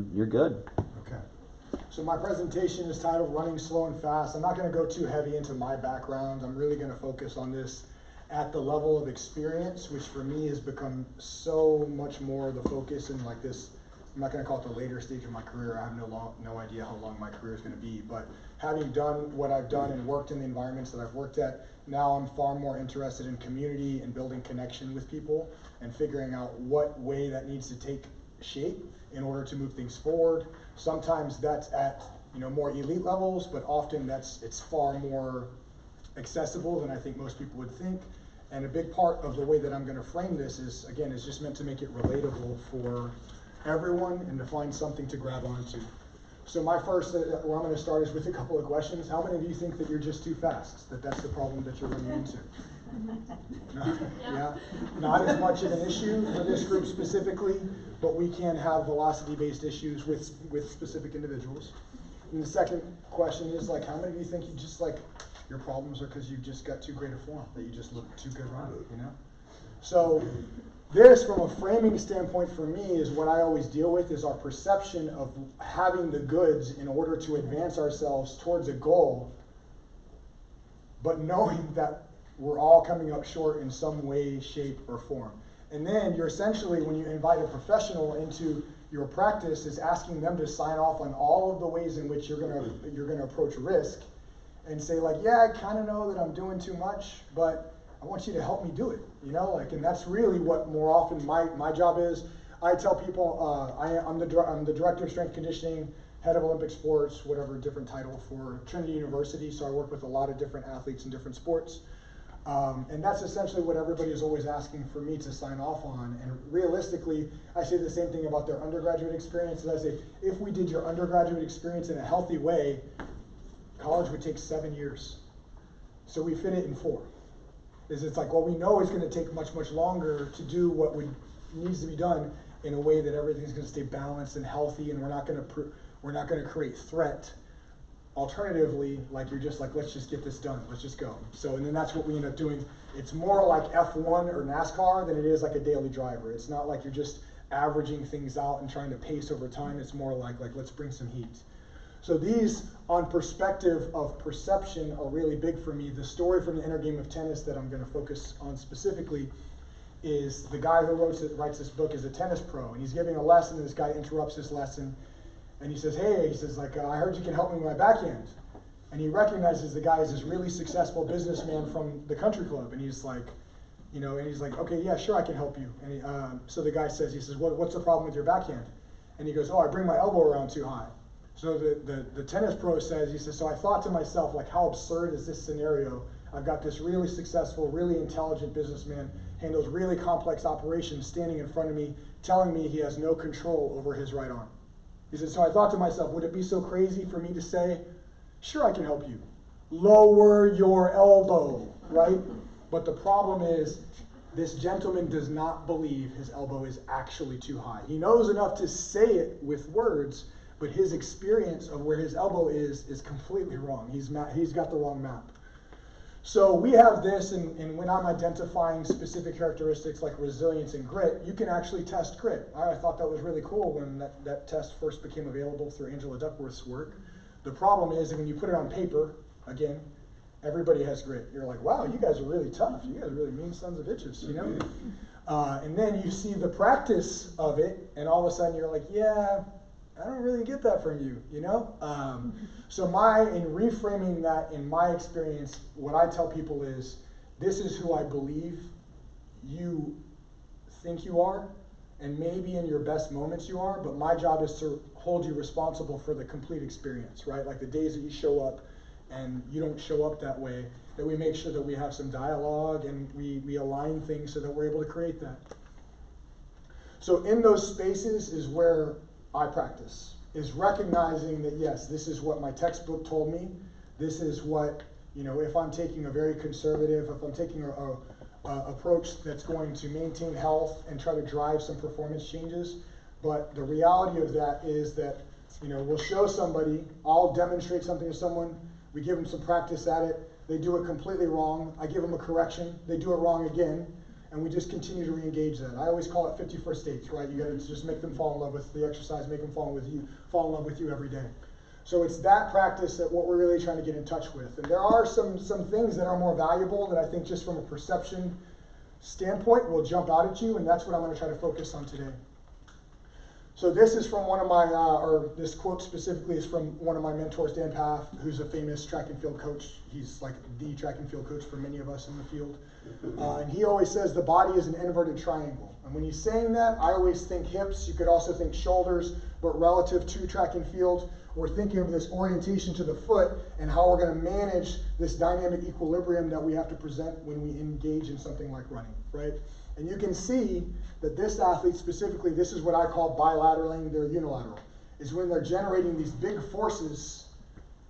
and you're good. Okay. So my presentation is titled Running Slow and Fast. I'm not going to go too heavy into my background. I'm really going to focus on this at the level of experience, which for me has become so much more the focus in like this. I'm not going to call it the later stage of my career. I have no idea how long my career is going to be, but having done what I've done and worked in the environments that I've worked at, now I'm far more interested in community and building connection with people and figuring out what way that needs to take shape in order to move things forward. Sometimes that's at more elite levels, but often it's far more accessible than I think most people would think. And a big part of the way that I'm going to frame this is just meant to make it relatable for everyone and to find something to grab onto. So my first, where I'm going to start is with a couple of questions. How many of you think that you're just too fast? That's the problem that you're running into? No? Yeah. Not as much of an issue for this group specifically, but we can have velocity-based issues with specific individuals. And the second question is how many of you think you just your problems are because you just got too great a form, that you just look too good running, So this, from a framing standpoint for me, is what I always deal with is our perception of having the goods in order to advance ourselves towards a goal, but knowing that we're all coming up short in some way, shape, or form. And then you're essentially, when you invite a professional into your practice, is asking them to sign off on all of the ways in which you're gonna approach risk, and say yeah, I kind of know that I'm doing too much, but I want you to help me do it, and that's really what more often my job is. I tell people I'm the director of strength conditioning, head of Olympic sports, whatever different title for Trinity University, so I work with a lot of different athletes in different sports. And that's essentially what everybody is always asking for me to sign off on. And realistically, I say the same thing about their undergraduate experience. I say, if we did your undergraduate experience in a healthy way, college would take 7 years. So we fit it in 4. It's we know it's going to take much, much longer to do what needs to be done in a way that everything's going to stay balanced and healthy, and we're not going to create threat. Alternatively, you're just let's just get this done, let's just go. So, and then that's what we end up doing. It's more like F1 or NASCAR than it is like a daily driver. It's not like you're just averaging things out and trying to pace over time. It's more like let's bring some heat. So these, on perspective of perception, are really big for me. The story from the inner game of tennis that I'm going to focus on specifically is the guy who writes this book is a tennis pro, and he's giving a lesson, and this guy interrupts his lesson, and he says, hey, I heard you can help me with my backhand. And he recognizes the guy as this really successful businessman from the country club, and he's like, okay, yeah, sure, I can help you. And so the guy says, what's the problem with your backhand? And he goes, I bring my elbow around too high. So the tennis pro says, so I thought to myself, how absurd is this scenario? I've got this really successful, really intelligent businessman, handles really complex operations, standing in front of me, telling me he has no control over his right arm. He said, so I thought to myself, would it be so crazy for me to say, sure, I can help you. Lower your elbow, right? But the problem is, this gentleman does not believe his elbow is actually too high. He knows enough to say it with words, but his experience of where his elbow is completely wrong. He's got the wrong map. So we have this, and when I'm identifying specific characteristics like resilience and grit, you can actually test grit. I thought that was really cool when that test first became available through Angela Duckworth's work. The problem is that when you put it on paper, again, everybody has grit. You're like, wow, you guys are really tough. You guys are really mean sons of bitches, And then you see the practice of it, and all of a sudden you're like, yeah, I don't really get that from you, So in reframing that in my experience, what I tell people is, this is who I believe you think you are, and maybe in your best moments you are, but my job is to hold you responsible for the complete experience, right? Like the days that you show up and you don't show up that way, that we make sure that we have some dialogue and we align things so that we're able to create that. So in those spaces is where I practice, is recognizing that, yes, this is what my textbook told me. This is what, if I'm taking a very conservative, if I'm taking a approach that's going to maintain health and try to drive some performance changes. But the reality of that is that, we'll show somebody, I'll demonstrate something to someone, we give them some practice at it, they do it completely wrong, I give them a correction, they do it wrong again, and we just continue to re-engage that. I always call it 51st dates, right? You gotta just make them fall in love with the exercise, make them fall in love with you every day. So it's that practice that what we're really trying to get in touch with. And there are some things that are more valuable that I think just from a perception standpoint will jump out at you, and that's what I'm gonna try to focus on today. So this is from one of my, or this quote specifically is from one of my mentors, Dan Paff, who's a famous track and field coach. He's like the track and field coach for many of us in the field. And he always says the body is an inverted triangle. And when he's saying that, I always think hips. You could also think shoulders, but relative to track and field, we're thinking of this orientation to the foot and how we're going to manage this dynamic equilibrium that we have to present when we engage in something like running, right? And you can see that this athlete specifically, this is what I call bilateraling their unilateral, is when they're generating these big forces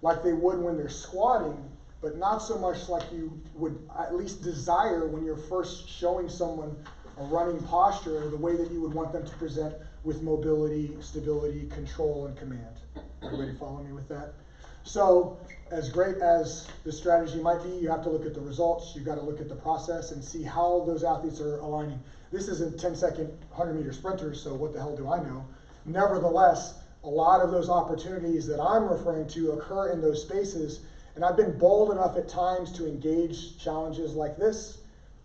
like they would when they're squatting, but not so much like you would at least desire when you're first showing someone a running posture, the way that you would want them to present with mobility, stability, control, and command. Everybody follow me with that? So as great as the strategy might be, you have to look at the results. You've got to look at the process and see how those athletes are aligning. This isn't 10-second 100-meter sprinters, so what the hell do I know? Nevertheless, a lot of those opportunities that I'm referring to occur in those spaces, and I've been bold enough at times to engage challenges like this,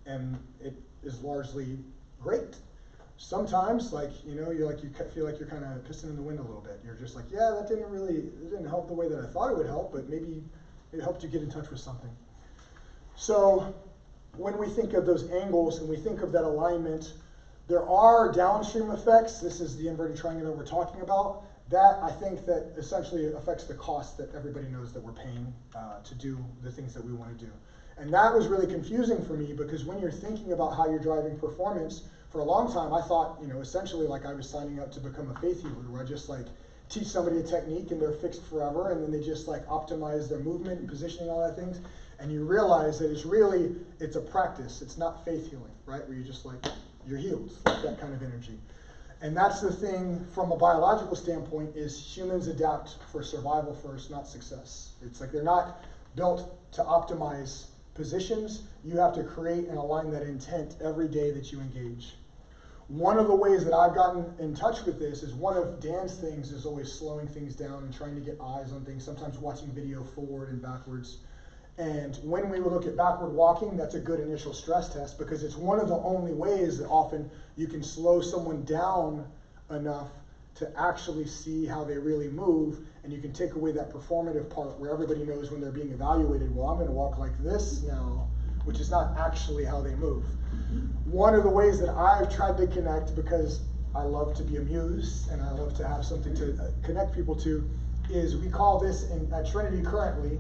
and it is largely great. Sometimes, like, you know, you feel like you're kind of pissing in the wind a little bit. You're just like, yeah, that didn't help the way that I thought it would help, but maybe it helped you get in touch with something. So when we think of those angles and we think of that alignment, there are downstream effects. This is the inverted triangle that we're talking about. That, I think, that essentially affects the cost that everybody knows that we're paying to do the things that we want to do. And that was really confusing for me, because when you're thinking about how you're driving performance, for a long time I thought, you know, essentially like I was signing up to become a faith healer, where I just like teach somebody a technique and they're fixed forever, and then they just like optimize their movement and positioning, all that things. And you realize that it's a practice. It's not faith healing, right? Where you just like, you're healed, like that kind of energy. And that's the thing from a biological standpoint, is humans adapt for survival first, not success. It's like they're not built to optimize positions. You have to create and align that intent every day that you engage. One of the ways that I've gotten in touch with this is one of Dan's things is always slowing things down and trying to get eyes on things, sometimes watching video forward and backwards. And when we would look at backward walking, that's a good initial stress test, because it's one of the only ways that often you can slow someone down enough to actually see how they really move, and you can take away that performative part where everybody knows when they're being evaluated, well, I'm going to walk like this now, which is not actually how they move. One of the ways that I've tried to connect, because I love to be amused and I love to have something to connect people to, is we call this, at Trinity currently,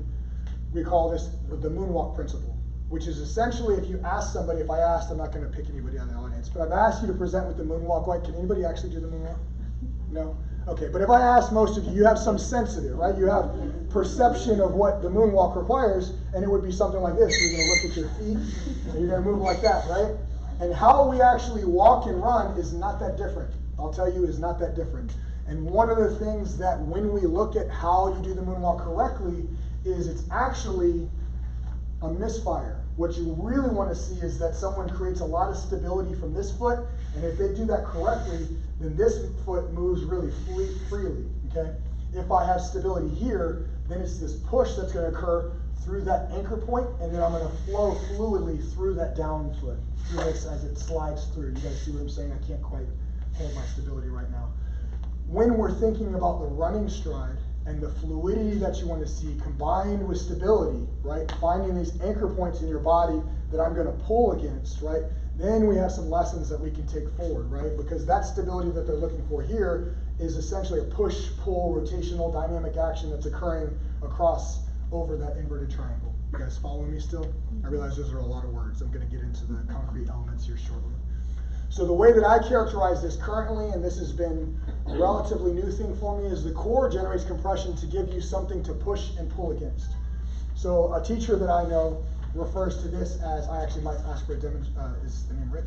we call this the moonwalk principle, which is essentially, if you ask somebody, if I asked, I'm not going to pick anybody out of the audience, but I've asked you to present with the moonwalk, like, can anybody actually do the moonwalk? No? Okay, but if I ask most of you, you have some sense of it, right? You have perception of what the moonwalk requires, and it would be something like this. You're going to look at your feet, and you're going to move like that, right? And how we actually walk and run is not that different. I'll tell you, is not that different. And one of the things that when we look at how you do the moonwalk correctly is it's actually a misfire. What you really want to see is that someone creates a lot of stability from this foot, and if they do that correctly, then this foot moves really freely, okay? If I have stability here, then it's this push that's going to occur through that anchor point, and then I'm going to flow fluidly through that down foot, through this as it slides through. You guys see what I'm saying? I can't quite hold my stability right now. When we're thinking about the running stride and the fluidity that you want to see combined with stability, right? Finding these anchor points in your body that I'm going to pull against, right? Then we have some lessons that we can take forward, right? Because that stability that they're looking for here is essentially a push, pull, rotational, dynamic action that's occurring across over that inverted triangle. You guys following me still? I realize those are a lot of words. I'm going to get into the concrete elements here shortly. So the way that I characterize this currently, and this has been a relatively new thing for me, is the core generates compression to give you something to push and pull against. So a teacher that I know refers to this as, I actually might ask for a demonstration, is the name Rick?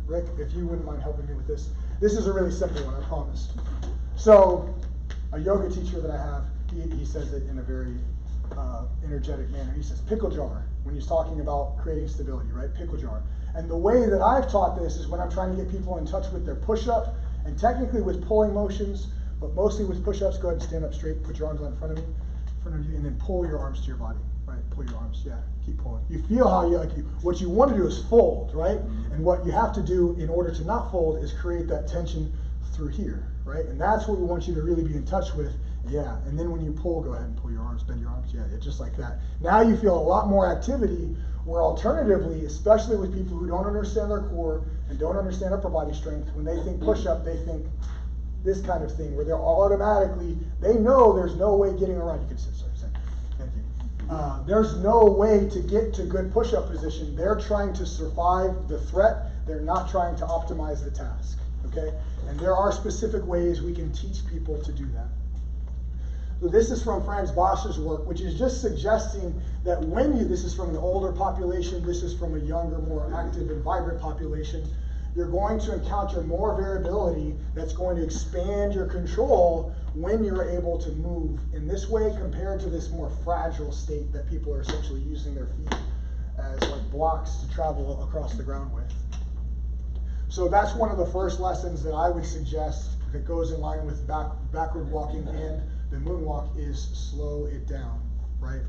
Rick, if you wouldn't mind helping me with this. This is a really simple one, I promise. So a yoga teacher that I have, he says it in a very energetic manner. He says pickle jar when he's talking about creating stability, right? Pickle jar. And the way that I've taught this is when I'm trying to get people in touch with their push-up, and technically with pulling motions, but mostly with push-ups. Go ahead and stand up straight, put your arms out in front of you, and then pull your arms to your body, right? Pull your arms, yeah, keep pulling. You feel how what you want to do is fold, right? And what you have to do in order to not fold is create that tension through here, right? And that's what we want you to really be in touch with, yeah. And then when you pull, go ahead and pull your arms, bend your arms, yeah, just like that. Now you feel a lot more activity, where alternatively, especially with people who don't understand their core and don't understand upper body strength, when they think push-up, they think this kind of thing, where they're automatically, they know there's no way getting around. You can sit, sir. Thank you. There's no way to get to good push-up position. They're trying to survive the threat. They're not trying to optimize the task, okay? And there are specific ways we can teach people to do that. So this is from Franz Bosch's work, which is just suggesting that this is from an older population, this is from a younger, more active and vibrant population, you're going to encounter more variability that's going to expand your control when you're able to move in this way compared to this more fragile state that people are essentially using their feet as like blocks to travel across the ground with. So that's one of the first lessons that I would suggest that goes in line with backward walking and the moonwalk is slow it down, right?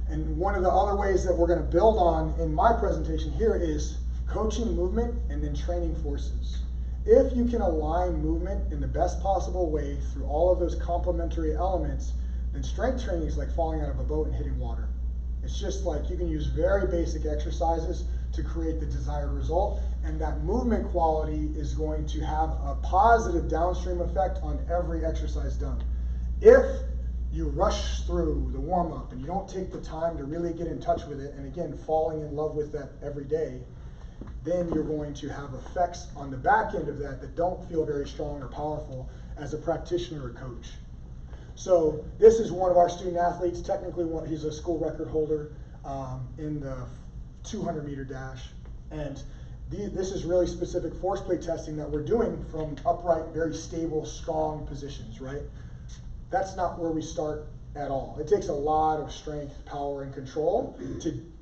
And one of the other ways that we're going to build on in my presentation here is coaching movement and then training forces. If you can align movement in the best possible way through all of those complementary elements, then strength training is like falling out of a boat and hitting water. It's just like you can use very basic exercises to create the desired result, and that movement quality is going to have a positive downstream effect on every exercise done. If you rush through the warm-up and you don't take the time to really get in touch with it, and again, falling in love with that every day, then you're going to have effects on the back end of that don't feel very strong or powerful as a practitioner or coach. So this is one of our student athletes, technically he's a school record holder in the 200-meter dash. And this is really specific force plate testing that we're doing from upright, very stable, strong positions, right? That's not where we start at all. It takes a lot of strength, power, and control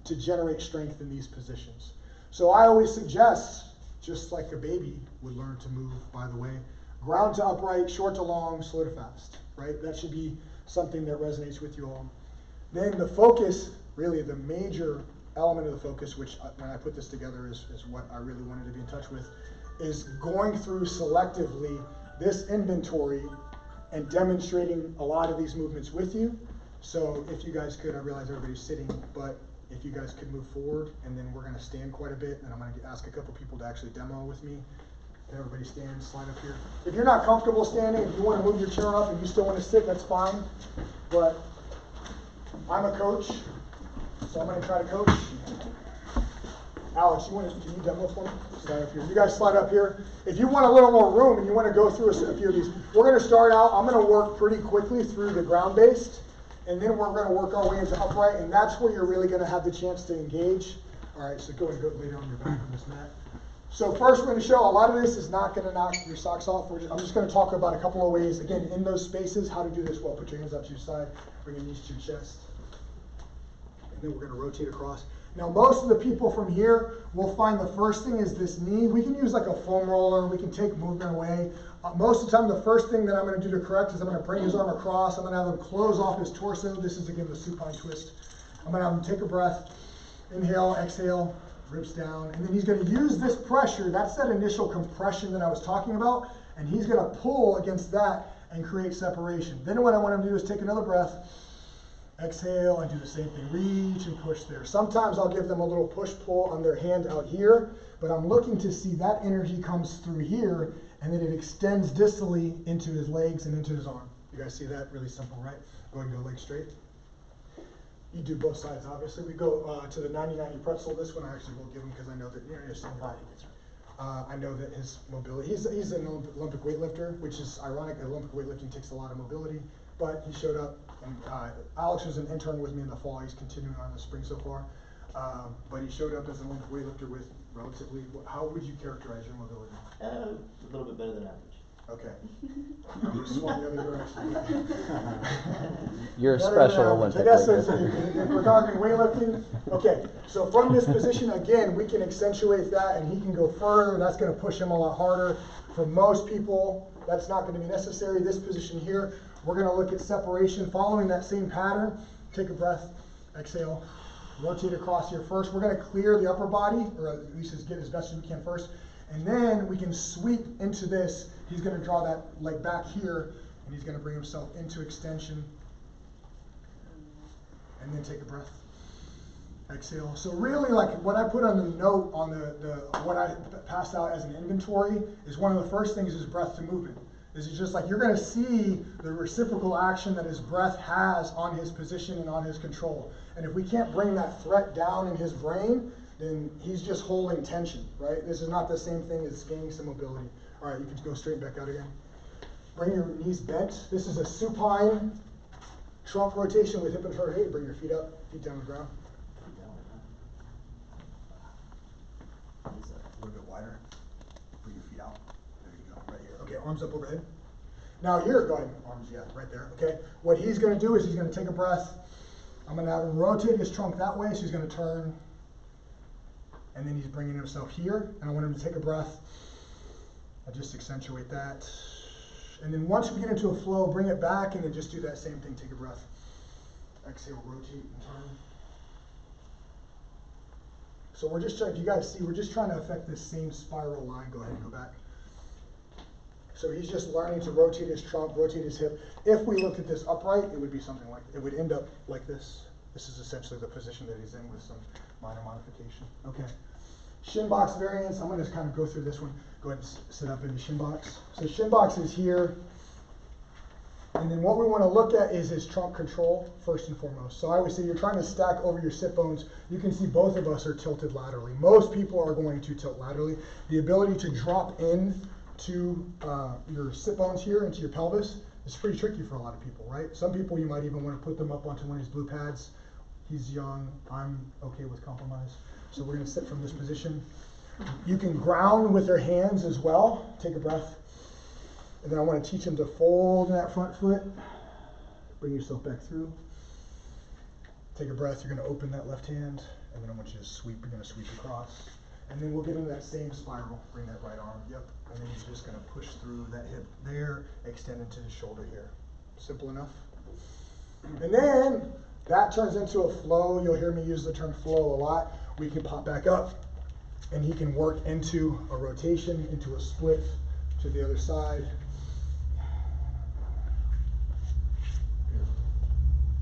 to generate strength in these positions. So I always suggest, just like a baby would learn to move, by the way, ground to upright, short to long, slow to fast, right? That should be something that resonates with you all. Then the focus, really the major element of the focus, which when I put this together is what I really wanted to be in touch with, is going through selectively this inventory and demonstrating a lot of these movements with you. So if you guys could, I realize everybody's sitting, but if you guys could move forward, and then we're going to stand quite a bit, and I'm going to ask a couple people to actually demo with me. Can everybody stand, slide up here? If you're not comfortable standing, if you want to move your chair up and you still want to sit, that's fine. But I'm a coach, so I'm going to try to coach. Alex, can you demo for me? Slide up here. You guys slide up here. If you want a little more room and you want to go through a few of these, we're going to start out. I'm going to work pretty quickly through the ground-based, and then we're going to work our way into upright, and that's where you're really going to have the chance to engage. All right, so go ahead and lay down on your back on this mat. So first we're going to show a lot of this is not going to knock your socks off. I'm just going to talk about a couple of ways, again, in those spaces, how to do this well. Put your hands out to your side, bring your knees to your chest. And then we're going to rotate across. Now most of the people from here will find the first thing is this knee. We can use like a foam roller. We can take movement away. Most of the time, the first thing that I'm going to do to correct is I'm going to bring his arm across. I'm going to have him close off his torso. This is, again, the supine twist. I'm going to have him take a breath. Inhale, exhale, ribs down. And then he's going to use this pressure. That's that initial compression that I was talking about. And he's going to pull against that and create separation. Then what I want him to do is take another breath. Exhale and do the same thing. Reach and push there. Sometimes I'll give them a little push-pull on their hand out here. But I'm looking to see that energy comes through here, and then it extends distally into his legs and into his arm. You guys see that? Really simple, right? Go ahead and go legs straight. You do both sides, obviously. We go to the 90-90 pretzel. This one I actually will give him because I know that I know that his mobility. He's an Olympic weightlifter, which is ironic. Olympic weightlifting takes a lot of mobility. But he showed up, and Alex was an intern with me in the fall. He's continuing on in the spring so far. But he showed up as an Olympic weightlifter with relatively, how would you characterize your mobility? A little bit better than average. Okay. just swung the other direction. You're a special Olympic I guess if weightlifter. we're talking weightlifting, okay, so from this position, again, we can accentuate that and he can go further. That's going to push him a lot harder. For most people, that's not going to be necessary. This position here, we're going to look at separation following that same pattern. Take a breath, exhale, rotate across here first. We're going to clear the upper body, or at least get as best as we can first. And then we can sweep into this. He's going to draw that leg back here, and he's going to bring himself into extension. And then take a breath. Exhale. So really, like what I put on the note on what I passed out as an inventory is one of the first things is breath to movement. This is just like you're going to see the reciprocal action that his breath has on his position and on his control. And if we can't bring that threat down in his brain, then he's just holding tension, right? This is not the same thing as gaining some mobility. All right, you can go straight back out again. Bring your knees bent. This is a supine trunk rotation with hip and shoulder. Hey, bring your feet up, feet down on the ground. A little bit wider. Bring your feet out. There you go, right here. Okay, arms up overhead. Now here, go ahead, arms, yeah, right there. Okay, what he's going to do is he's going to take a breath. I'm going to have him rotate his trunk that way, so he's going to turn. And then he's bringing himself here, and I want him to take a breath. I'll just accentuate that. And then once we get into a flow, bring it back, and then just do that same thing. Take a breath. Exhale, rotate, and turn. So we're just trying, if you guys see, we're just trying to affect this same spiral line. Go ahead and go back. So he's just learning to rotate his trunk, rotate his hip. If we looked at this upright, it would be something like, it would end up like this. This is essentially the position that he's in with some minor modification. Okay. Shin box variance, I'm going to kind of go through this one. Go ahead and sit up in the shin box. So shin box is here. And then what we want to look at is his trunk control, first and foremost. So I always say you're trying to stack over your sit bones. You can see both of us are tilted laterally. Most people are going to tilt laterally. The ability to drop in to your sit bones here, into your pelvis, is pretty tricky for a lot of people, right? Some people you might even want to put them up onto one of his blue pads. He's young. I'm okay with compromise. So we're going to sit from this position. You can ground with your hands as well. Take a breath. And then I want to teach him to fold in that front foot. Bring yourself back through. Take a breath. You're going to open that left hand. And then I want you to sweep. You're going to sweep across. And then we'll get into that same spiral. Bring that right arm. Yep. And then he's just going to push through that hip there. Extend into his shoulder here. Simple enough. And then that turns into a flow. You'll hear me use the term flow a lot. We can pop back up. And he can work into a rotation, into a split to the other side.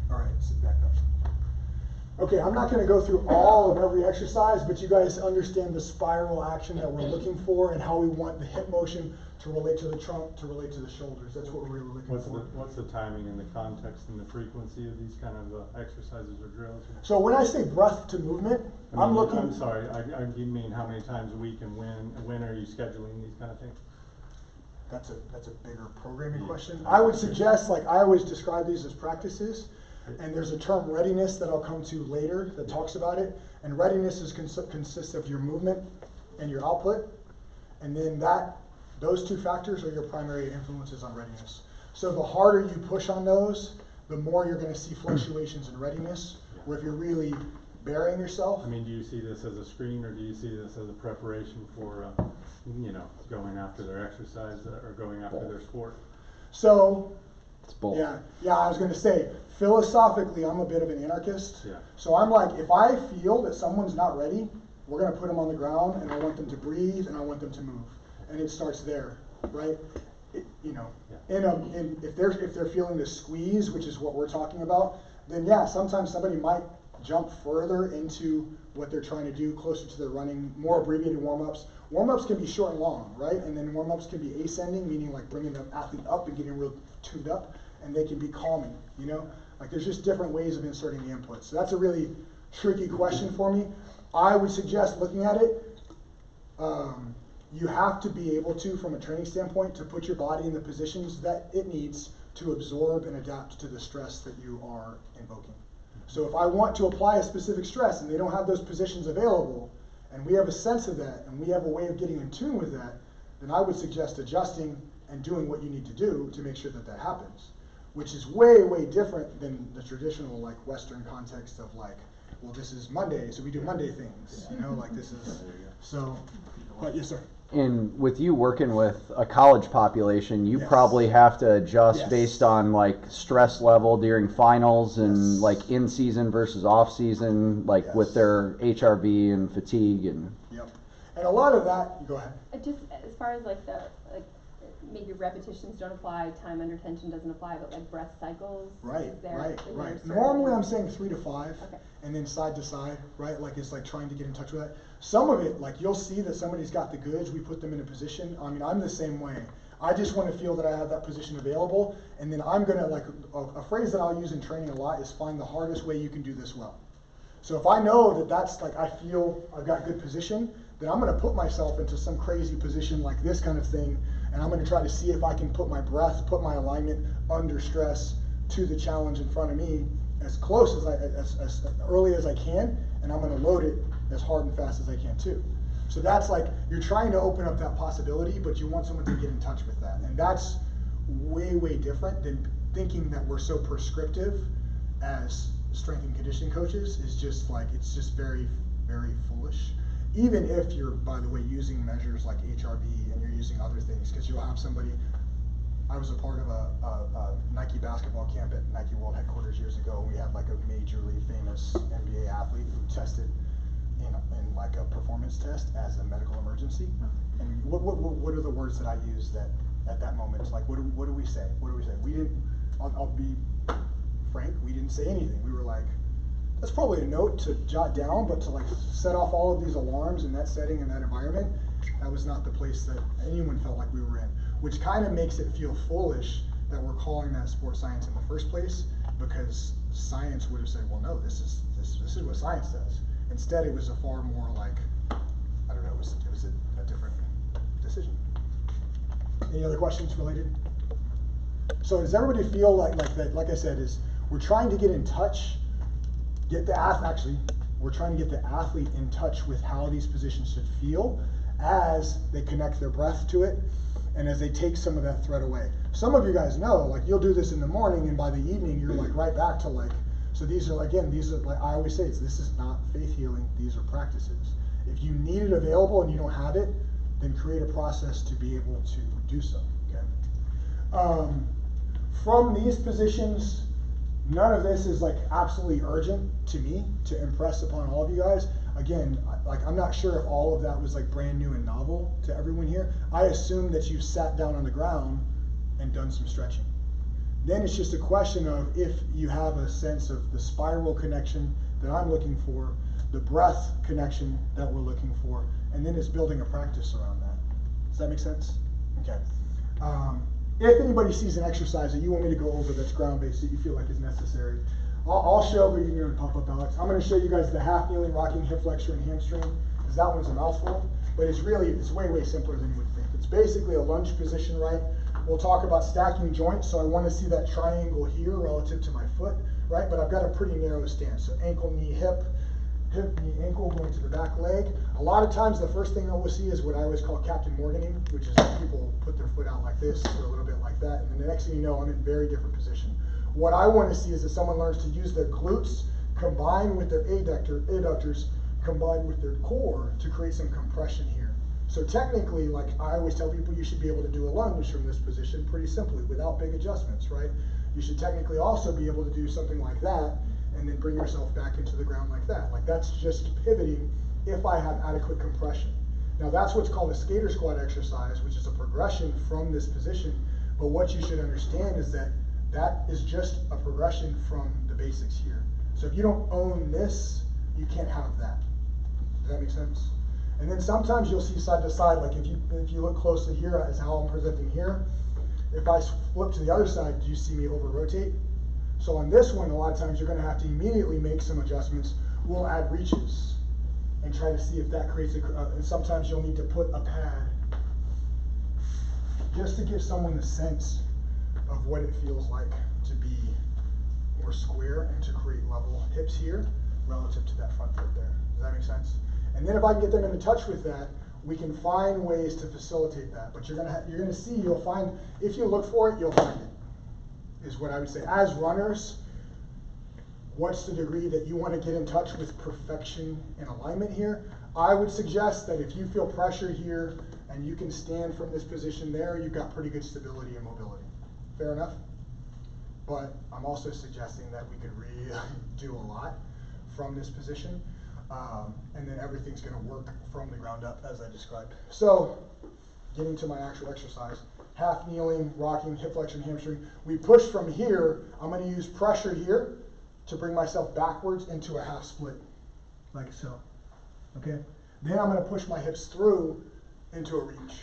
All right, sit back up. Okay, I'm not going to go through all of every exercise, but you guys understand the spiral action that we're looking for and how we want the hip motion to relate to the trunk, to relate to the shoulders. That's what we're really looking for. What's the timing and the context and the frequency of these kind of exercises or drills? So when I say breath to movement, I'm looking. I'm sorry, I mean how many times a week and when are you scheduling these kind of things? That's a bigger programming question. I would suggest, like I always describe these as practices. And there's a term readiness that I'll come to later that talks about it. And readiness consists of your movement and your output. And then those two factors are your primary influences on readiness. So the harder you push on those, the more you're going to see fluctuations in readiness. Where if you're really burying yourself. I mean, do you see this as a screen or do you see this as a preparation for, going after their exercise or going after their sport? So, it's both. Yeah, I was going to say, philosophically, I'm a bit of an anarchist. Yeah. So I'm like, if I feel that someone's not ready, we're going to put them on the ground, and I want them to breathe, and I want them to move, and it starts there, right? If they're feeling the squeeze, which is what we're talking about, then yeah, sometimes somebody might jump further into what they're trying to do, closer to their running, more abbreviated warm-ups. Warm-ups can be short and long, right? And then warm-ups can be ascending, meaning like bringing the athlete up and getting real tuned up, and they can be calming, Like there's just different ways of inserting the input. So that's a really tricky question for me. I would suggest looking at it, you have to be able to, from a training standpoint, to put your body in the positions that it needs to absorb and adapt to the stress that you are invoking. So if I want to apply a specific stress and they don't have those positions available, and we have a sense of that, and we have a way of getting in tune with that, then I would suggest adjusting and doing what you need to do to make sure that that happens, which is way, way different than the traditional like Western context of like, well, this is Monday, so we do Monday things, you know, like this is, so, but yes, sir. And with you working with a college population, you Yes. probably have to adjust Yes. based on like stress level during finals and Yes. like in season versus off season, like Yes. with their HRV and fatigue and. Yep. And a lot of that, go ahead. Just as far as like the, like, maybe repetitions don't apply, time under tension doesn't apply, but like breath cycles. Right, is there- right, is there right. certain- Normally I'm saying 3 to 5, Okay. and then side to side, right? Like it's like trying to get in touch with that. Some of it, like you'll see that somebody's got the goods, we put them in a position. I mean, I'm the same way. I just want to feel that I have that position available, and then I'm gonna, like, a phrase that I'll use in training a lot is find the hardest way you can do this well. So if I know that that's like, I feel I've got good position, then I'm gonna put myself into some crazy position like this kind of thing, and I'm gonna try to see if I can put my breath, put my alignment under stress to the challenge in front of me as close as early as I can, and I'm gonna load it as hard and fast as I can too. So that's like, you're trying to open up that possibility, but you want someone to get in touch with that. And that's way, way different than thinking that we're so prescriptive as strength and conditioning coaches. Is just like, it's just very, very foolish. Even if you're, by the way, using measures like HRV and you're using other things, because you'll have somebody. I was a part of a Nike basketball camp at Nike World Headquarters years ago, and we had like a majorly famous NBA athlete who tested in like a performance test as a medical emergency. And what are the words that I use that at that moment? Like, what do we say? What do we say? We didn't. I'll be frank. We didn't say anything. We were like, that's probably a note to jot down, but to like set off all of these alarms in that setting, in that environment, that was not the place that anyone felt like we were in. Which kind of makes it feel foolish that we're calling that sports science in the first place, because science would have said, well, no, this is what science says. Instead, it was a far more like, I don't know, it was a different decision. Any other questions related? So does everybody feel like that? Like I said, is we're trying to get in touch, we're trying to get the athlete in touch with how these positions should feel as they connect their breath to it, and as they take some of that threat away. Some of you guys know, like you'll do this in the morning, and by the evening you're like right back to like, so these are like I always say, this is not faith healing, these are practices. If you need it available and you don't have it, then create a process to be able to do so, okay? From these positions, none of this is like absolutely urgent to me to impress upon all of you guys. Again, like I'm not sure if all of that was like brand new and novel to everyone here. I assume that you've sat down on the ground and done some stretching. Then it's just a question of if you have a sense of the spiral connection that I'm looking for, the breath connection that we're looking for, and then it's building a practice around that. Does that make sense? Okay. If anybody sees an exercise that you want me to go over that's ground-based that you feel like is necessary, I'll show, but you can pop up, Alex. I'm going to show you guys the half kneeling, rocking hip flexor and hamstring, because that one's a mouthful, but it's way, way simpler than you would think. It's basically a lunge position, right? We'll talk about stacking joints, so I want to see that triangle here relative to my foot, right? But I've got a pretty narrow stance, so ankle, knee, hip, knee, ankle, going to the back leg. A lot of times the first thing I will see is what I always call Captain Morganing, which is people put their foot out like this or a little bit like that, and then the next thing you know, I'm in a very different position. What I want to see is that someone learns to use their glutes combined with their adductors, combined with their core to create some compression here. So technically, like I always tell people, you should be able to do a lunge from this position pretty simply without big adjustments, right? You should technically also be able to do something like that and then bring yourself back into the ground like that. Like that's just pivoting if I have adequate compression. Now that's what's called a skater squat exercise, which is a progression from this position. But what you should understand is that that is just a progression from the basics here. So if you don't own this, you can't have that. Does that make sense? And then sometimes you'll see side to side, like if you look closely here as how I'm presenting here, if I flip to the other side, do you see me over rotate? So on this one, a lot of times you're gonna have to immediately make some adjustments. We'll add reaches and try to see if that creates and sometimes you'll need to put a pad just to give someone the sense of what it feels like to be more square and to create level hips here relative to that front foot there. Does that make sense? And then if I can get them into touch with that, we can find ways to facilitate that. But you're gonna see, you'll find, if you look for it, you'll find it, is what I would say. As runners, what's the degree that you want to get in touch with perfection and alignment here? I would suggest that if you feel pressure here and you can stand from this position there, you've got pretty good stability and mobility. Fair enough? But I'm also suggesting that we could really do a lot from this position, and then everything's going to work from the ground up as I described. So, getting to my actual exercise, half kneeling, rocking, hip flexion, hamstring. We push from here. I'm going to use pressure here to bring myself backwards into a half split, like so. Okay? Then I'm going to push my hips through into a reach,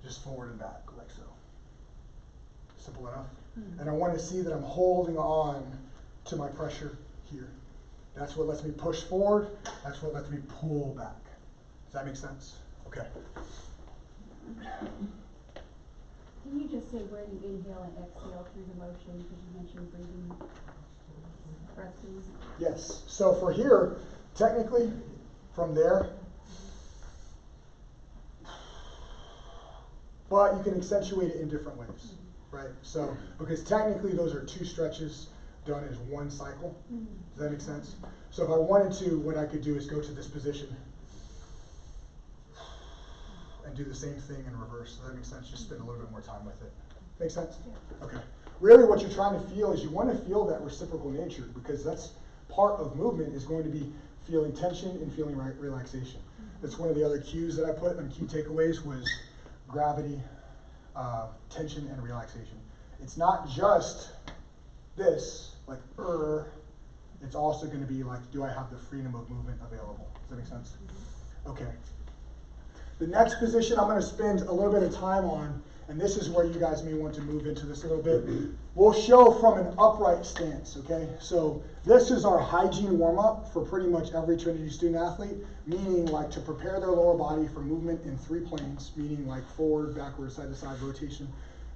just forward and back, like so. Simple enough? And I want to see that I'm holding on to my pressure here. That's what lets me push forward. That's what lets me pull back. Does that make sense? Okay. Can you just say where you inhale and exhale through the motion, because you mentioned breathing, breathing? Yes. So for here, technically, from there, but you can accentuate it in different ways, right? So, because technically those are two stretches done as one cycle. Does that make sense? So if I wanted to, what I could do is go to this position and do the same thing in reverse. Does that make sense? Just spend a little bit more time with it. Make sense? Yeah. Okay. Really what you're trying to feel is you want to feel that reciprocal nature, because that's part of movement is going to be feeling tension and feeling relaxation. That's one of the other cues that I put on key takeaways was gravity, tension, and relaxation. It's not just this, like, it's also going to be like, do I have the freedom of movement available? Does that make sense? Okay. The next position I'm going to spend a little bit of time on, and this is where you guys may want to move into this a little bit. We'll show from an upright stance, okay? So this is our hygiene warm-up for pretty much every Trinity student athlete, meaning like to prepare their lower body for movement in 3 planes, meaning like forward, backward, side-to-side rotation.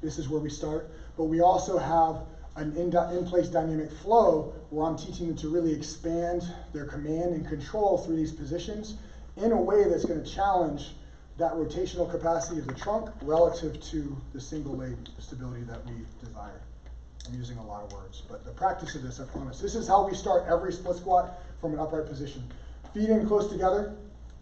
This is where we start. But we also have an in-place dynamic flow where I'm teaching them to really expand their command and control through these positions in a way that's going to challenge that rotational capacity of the trunk relative to the single leg stability that we desire. I'm using a lot of words, but the practice of this, I promise. This is how we start every split squat from an upright position. Feet in close together.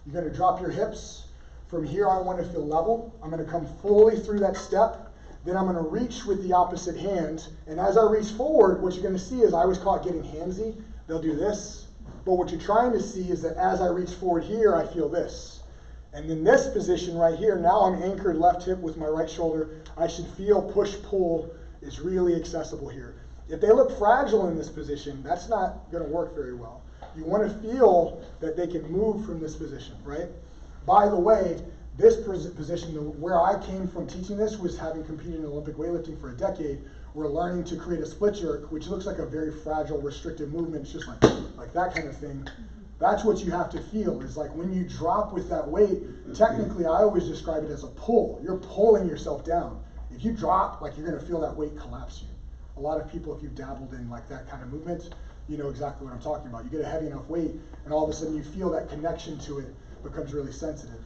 You're going to drop your hips. From here, I want to feel level. I'm going to come fully through that step. Then I'm going to reach with the opposite hand. And as I reach forward, what you're going to see is I always call it getting handsy. They'll do this. But what you're trying to see is that as I reach forward here, I feel this. And in this position right here, now I'm anchored left hip with my right shoulder. I should feel push-pull is really accessible here. If they look fragile in this position, that's not going to work very well. You want to feel that they can move from this position, right? By the way, this position, where I came from teaching this was having competed in Olympic weightlifting for a decade. We're learning to create a split jerk, which looks like a very fragile, restrictive movement. It's just like that kind of thing. That's what you have to feel, is like when you drop with that weight, technically I always describe it as a pull. You're pulling yourself down. If you drop, like you're going to feel that weight collapse you. A lot of people, if you've dabbled in like that kind of movement, you know exactly what I'm talking about. You get a heavy enough weight, and all of a sudden you feel that connection to it becomes really sensitive.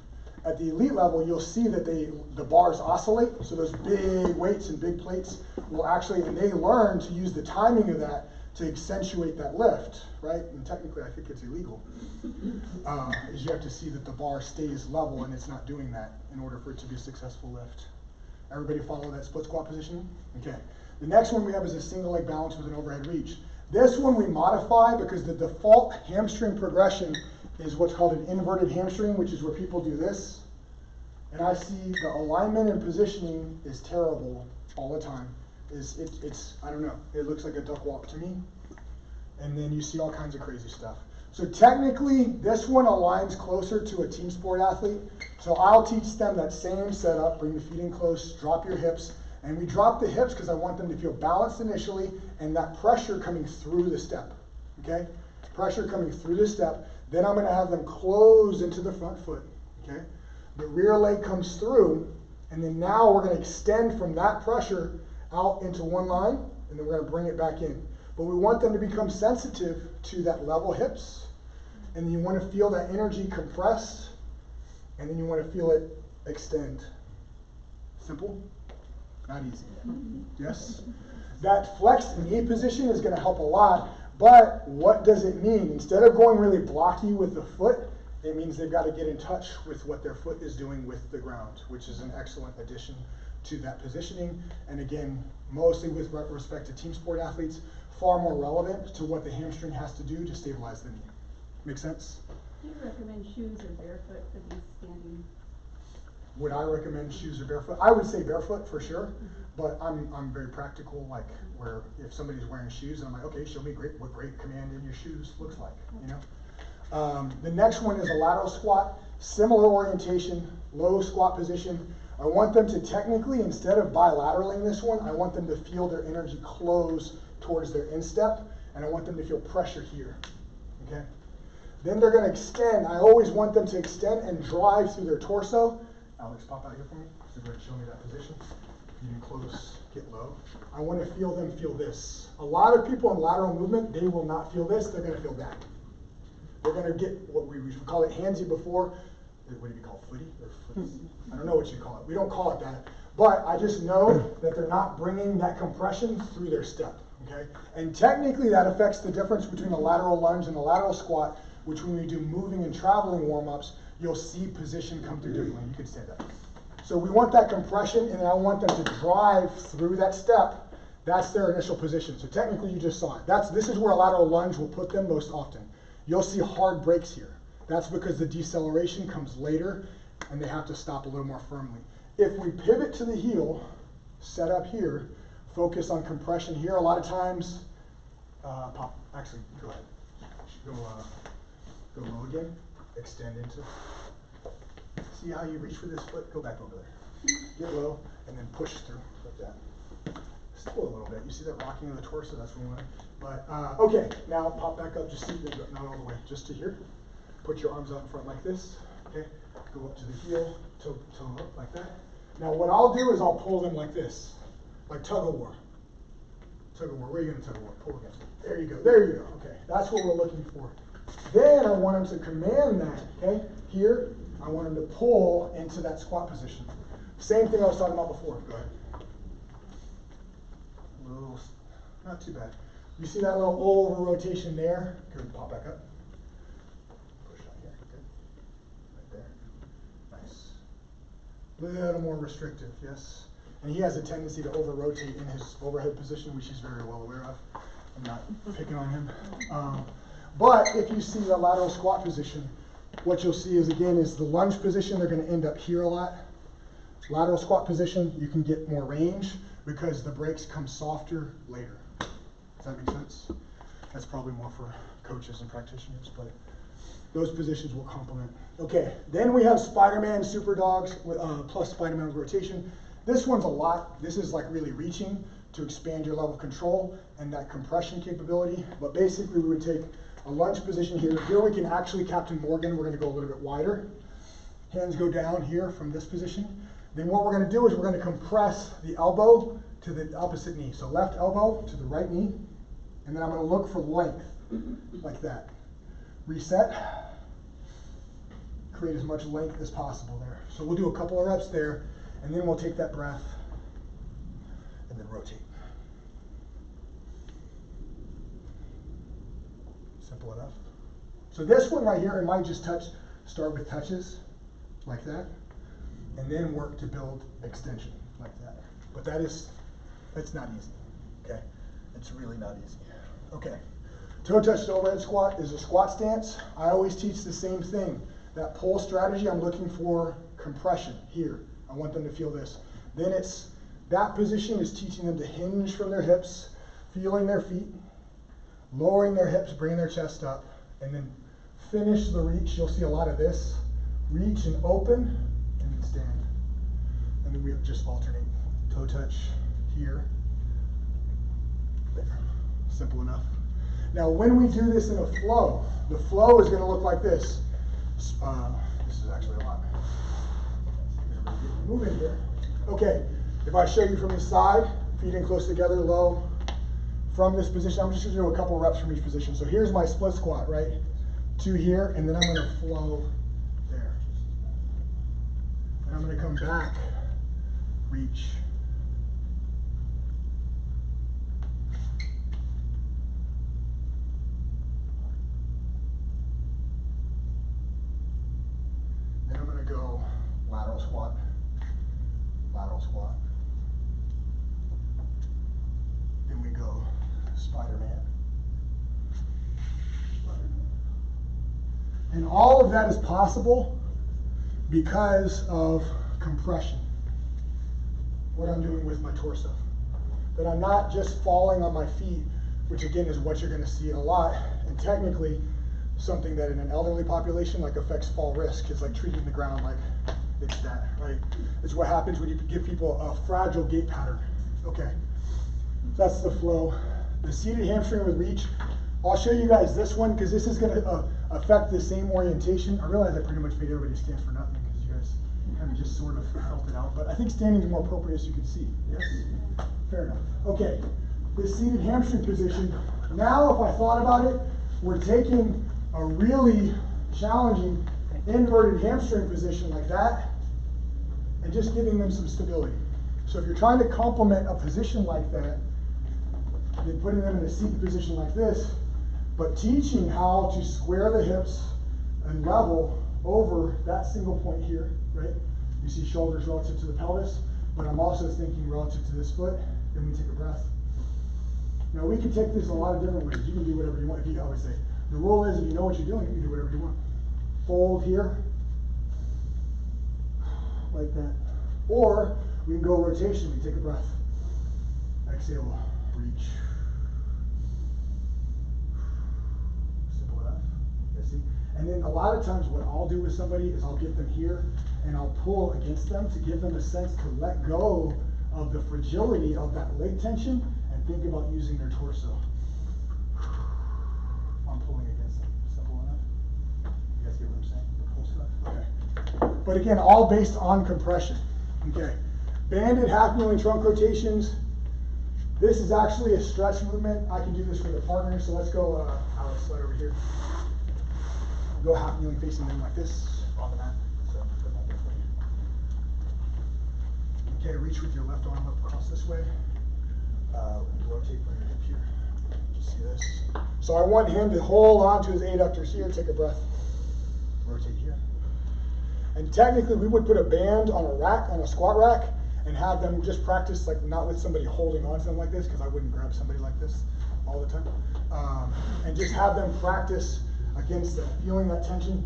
At the elite level, you'll see that the bars oscillate, so those big weights and big plates will actually, and they learn to use the timing of that to accentuate that lift, right? And technically, I think it's illegal. Is you have to see that the bar stays level, and it's not doing that in order for it to be a successful lift. Everybody follow that split squat position? Okay. The next one we have is a single leg balance with an overhead reach. This one we modify because the default hamstring progression is what's called an inverted hamstring, which is where people do this. And I see the alignment and positioning is terrible all the time. It's I don't know, it looks like a duck walk to me. And then you see all kinds of crazy stuff. So technically, this one aligns closer to a team sport athlete. So I'll teach them that same setup, bring the feet in close, drop your hips. And we drop the hips because I want them to feel balanced initially and that pressure coming through the step, okay? Pressure coming through the step. Then I'm gonna have them close into the front foot, okay? The rear leg comes through, and then now we're gonna extend from that pressure out into one line, and then we're gonna bring it back in. But we want them to become sensitive to that level hips, and you wanna feel that energy compressed And then you want to feel it extend. Simple? Not easy. Yes? That flexed knee position is going to help a lot, but what does it mean? Instead of going really blocky with the foot, it means they've got to get in touch with what their foot is doing with the ground, which is an excellent addition to that positioning. And again, mostly with respect to team sport athletes, far more relevant to what the hamstring has to do to stabilize the knee. Make sense? Do you recommend shoes or barefoot for these standing? Would I recommend shoes or barefoot? I would say barefoot for sure, but I'm very practical, like where if somebody's wearing shoes, I'm like, okay, show me what great command in your shoes looks like, you know? The next one is a lateral squat, similar orientation, low squat position. I want them to technically, instead of bilateraling this one, I want them to feel their energy close towards their instep, and I want them to feel pressure here, okay? Then they're gonna extend. I always want them to extend and drive through their torso. Alex, pop out here for me. So go ahead and show me that position. Getting close, get low. I want to feel them feel this. A lot of people in lateral movement, they will not feel this, they're gonna feel that. They're gonna get what we call it handsy before. What do you call it, footy or foots? I don't know what you call it. We don't call it that. But I just know that they're not bringing that compression through their step, okay? And technically that affects the difference between a lateral lunge and a lateral squat, which when we do moving and traveling warm-ups, you'll see position come through differently. You can say that. So we want that compression, and then I want them to drive through that step. That's their initial position. So technically you just saw it. This is where a lateral lunge will put them most often. You'll see hard breaks here. That's because the deceleration comes later, and they have to stop a little more firmly. If we pivot to the heel, set up here, focus on compression here, a lot of times, actually, go ahead. Go low again, extend into. See how you reach for this foot? Go back over there. Get low, and then push through like that. Still a little bit. You see that rocking of the torso? That's what we want. But, okay, now pop back up, just see, not all the way, just to here. Put your arms out in front like this, okay? Go up to the heel, toe up like that. Now what I'll do is I'll pull them like this, like tug-of-war. Tug-of-war, where are you gonna tug-of-war? Pull against me. There you go, okay. That's what we're looking for. Then I want them to command that, okay? Here, I want them to pull into that squat position. Same thing I was talking about before, go ahead. A little, not too bad. You see that little over rotation there? Go pop back up. A little more restrictive, yes. And he has a tendency to over-rotate in his overhead position, which he's very well aware of. I'm not picking on him. But if you see the lateral squat position, what you'll see is, again, is the lunge position, they're gonna end up here a lot. Lateral squat position, you can get more range because the breaks come softer later. Does that make sense? That's probably more for coaches and practitioners, but those positions will complement. Okay, then we have Spider-Man Super Dogs plus Spider-Man rotation. This one's a lot. This is like really reaching to expand your level of control and that compression capability. But basically we would take a lunge position here. Here we can actually, Captain Morgan, we're gonna go a little bit wider. Hands go down here from this position. Then what we're gonna do is we're gonna compress the elbow to the opposite knee. So left elbow to the right knee. And then I'm gonna look for length, like that. Reset, create as much length as possible there. So we'll do a couple of reps there, and then we'll take that breath, and then rotate. Simple enough. So this one right here, it might just start with touches, like that, and then work to build extension, like that. But that's not easy, okay? It's really not easy. Okay. Toe touch to overhead squat is a squat stance. I always teach the same thing. That pull strategy, I'm looking for compression here. I want them to feel this. Then that position is teaching them to hinge from their hips, feeling their feet, lowering their hips, bringing their chest up, and then finish the reach. You'll see a lot of this. Reach and open, and then stand. And then we just alternate. Toe touch here, there. Simple enough. Now, when we do this in a flow, the flow is going to look like this. This is actually a lot. Move in here. Okay, if I show you from the side, feet in close together, low, from this position, I'm just going to do a couple reps from each position. So here's my split squat, right? 2 here, and then I'm going to flow there. I'm gonna come back, reach. Then I'm gonna go lateral squat, lateral squat. Then we go Spider-Man. And all of that is possible because of compression. What I'm doing with my torso. That I'm not just falling on my feet, which again is what you're gonna see a lot, and technically something that in an elderly population like affects fall risk is like treating the ground like it's that, right? It's what happens when you give people a fragile gait pattern. Okay, that's the flow. The seated hamstring with reach. I'll show you guys this one because this is gonna affect the same orientation. I realize I pretty much made everybody stand for nothing because you guys kind of just sort of felt it out, but I think standing is more appropriate as you can see. Yes? Fair enough. Okay, this seated hamstring position. Now, if I thought about it, we're taking a really challenging inverted hamstring position like that and just giving them some stability. So if you're trying to complement a position like that, then putting them in a seated position like this, but teaching how to square the hips and level over that single point here, right? You see shoulders relative to the pelvis, but I'm also thinking relative to this foot. Then we take a breath. Now we can take this a lot of different ways. You can do whatever you want. If you always say, the rule is if you know what you're doing, you can do whatever you want. Fold here, like that. Or we can go rotation. We take a breath. Exhale, reach. Simple enough. You see? And then a lot of times what I'll do with somebody is I'll get them here and I'll pull against them to give them a sense to let go of the fragility of that leg tension and think about using their torso. I'm pulling against them. Simple enough? You guys get what I'm saying? The pull stuff? Okay. But again, all based on compression. Okay. Banded half kneeling trunk rotations. This is actually a stretch movement. I can do this with a partner, so let's go, Alex, slide over here. Go half kneeling facing them like this on the mat. So put that there for you. Okay, reach with your left arm up across this way. Rotate from your hip here. Just see this. So I want him to hold on to his adductors here. Take a breath. Rotate here. And technically, we would put a band on a rack, on a squat rack, and have them just practice, like not with somebody holding on to them like this, because I wouldn't grab somebody like this all the time. And just have them practice against that, feeling that tension,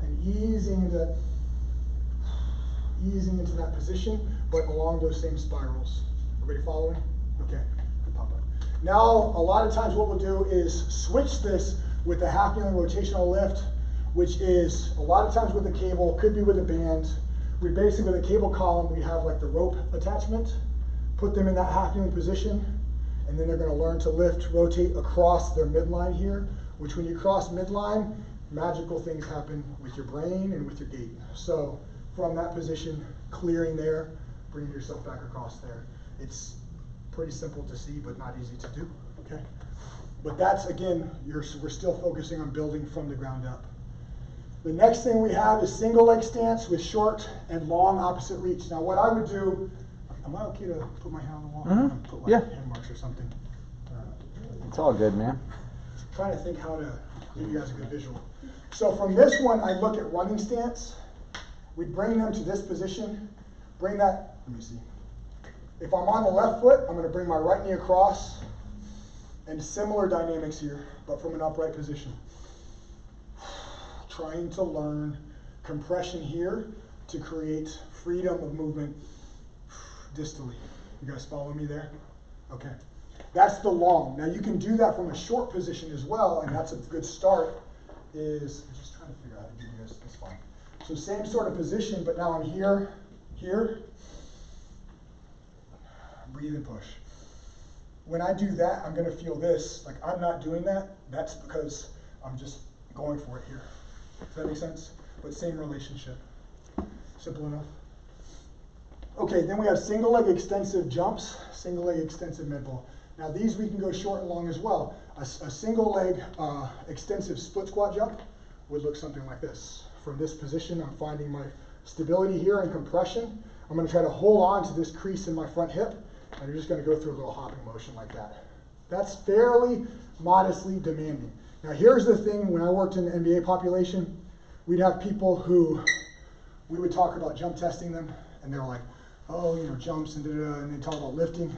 and easing into that position, but along those same spirals. Everybody following? Okay, good pop up. Now, a lot of times what we'll do is switch this with the half kneeling rotational lift, which is a lot of times with a cable, could be with a band. We basically, with a cable column, we have like the rope attachment, put them in that half kneeling position, and then they're gonna learn to lift, rotate across their midline here, which when you cross midline, magical things happen with your brain and with your gait. So from that position, clearing there, bringing yourself back across there. It's pretty simple to see, but not easy to do, okay? But that's, again, we're still focusing on building from the ground up. The next thing we have is single leg stance with short and long opposite reach. Now what I would do, am I okay to put my hand on the wall? Mm-hmm. Put like hand marks or something. It's all good, man. I'm trying to think how to give you guys a good visual. So from this one, I look at running stance. We bring them to this position. Bring that, let me see. If I'm on the left foot, I'm going to bring my right knee across. And similar dynamics here, but from an upright position. Trying to learn compression here to create freedom of movement distally. You guys follow me there? Okay. That's the long. Now you can do that from a short position as well, and that's a good start. Is I'm just trying to figure out how to do this. That's fine. So same sort of position, but now I'm here, breathe and push. When I do that, I'm going to feel this. Like I'm not doing that. That's because I'm just going for it here. Does that make sense? But same relationship. Simple enough. Okay, then we have single leg extensive jumps, single leg extensive med ball. Now these we can go short and long as well. A single leg extensive split squat jump would look something like this. from this position. I'm finding my stability here and compression. I'm going to try to hold on to this crease in my front hip, and you're just going to go through a little hopping motion like that. That's fairly modestly demanding. Now here's the thing, when I worked in the NBA population, we'd have people who, we would talk about jump testing them, and they're like, oh, you know, jumps and da-da-da, and they talk about lifting.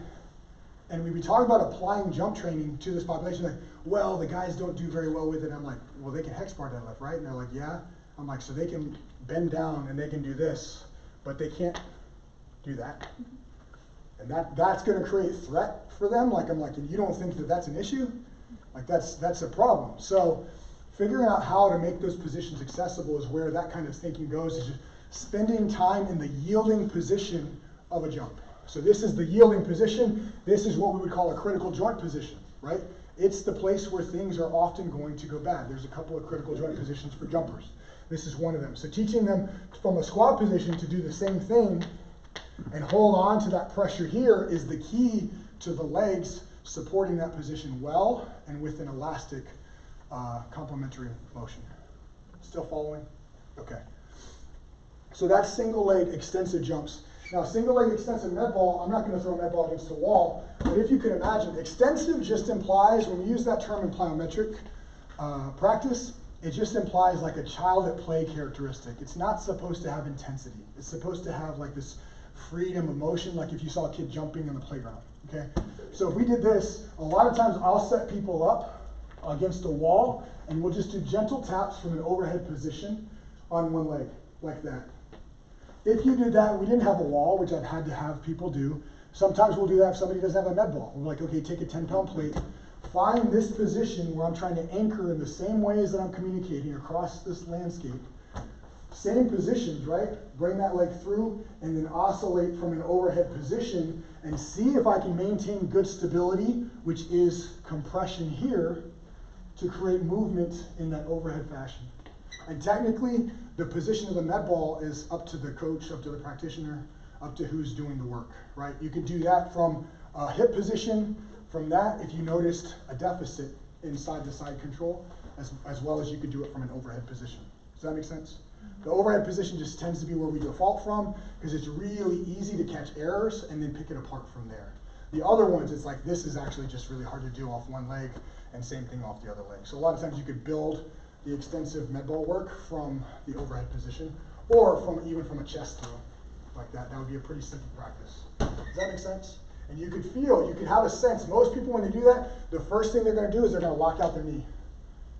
And we'd be talking about applying jump training to this population, like, well, the guys don't do very well with it. I'm like, well, they can hex bar deadlift, right? And they're like, yeah. I'm like, so they can bend down and they can do this, but they can't do that. And that's going to create threat for them. Like, I'm like, and you don't think that that's an issue? Like, that's a problem. So figuring out how to make those positions accessible is where that kind of thinking goes, is just spending time in the yielding position of a jump. So this is the yielding position. This is what we would call a critical joint position, right? It's the place where things are often going to go bad. There's a couple of critical joint positions for jumpers. This is one of them. So teaching them from a squat position to do the same thing and hold on to that pressure here is the key to the legs supporting that position well and with an elastic complementary motion. Still following? Okay. So that's single leg extensive jumps. Now single leg extensive med ball, I'm not going to throw a med ball against the wall, but if you can imagine, extensive just implies, when we use that term in plyometric practice, it just implies like a child at play characteristic. It's not supposed to have intensity. It's supposed to have like this freedom of motion, like if you saw a kid jumping in the playground, okay? So if we did this, a lot of times I'll set people up against a wall, and we'll just do gentle taps from an overhead position on one leg, like that. If you did that, we didn't have a wall, which I've had to have people do. Sometimes we'll do that if somebody doesn't have a med ball. We're like, okay, take a 10-pound plate, find this position where I'm trying to anchor in the same ways that I'm communicating across this landscape. Same positions, right? Bring that leg through and then oscillate from an overhead position and see if I can maintain good stability, which is compression here, to create movement in that overhead fashion. And technically, the position of the med ball is up to the coach, up to the practitioner, up to who's doing the work, right? You could do that from a hip position. From that, if you noticed a deficit in side-to-side control, as well as you could do it from an overhead position. Does that make sense? The overhead position just tends to be where we default from, because it's really easy to catch errors and then pick it apart from there. The other ones, it's like, this is actually just really hard to do off one leg, and same thing off the other leg. So a lot of times you could build the extensive med ball work from the overhead position, or even from a chest throw, like that. That would be a pretty simple practice. Does that make sense? And you could feel, you could have a sense, most people when they do that, the first thing they're going to do is they're going to lock out their knee.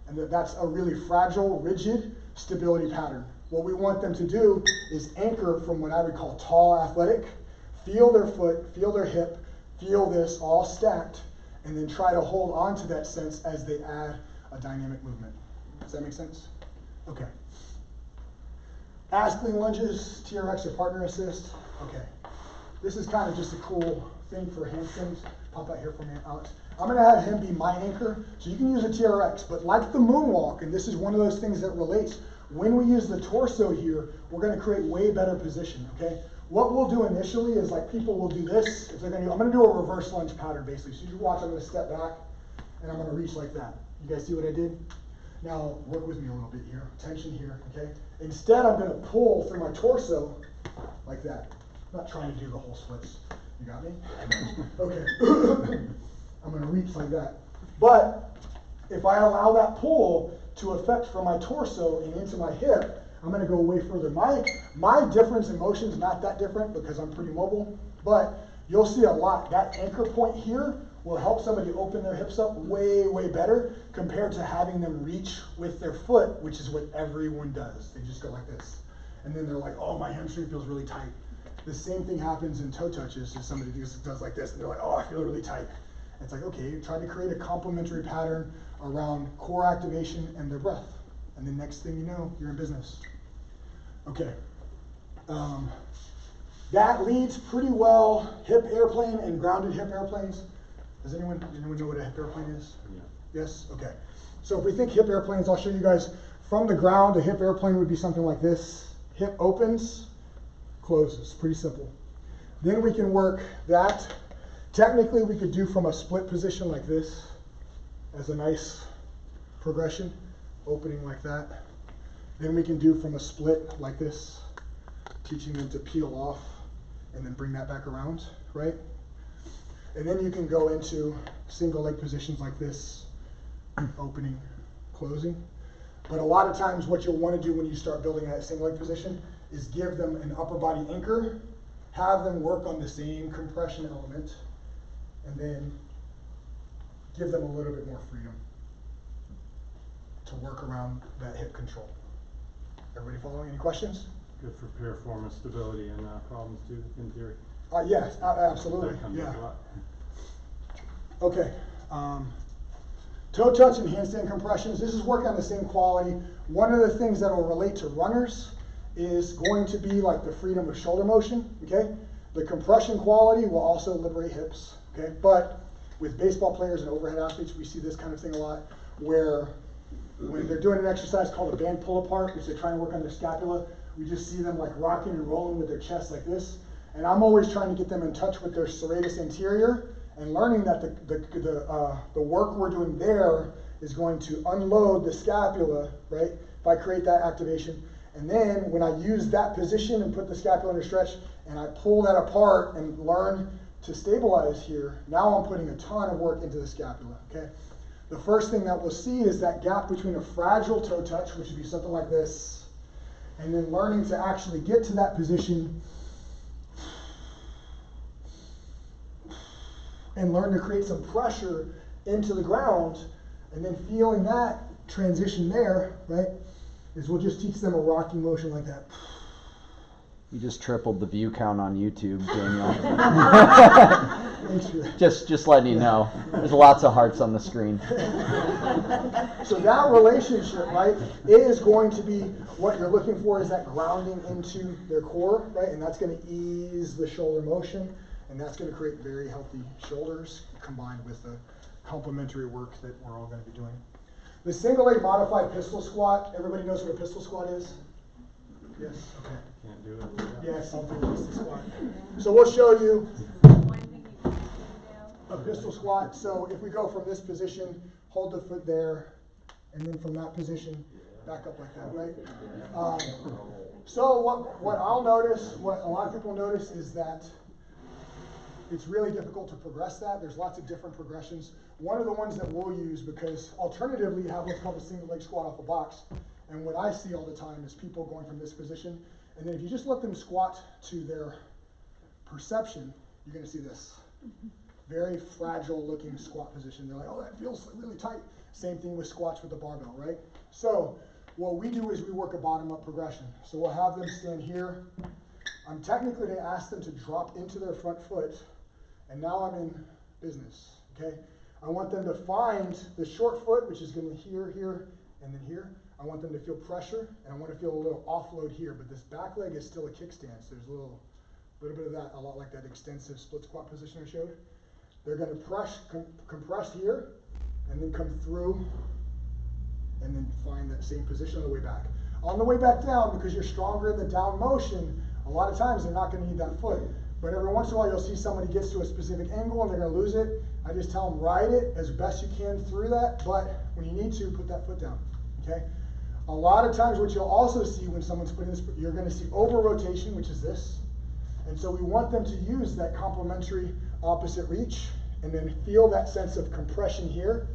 And that's a really fragile, rigid stability pattern. What we want them to do is anchor from what I would call tall athletic, feel their foot, feel their hip, feel this all stacked, and then try to hold on to that sense as they add a dynamic movement. Does that make sense? Okay. Ass clean lunges, TRX or partner assist. Okay. This is kind of just a cool thing for hamstrings. Pop out here for me, Alex. I'm going to have him be my anchor. So you can use a TRX, but like the moonwalk, and this is one of those things that relates, when we use the torso here, we're going to create way better position, okay? What we'll do initially is, like, people will do this. If they're going to, I'm going to do a reverse lunge pattern, basically. So you watch, I'm going to step back, and I'm going to reach like that. You guys see what I did? Now, work with me a little bit here. Tension here, okay? Instead, I'm going to pull through my torso like that. I'm not trying to do the whole splits. You got me? Okay. I'm going to reach like that. But if I allow that pull to affect from my torso and into my hip, I'm going to go way further. My difference in motion is not that different because I'm pretty mobile, but you'll see a lot. That anchor point here will help somebody open their hips up way, way better compared to having them reach with their foot, which is what everyone does. They just go like this. And then they're like, oh, my hamstring feels really tight. The same thing happens in toe touches. If somebody does like this, and they're like, oh, I feel really tight. It's like, okay, try to create a complementary pattern around core activation and their breath. And the next thing you know, you're in business. Okay. That leads pretty well hip airplane and grounded hip airplanes. Does anyone know what a hip airplane is? Yeah. Yes? Okay. So if we think hip airplanes, I'll show you guys. From the ground, a hip airplane would be something like this. Hip opens, closes. Pretty simple. Then we can work that. Technically, we could do from a split position like this as a nice progression, opening like that. Then we can do from a split like this, teaching them to peel off and then bring that back around, right? And then you can go into single leg positions like this, opening, closing. But a lot of times what you'll want to do when you start building that single leg position is give them an upper body anchor, have them work on the same compression element, and then give them a little bit more freedom to work around that hip control. Everybody following? Any questions? Good for piriformis stability and problems too, in theory. Yes, absolutely. That comes Yeah. up a lot. Okay. Toe touch and handstand compressions. This is working on the same quality. One of the things that will relate to runners is going to be like the freedom of shoulder motion. Okay. The compression quality will also liberate hips. Okay. But with baseball players and overhead athletes, we see this kind of thing a lot, where when they're doing an exercise called a band pull apart, which they're trying to work on their scapula, we just see them like rocking and rolling with their chest like this. And I'm always trying to get them in touch with their serratus anterior and learning that the work we're doing there is going to unload the scapula, right? If I create that activation. And then when I use that position and put the scapula under stretch and I pull that apart and learn to stabilize here, now I'm putting a ton of work into the scapula, okay? The first thing that we'll see is that gap between a fragile toe touch, which would be something like this, and then learning to actually get to that position and learn to create some pressure into the ground, and then feeling that transition there, right, is we'll just teach them a rocking motion like that. You just tripled the view count on YouTube, Daniel. Thanks for that. just letting you know. There's lots of hearts on the screen. So that relationship, right, is going to be what you're looking for, is that grounding into their core, right, and that's going to ease the shoulder motion, and that's going to create very healthy shoulders combined with the complementary work that we're all going to be doing. The single leg modified pistol squat, everybody knows what a pistol squat is? Yes, okay. Can't do it. Yes, I'll do a pistol squat. So we'll show you a pistol squat. So if we go from this position, hold the foot there, and then from that position, back up like that, right? So what I'll notice, what a lot of people notice, is that it's really difficult to progress that. There's lots of different progressions. One of the ones that we'll use, because alternatively you have what's called a single leg squat off a box. And what I see all the time is people going from this position, and then if you just let them squat to their perception, you're going to see this. Very fragile looking squat position. They're like, oh, that feels really tight. Same thing with squats with the barbell, right? So what we do is we work a bottom-up progression. So we'll have them stand here. I'm technically going to ask them to drop into their front foot, and now I'm in business, okay? I want them to find the short foot, which is going to here, and then here. I want them to feel pressure, and I want to feel a little offload here, but this back leg is still a kickstand, so there's a little bit of that, a lot like that extensive split squat position I showed. They're going to compress here, and then come through, and then find that same position on the way back. On the way back down, because you're stronger in the down motion, a lot of times they're not going to need that foot. But every once in a while you'll see somebody gets to a specific angle and they're going to lose it. I just tell them ride it as best you can through that, but when you need to, put that foot down, okay? A lot of times what you'll also see when someone's putting this, you're going to see over rotation, which is this. And so we want them to use that complementary opposite reach and then feel that sense of compression here,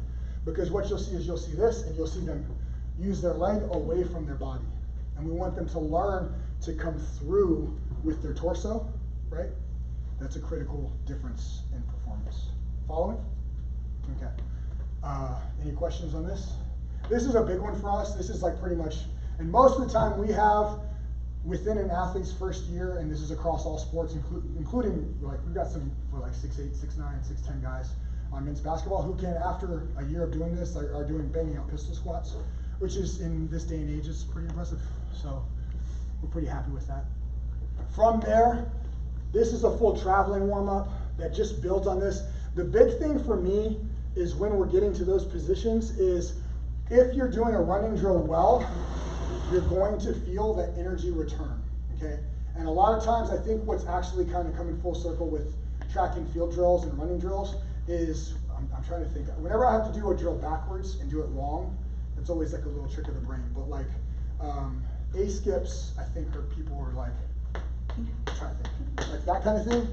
because what you'll see is you'll see this and you'll see them use their leg away from their body. And we want them to learn to come through with their torso, right? That's a critical difference in performance. Following? Okay. Any questions on this? This is a big one for us. This is like pretty much, and most of the time we have within an athlete's first year, and this is across all sports, including like we've got some like 6'8", 6'9", 6'10" guys on men's basketball who can, after a year of doing this, are doing banging out pistol squats, which is in this day and age is pretty impressive. So we're pretty happy with that. From there, this is a full traveling warm-up that just builds on this. The big thing for me is when we're getting to those positions is if you're doing a running drill well, you're going to feel that energy return, okay? And a lot of times I think what's actually kind of coming full circle with track and field drills and running drills is, I'm trying to think, whenever I have to do a drill backwards and do it wrong, it's always like a little trick of the brain. But like A skips, I think, are people who are like, try to think, like that kind of thing,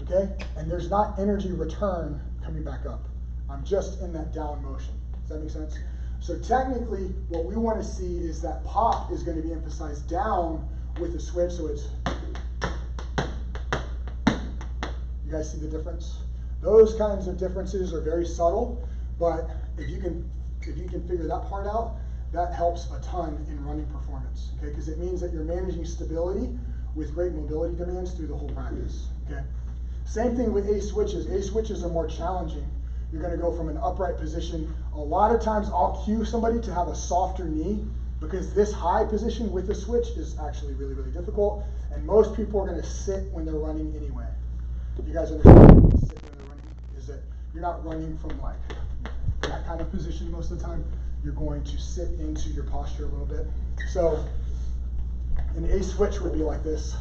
okay? And there's not energy return coming back up. I'm just in that down motion. Does that make sense? So technically, what we want to see is that pop is going to be emphasized down with the switch, so it's, you guys see the difference? Those kinds of differences are very subtle, but if you can figure that part out, that helps a ton in running performance, okay? Because it means that you're managing stability with great mobility demands through the whole practice, okay? Same thing with A switches. A switches are more challenging. You're gonna go from an upright position. A lot of times I'll cue somebody to have a softer knee because this high position with the switch is actually really, really difficult. And most people are gonna sit when they're running anyway. You guys understand when you sit when they're running? Is that you're not running from like that kind of position most of the time. You're going to sit into your posture a little bit. So an A switch would be like this,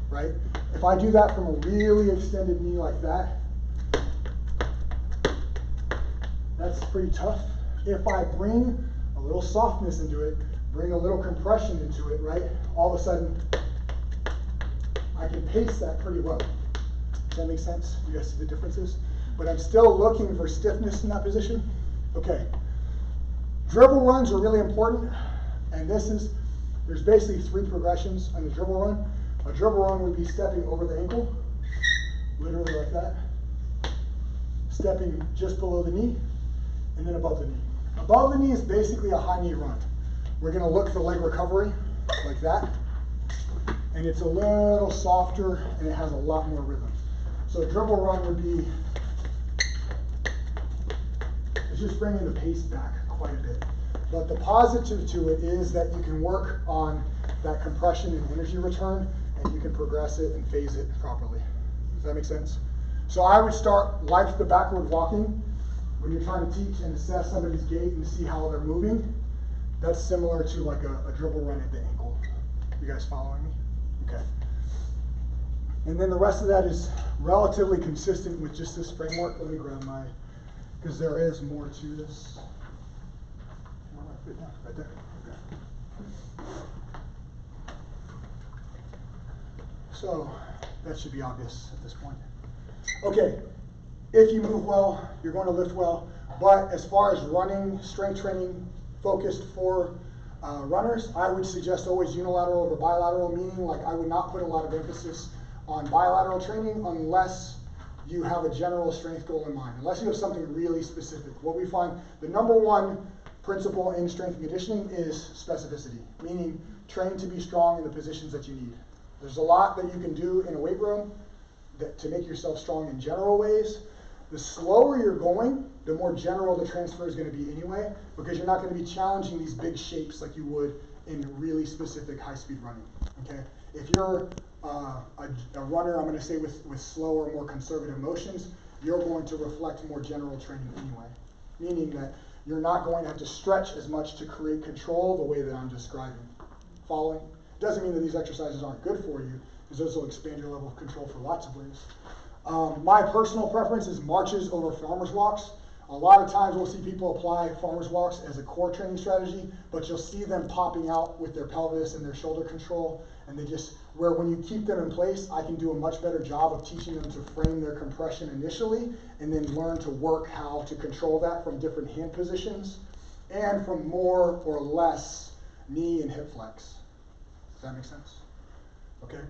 right? If I do that from a really extended knee like that, that's pretty tough. If I bring a little softness into it, bring a little compression into it, right? All of a sudden, I can pace that pretty well. Does that make sense? You guys see the differences? But I'm still looking for stiffness in that position. Okay. Dribble runs are really important. And there's basically 3 progressions on the dribble run. A dribble run would be stepping over the ankle, literally like that. Stepping just below the knee, and then above the knee. Above the knee is basically a high knee run. We're gonna look for leg recovery, like that. And it's a little softer, and it has a lot more rhythm. So a dribble run would be, it's just bringing the pace back quite a bit. But the positive to it is that you can work on that compression and energy return, and you can progress it and phase it properly. Does that make sense? So I would start like the backward walking when you're trying to teach and assess somebody's gait and see how they're moving. That's similar to like a dribble run at the ankle. You guys following me? Okay. And then the rest of that is relatively consistent with just this framework. Let me grab my, because there is more to this. Right there. Okay. So that should be obvious at this point. Okay, if you move well, you're going to lift well. But as far as running, strength training focused for runners, I would suggest always unilateral over bilateral, meaning like I would not put a lot of emphasis on bilateral training unless you have a general strength goal in mind, unless you have something really specific. What we find, the number one principle in strength and conditioning is specificity, meaning train to be strong in the positions that you need. There's a lot that you can do in a weight room to make yourself strong in general ways. The slower you're going, the more general the transfer is going to be anyway, because you're not going to be challenging these big shapes like you would in really specific high-speed running. Okay, if you're a runner, I'm going to say with slower, more conservative motions, you're going to reflect more general training anyway, meaning that you're not going to have to stretch as much to create control the way that I'm describing. Following? Doesn't mean that these exercises aren't good for you, because those will expand your level of control for lots of ways. My personal preference is marches over farmer's walks. A lot of times we'll see people apply farmer's walks as a core training strategy, but you'll see them popping out with their pelvis and their shoulder control, and they just, where when you keep them in place, I can do a much better job of teaching them to frame their compression initially, and then learn to work how to control that from different hand positions, and from more or less knee and hip flex. Does that make sense? Okay.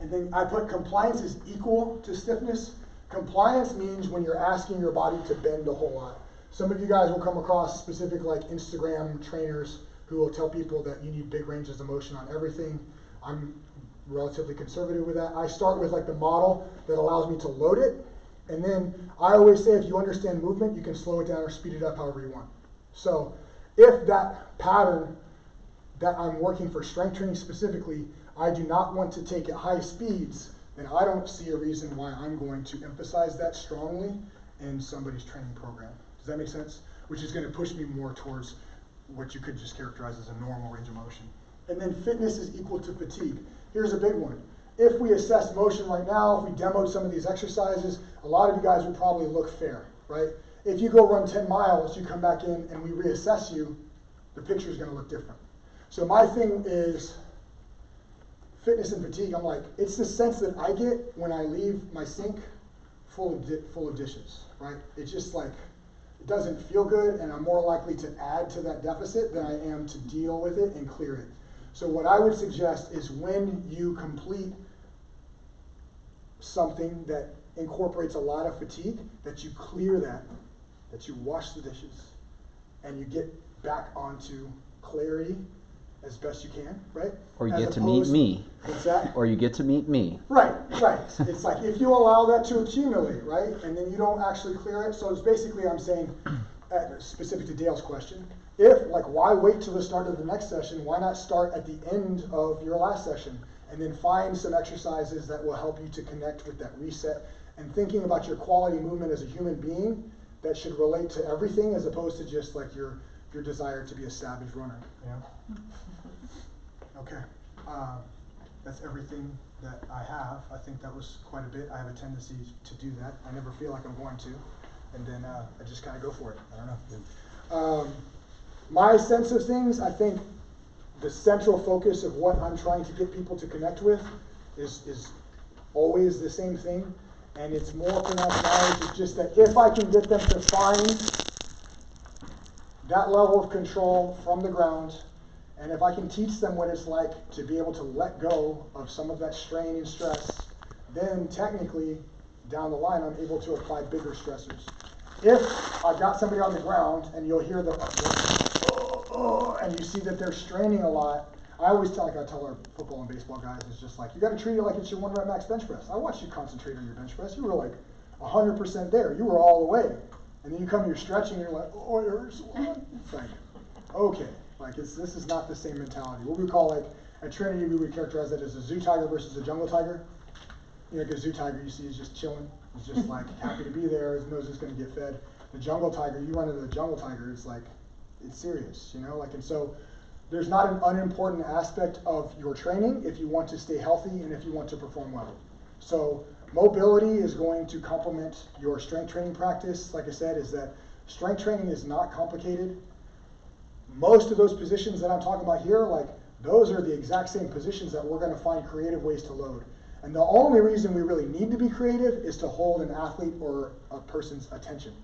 And then I put compliance is equal to stiffness. Compliance means when you're asking your body to bend a whole lot. Some of you guys will come across specific like Instagram trainers who will tell people that you need big ranges of motion on everything. I'm relatively conservative with that. I start with like the model that allows me to load it. And then I always say if you understand movement, you can slow it down or speed it up however you want. So if that pattern that I'm working for strength training specifically, I do not want to take at high speeds, then I don't see a reason why I'm going to emphasize that strongly in somebody's training program. Does that make sense? Which is going to push me more towards what you could just characterize as a normal range of motion. And then fitness is equal to fatigue. Here's a big one. If we assess motion right now, if we demoed some of these exercises, a lot of you guys would probably look fair, right? If you go run 10 miles, you come back in and we reassess you, the picture is going to look different. So my thing is fitness and fatigue. I'm like, it's the sense that I get when I leave my sink full of dishes, right? It's just like, it doesn't feel good, and I'm more likely to add to that deficit than I am to deal with it and clear it. So what I would suggest is when you complete something that incorporates a lot of fatigue, that you clear that you wash the dishes, and you get back onto clarity as best you can, right? Or you get to meet me. What's that? Or you get to meet me. Right. It's like if you allow that to accumulate, right, and then you don't actually clear it. So it's basically, I'm saying, specific to Dale's question, why wait till the start of the next session? Why not start at the end of your last session and then find some exercises that will help you to connect with that reset and thinking about your quality movement as a human being that should relate to everything as opposed to just like your desire to be a savage runner. Yeah. Okay. That's everything that I have. I think that was quite a bit. I have a tendency to do that. I never feel like I'm going to, and then I just kind of go for it. I don't know. My sense of things, I think the central focus of what I'm trying to get people to connect with is always the same thing, and it's more pronounced knowledge. It's just that if I can get them to find that level of control from the ground, and if I can teach them what it's like to be able to let go of some of that strain and stress, then technically, down the line, I'm able to apply bigger stressors. If I've got somebody on the ground and you'll hear and you see that they're straining a lot, I tell our football and baseball guys, it's just like, you got to treat it like it's your 1 rep max bench press. I watched you concentrate on your bench press. You were like 100% there. You were all the way. And then you come, you're stretching, and you're like, oh, it hurts. It's like, okay. Like, this is not the same mentality. What we call, like, at Trinity, we would characterize that as a zoo tiger versus a jungle tiger. You know, like a zoo tiger, you see, is just chilling. He's just, like, happy to be there. His nose is going to get fed. The jungle tiger, you run into the jungle tiger, it's like, it's serious, you know? Like, and so there's not an unimportant aspect of your training if you want to stay healthy and if you want to perform well. So mobility is going to complement your strength training practice. Like I said, is that strength training is not complicated. Most of those positions that I'm talking about here, like, those are the exact same positions that we're going to find creative ways to load. And the only reason we really need to be creative is to hold an athlete or a person's attention.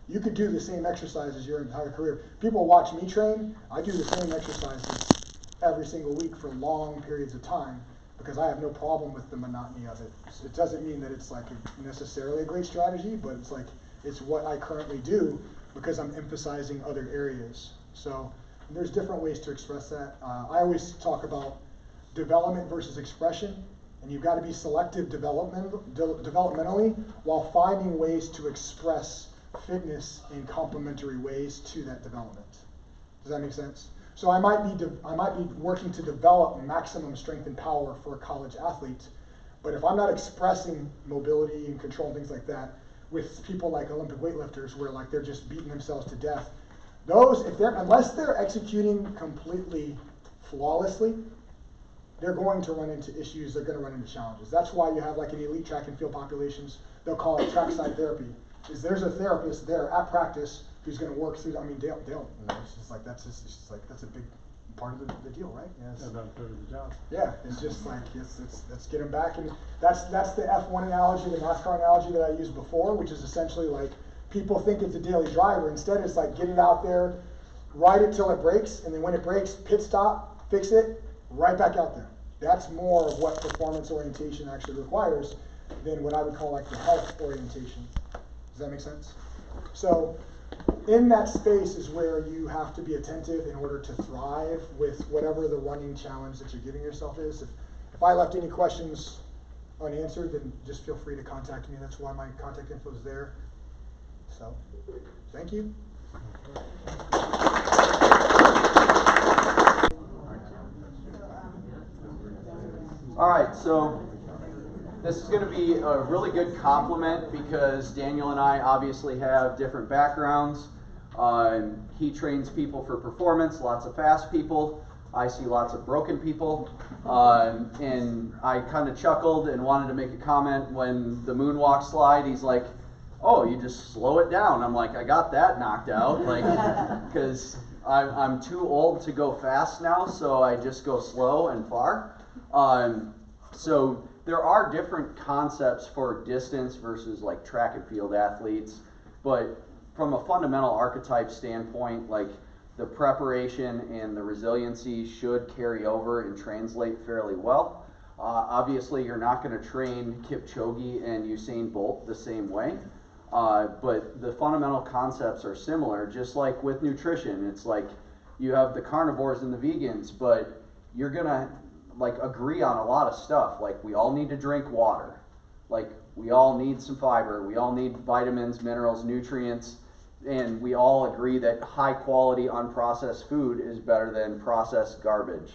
You could do the same exercises your entire career. People watch me train. I do the same exercises every single week for long periods of time because I have no problem with the monotony of it. It doesn't mean that it's like necessarily a great strategy, but it's like it's what I currently do because I'm emphasizing other areas. So there's different ways to express that. I always talk about development versus expression, and you've got to be selective developmentally while finding ways to express fitness in complementary ways to that development. Does that make sense? So I might be working to develop maximum strength and power for a college athlete, but if I'm not expressing mobility and control and things like that with people like Olympic weightlifters where like they're just beating themselves to death, those, unless they're executing completely flawlessly, they're going to run into issues, they're going to run into challenges. That's why you have like in elite track and field populations, they'll call it trackside therapy. Is there's a therapist there at practice who's going to work through, I mean, Dale, you know, it's just like, that's a big part of the deal, right? Yeah, That's about a third of the job. Yeah, it's just like, let's get them back. And that's the F1 analogy, the NASCAR analogy that I used before, which is essentially like, people think it's a daily driver. Instead, it's like, get it out there, ride it till it breaks, and then when it breaks, pit stop, fix it, right back out there. That's more of what performance orientation actually requires than what I would call like the health orientation. Does that make sense? So in that space is where you have to be attentive in order to thrive with whatever the running challenge that you're giving yourself is. If I left any questions unanswered, then just feel free to contact me. That's why my contact info is there. So, thank you. All right, so this is going to be a really good compliment because Daniel and I obviously have different backgrounds. He trains people for performance, lots of fast people. I see lots of broken people. And I kind of chuckled and wanted to make a comment when the moonwalk slide, he's like, oh, you just slow it down. I'm like, I got that knocked out, like, because I'm too old to go fast now, so I just go slow and far. So there are different concepts for distance versus like track and field athletes, but from a fundamental archetype standpoint, like the preparation and the resiliency should carry over and translate fairly well. Obviously, you're not going to train Kipchoge and Usain Bolt the same way, but the fundamental concepts are similar, just like with nutrition. It's like you have the carnivores and the vegans, but you're going to like agree on a lot of stuff. Like we all need to drink water. Like we all need some fiber. We all need vitamins, minerals, nutrients. And we all agree that high quality unprocessed food is better than processed garbage.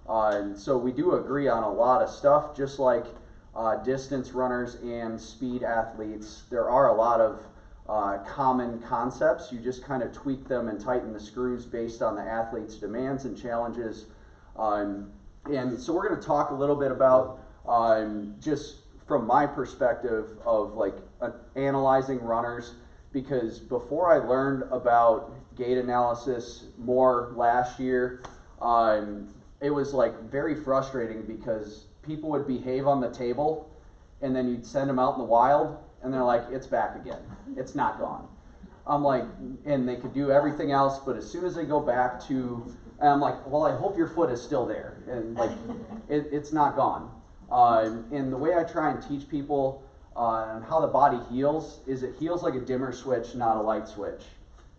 And so we do agree on a lot of stuff, just like distance runners and speed athletes. There are a lot of common concepts. You just kind of tweak them and tighten the screws based on the athlete's demands and challenges. And so we're going to talk a little bit about just from my perspective of like analyzing runners, because before I learned about gait analysis more last year, it was like very frustrating because people would behave on the table and then you'd send them out in the wild and they're like, it's back again. It's not gone. I'm like, and they could do everything else, but as soon as they go back to, and I'm like, well, I hope your foot is still there. And like, it's not gone. And the way I try and teach people on how the body heals is it heals like a dimmer switch, not a light switch.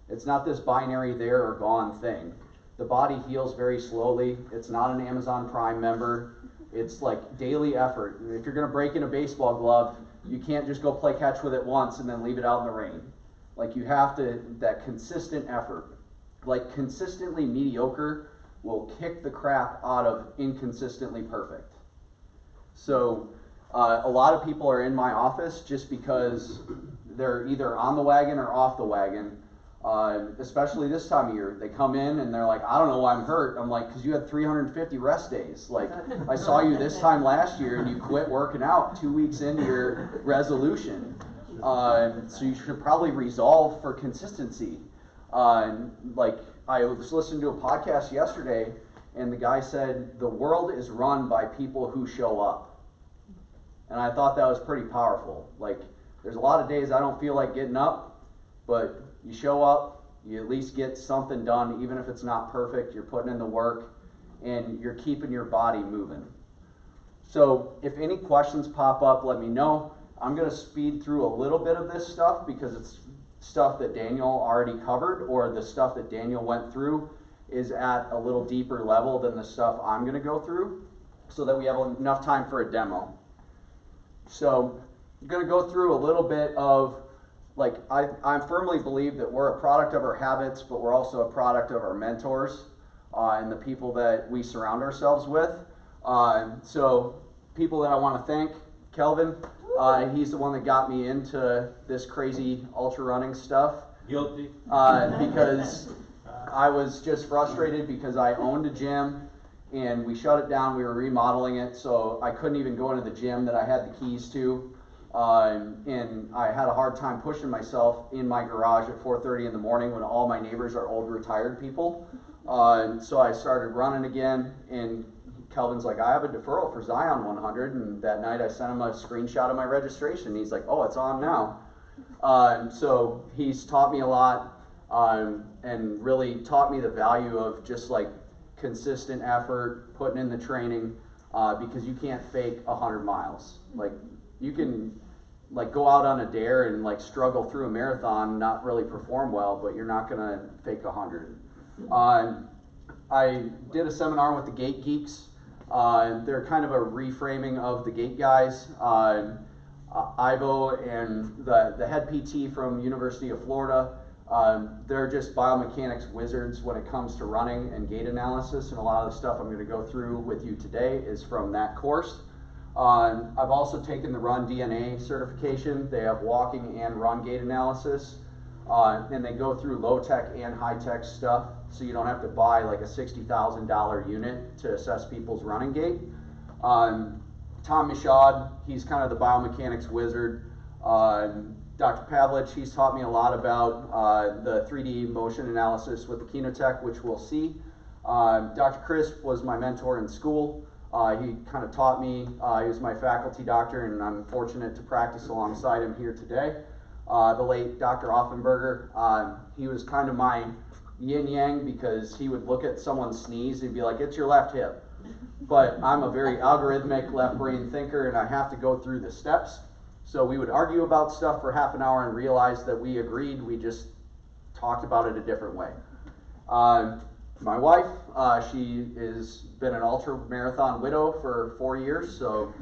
It's not this binary there or gone thing. The body heals very slowly. It's not an Amazon Prime member. It's like daily effort. If you're going to break in a baseball glove, you can't just go play catch with it once and then leave it out in the rain. Like you have to, that consistent effort. Like consistently mediocre will kick the crap out of inconsistently perfect. So a lot of people are in my office just because they're either on the wagon or off the wagon, especially this time of year. They come in and they're like, I don't know why I'm hurt. I'm like, because you had 350 rest days. Like, I saw you this time last year and you quit working out 2 weeks into your resolution. So you should probably resolve for consistency. Like, I was listening to a podcast yesterday and the guy said, the world is run by people who show up. And I thought that was pretty powerful. Like, there's a lot of days I don't feel like getting up, but you show up, you at least get something done, even if it's not perfect, you're putting in the work, and you're keeping your body moving. So if any questions pop up, let me know. I'm going to speed through a little bit of this stuff because it's stuff that Daniel already covered, or the stuff that Daniel went through is at a little deeper level than the stuff I'm going to go through, so that we have enough time for a demo. So I'm going to go through a little bit of, like, I firmly believe that we're a product of our habits, but we're also a product of our mentors and the people that we surround ourselves with. So people that I want to thank, Kelvin, he's the one that got me into this crazy ultra running stuff. Guilty. Because I was just frustrated because I owned a gym and we shut it down. We were remodeling it, so I couldn't even go into the gym that I had the keys to. And I had a hard time pushing myself in my garage at 4:30 in the morning when all my neighbors are old retired people. So I started running again, and Kelvin's like, I have a deferral for Zion 100, and that night I sent him a screenshot of my registration. He's like, oh, it's on now. So he's taught me a lot, and really taught me the value of just like consistent effort, putting in the training, because you can't fake 100 miles. Like, you can like go out on a dare and like struggle through a marathon, not really perform well, but you're not gonna fake 100. I did a seminar with the Gait Geeks. They're kind of a reframing of the Gait guys. Ivo and the head PT from University of Florida, they're just biomechanics wizards when it comes to running and gait analysis, and a lot of the stuff I'm going to go through with you today is from that course. I've also taken the Run DNA certification. They have walking and run gait analysis, and they go through low-tech and high-tech stuff, so you don't have to buy like a $60,000 unit to assess people's running gait. Tom Michaud, he's kind of the biomechanics wizard. Dr. Pavlich, he's taught me a lot about the 3D motion analysis with the Kinotech, which we'll see. Dr. Crisp was my mentor in school. He kind of taught me. He was my faculty doctor, and I'm fortunate to practice alongside him here today. The late Dr. Offenberger, he was kind of my yin-yang, because he would look at someone sneeze and be like, it's your left hip. But I'm a very algorithmic left brain thinker, and I have to go through the steps. So we would argue about stuff for half an hour and realize that we agreed, we just talked about it a different way. My wife, she has been an ultra marathon widow for 4 years, so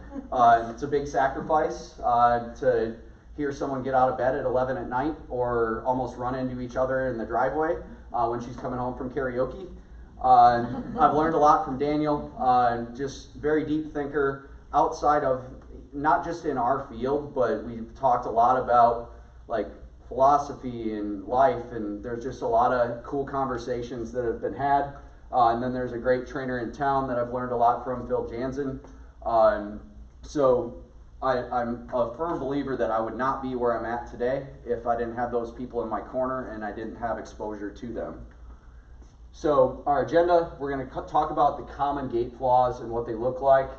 it's a big sacrifice to hear someone get out of bed at 11 at night or almost run into each other in the driveway when she's coming home from karaoke. I've learned a lot from Daniel, just very deep thinker outside of, not just in our field, but we've talked a lot about like philosophy and life, and there's just a lot of cool conversations that have been had. And then there's a great trainer in town that I've learned a lot from, Phil Jansen. So I'm a firm believer that I would not be where I'm at today if I didn't have those people in my corner and I didn't have exposure to them. So our agenda, we're going to talk about the common gait flaws and what they look like.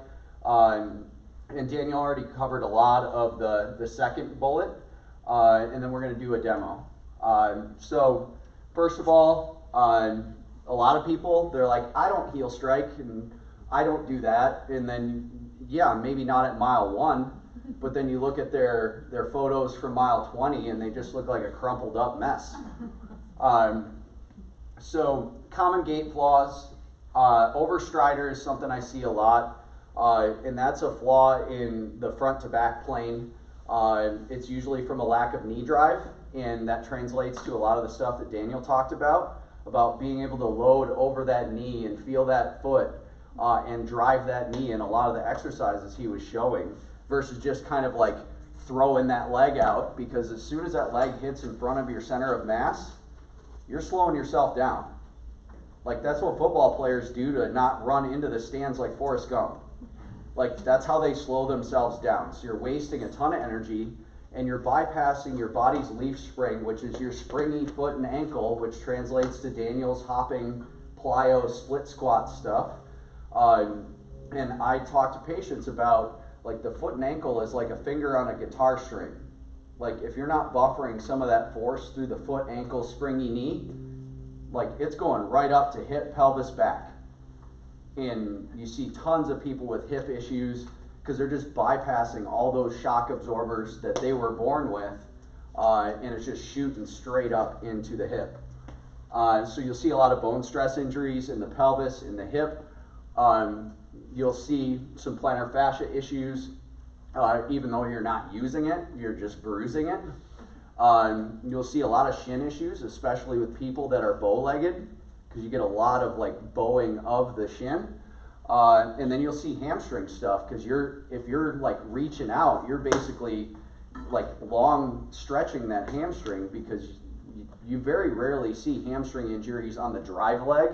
And Daniel already covered a lot of the second bullet, and then we're going to do a demo. So first of all, a lot of people, they're like, I don't heel strike and I don't do that. And then, yeah, maybe not at mile 1, but then you look at their photos from mile 20 and they just look like a crumpled up mess. So common gait flaws, overstrider is something I see a lot. And that's a flaw in the front to back plane. It's usually from a lack of knee drive, and that translates to a lot of the stuff that Daniel talked about being able to load over that knee and feel that foot and drive that knee in a lot of the exercises he was showing, versus just kind of like throwing that leg out, because as soon as that leg hits in front of your center of mass, you're slowing yourself down. Like, that's what football players do to not run into the stands like Forrest Gump. Like, that's how they slow themselves down. So you're wasting a ton of energy, and you're bypassing your body's leaf spring, which is your springy foot and ankle, which translates to Daniel's hopping plyo split squat stuff. And I talk to patients about, like, the foot and ankle is like a finger on a guitar string. Like, if you're not buffering some of that force through the foot, ankle, springy knee, like, it's going right up to hip, pelvis, back. And you see tons of people with hip issues because they're just bypassing all those shock absorbers that they were born with, and it's just shooting straight up into the hip. So you'll see a lot of bone stress injuries in the pelvis, in the hip. You'll see some plantar fascia issues, even though you're not using it, you're just bruising it. You'll see a lot of shin issues, especially with people that are bow-legged, because you get a lot of like bowing of the shin. And then you'll see hamstring stuff, because if you're like reaching out, you're basically like long stretching that hamstring, because you very rarely see hamstring injuries on the drive leg.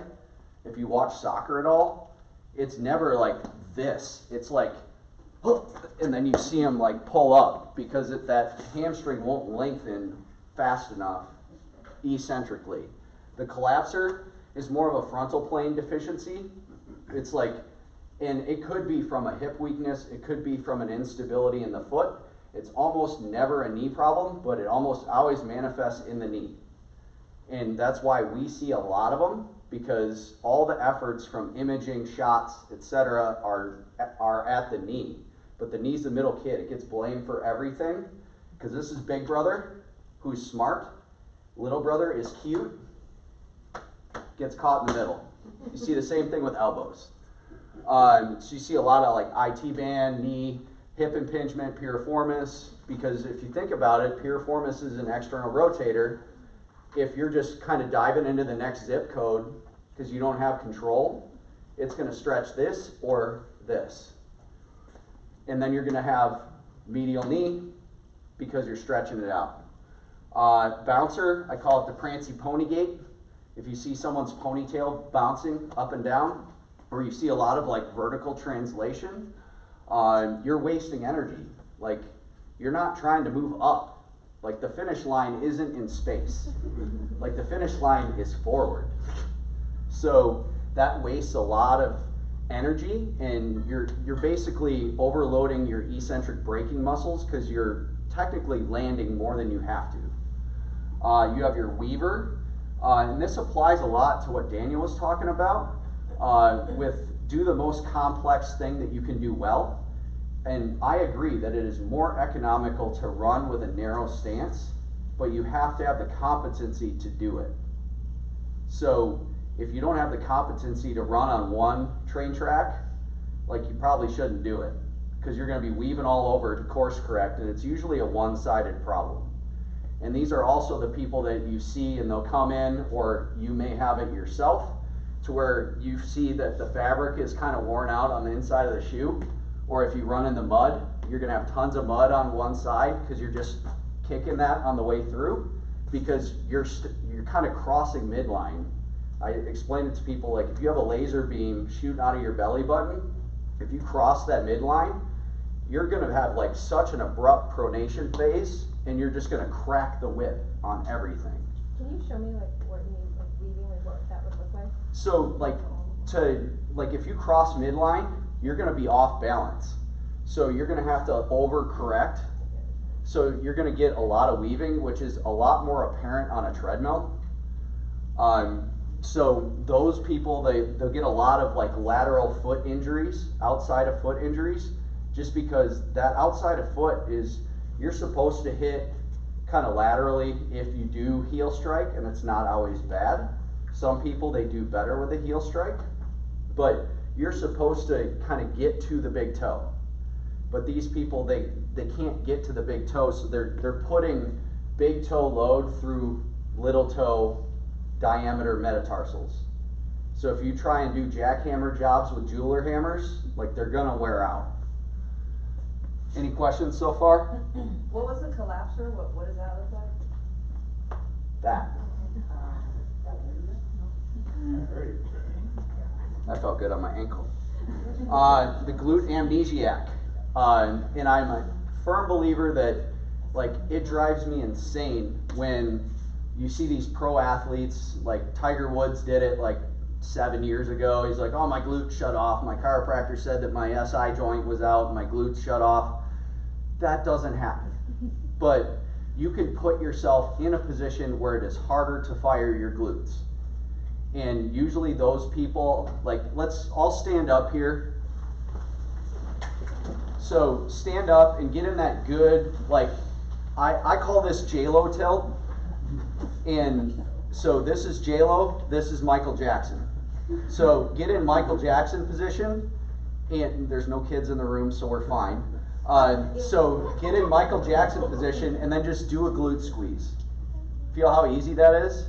If you watch soccer at all, it's never like this. It's like, and then you see them like pull up, because that hamstring won't lengthen fast enough eccentrically. The collapser is more of a frontal plane deficiency. It's like, and it could be from a hip weakness, it could be from an instability in the foot. It's almost never a knee problem, but it almost always manifests in the knee. And that's why we see a lot of them, because all the efforts from imaging, shots, etc. are at the knee. But the knee's the middle kid. It gets blamed for everything, because this is big brother, who's smart. Little brother is cute, gets caught in the middle. You see the same thing with elbows. So you see a lot of like IT band, knee, hip impingement, piriformis, because if you think about it, piriformis is an external rotator. If you're just kind of diving into the next zip code because you don't have control, it's going to stretch this or this. And then you're going to have medial knee because you're stretching it out. Bouncer, I call it the prancy pony gait. If you see someone's ponytail bouncing up and down, or you see a lot of like vertical translation, you're wasting energy. Like, you're not trying to move up, Like the finish line isn't in space. Like the finish line is forward. So that wastes a lot of energy, and you're basically overloading your eccentric braking muscles because you're technically landing more than you have to. You have your weaver, and this applies a lot to what Daniel was talking about, with do the most complex thing that you can do well. And I agree that it is more economical to run with a narrow stance, but you have to have the competency to do it. So if you don't have the competency to run on one train track, like you probably shouldn't do it, because you're going to be weaving all over to course correct, and it's usually a one-sided problem. And these are also the people that you see, and they'll come in, or you may have it yourself, to where you see that the fabric is kind of worn out on the inside of the shoe, or if you run in the mud, you're going to have tons of mud on one side because you're just kicking that on the way through, because you're kind of crossing midline. I explain it to people, like if you have a laser beam shooting out of your belly button, if you cross that midline, you're going to have like such an abrupt pronation phase, and you're just going to crack the whip on everything. Can you show me like what you mean, like weaving, like what that would look like? So like if you cross midline, you're going to be off balance. So you're going to have to overcorrect. So you're going to get a lot of weaving, which is a lot more apparent on a treadmill. So those people, they'll get a lot of like lateral foot injuries, outside of foot injuries, just because that outside of foot is, you're supposed to hit kind of laterally if you do heel strike, and it's not always bad. Some people, they do better with a heel strike, but you're supposed to kind of get to the big toe. But these people, they can't get to the big toe, so they're putting big toe load through little toe diameter metatarsals. So if you try and do jackhammer jobs with jeweler hammers, like they're gonna wear out. Any questions so far? What was the collapser? What does that look like? That. That felt good on my ankle. The glute amnesiac. And I'm a firm believer that, like, it drives me insane when you see these pro athletes, like Tiger Woods did it like 7 years ago. He's like, oh, my glute shut off. My chiropractor said that my SI joint was out and my glute shut off. That doesn't happen. But you can put yourself in a position where it is harder to fire your glutes. And usually those people, like, let's all stand up here. So stand up and get in that good, like, I call this J-Lo tilt. And so this is J-Lo, this is Michael Jackson. So get in Michael Jackson position, and there's no kids in the room, so we're fine. So get in Michael Jackson position and then just do a glute squeeze. Feel how easy that is?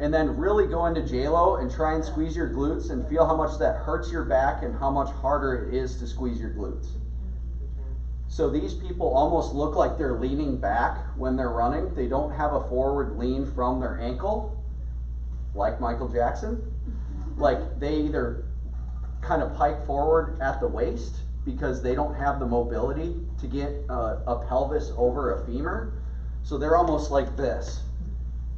And then really go into J-Lo and try and squeeze your glutes and feel how much that hurts your back and how much harder it is to squeeze your glutes. So these people almost look like they're leaning back when they're running. They don't have a forward lean from their ankle, like Michael Jackson. Like they either kind of pike forward at the waist because they don't have the mobility to get a pelvis over a femur. So they're almost like this.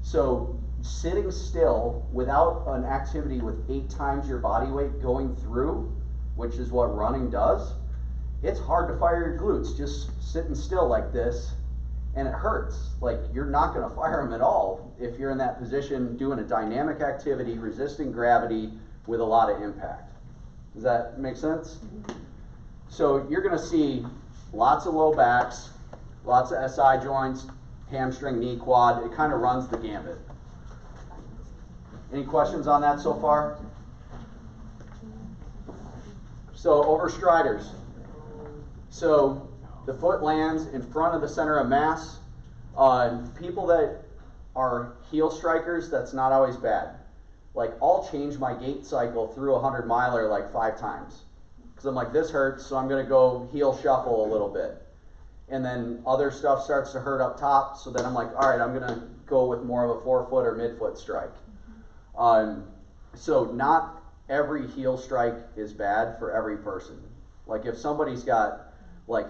So sitting still without an activity with 8 times your body weight going through, which is what running does, it's hard to fire your glutes just sitting still like this, and it hurts. Like, you're not going to fire them at all if you're in that position doing a dynamic activity, resisting gravity with a lot of impact. Does that make sense? So you're going to see lots of low backs, lots of SI joints, hamstring, knee, quad. It kind of runs the gambit. Any questions on that so far? So overstriders. So the foot lands in front of the center of mass. People that are heel strikers, that's not always bad. Like, I'll change my gait cycle through a 100-miler like 5 times. Because I'm like, this hurts, so I'm going to go heel shuffle a little bit. And then other stuff starts to hurt up top, so then I'm like, all right, I'm going to go with more of a forefoot or midfoot strike. So not every heel strike is bad for every person. Like, if somebody's got like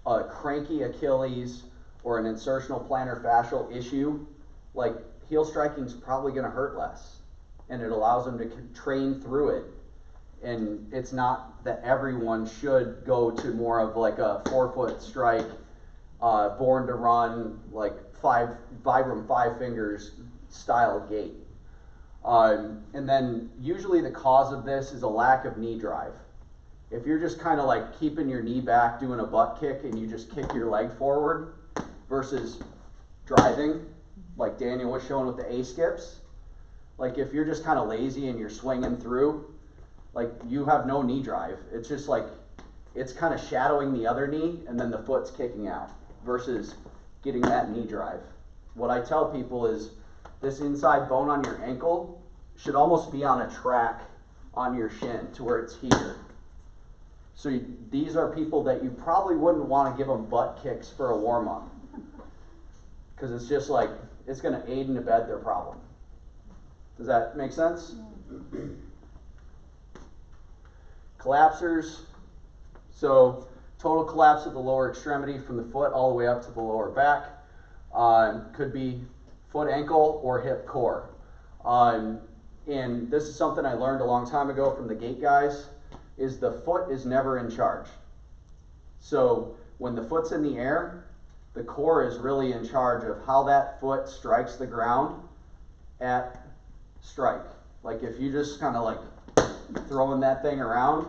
a cranky Achilles, or an insertional plantar fascial issue, like heel striking is probably going to hurt less, and it allows them to train through it. And it's not that everyone should go to more of like a 4-foot strike, born to run, like Vibram 5 fingers style gait. And then usually the cause of this is a lack of knee drive. If you're just kind of like keeping your knee back doing a butt kick and you just kick your leg forward versus driving, like Daniel was showing with the A-skips, like if you're just kind of lazy and you're swinging through, like you have no knee drive. It's just like, it's kind of shadowing the other knee and then the foot's kicking out versus getting that knee drive. What I tell people is this inside bone on your ankle should almost be on a track on your shin to where it's here. So these are people that you probably wouldn't want to give them butt kicks for a warm-up, because it's just like, it's going to aid and abet their problem. Does that make sense? Collapsers. So total collapse of the lower extremity from the foot all the way up to the lower back. Could be foot, ankle, or hip core. And this is something I learned a long time ago from the gait guys, is the foot is never in charge. So when the foot's in the air, the core is really in charge of how that foot strikes the ground at strike. Like if you just kind of like throwing that thing around,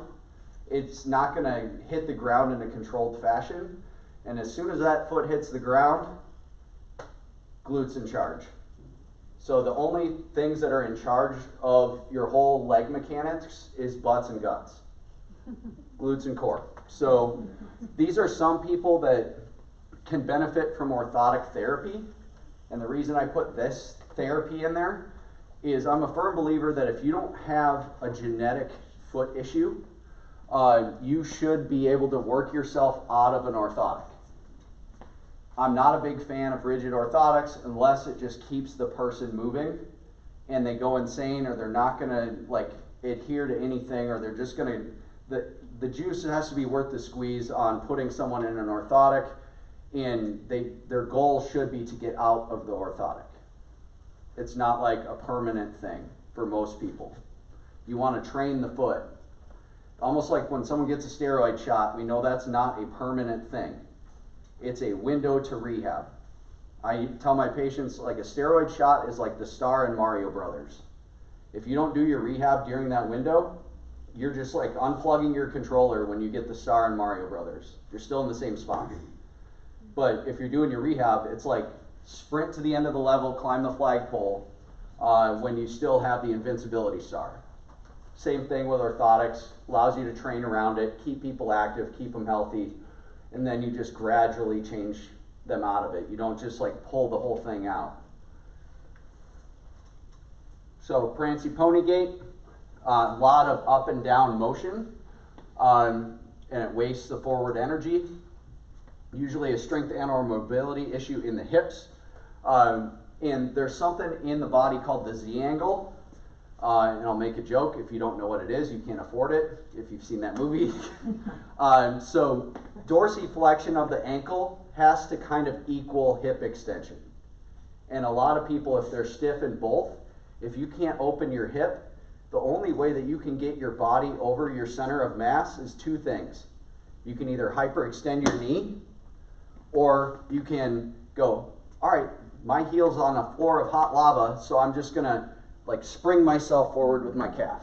it's not going to hit the ground in a controlled fashion. And as soon as that foot hits the ground, glutes in charge. So the only things that are in charge of your whole leg mechanics is butts and guts, glutes and core. So these are some people that can benefit from orthotic therapy. And the reason I put this therapy in there is I'm a firm believer that if you don't have a genetic foot issue, you should be able to work yourself out of an orthotic. I'm not a big fan of rigid orthotics unless it just keeps the person moving and they go insane, or they're not going to like adhere to anything, or they're just going to, the juice has to be worth the squeeze on putting someone in an orthotic, and their goal should be to get out of the orthotic. It's not like a permanent thing for most people. You want to train the foot. Almost like when someone gets a steroid shot, we know that's not a permanent thing. It's a window to rehab. I tell my patients, like, a steroid shot is like the star in Mario Brothers. If you don't do your rehab during that window, you're just like unplugging your controller when you get the star in Mario Brothers. You're still in the same spot. But if you're doing your rehab, it's like sprint to the end of the level, climb the flagpole, when you still have the invincibility star. Same thing with orthotics, allows you to train around it, keep people active, keep them healthy, and then you just gradually change them out of it. You don't just like pull the whole thing out. So Prancy Pony gait, a lot of up and down motion, and it wastes the forward energy. Usually a strength and or mobility issue in the hips. And there's something in the body called the Z angle. And I'll make a joke, if you don't know what it is, you can't afford it, if you've seen that movie. So dorsiflexion of the ankle has to kind of equal hip extension. And a lot of people, if they're stiff in both, if you can't open your hip, the only way that you can get your body over your center of mass is two things. You can either hyperextend your knee, or you can go, all right, my heel's on a floor of hot lava, so I'm just going to like spring myself forward with my calf.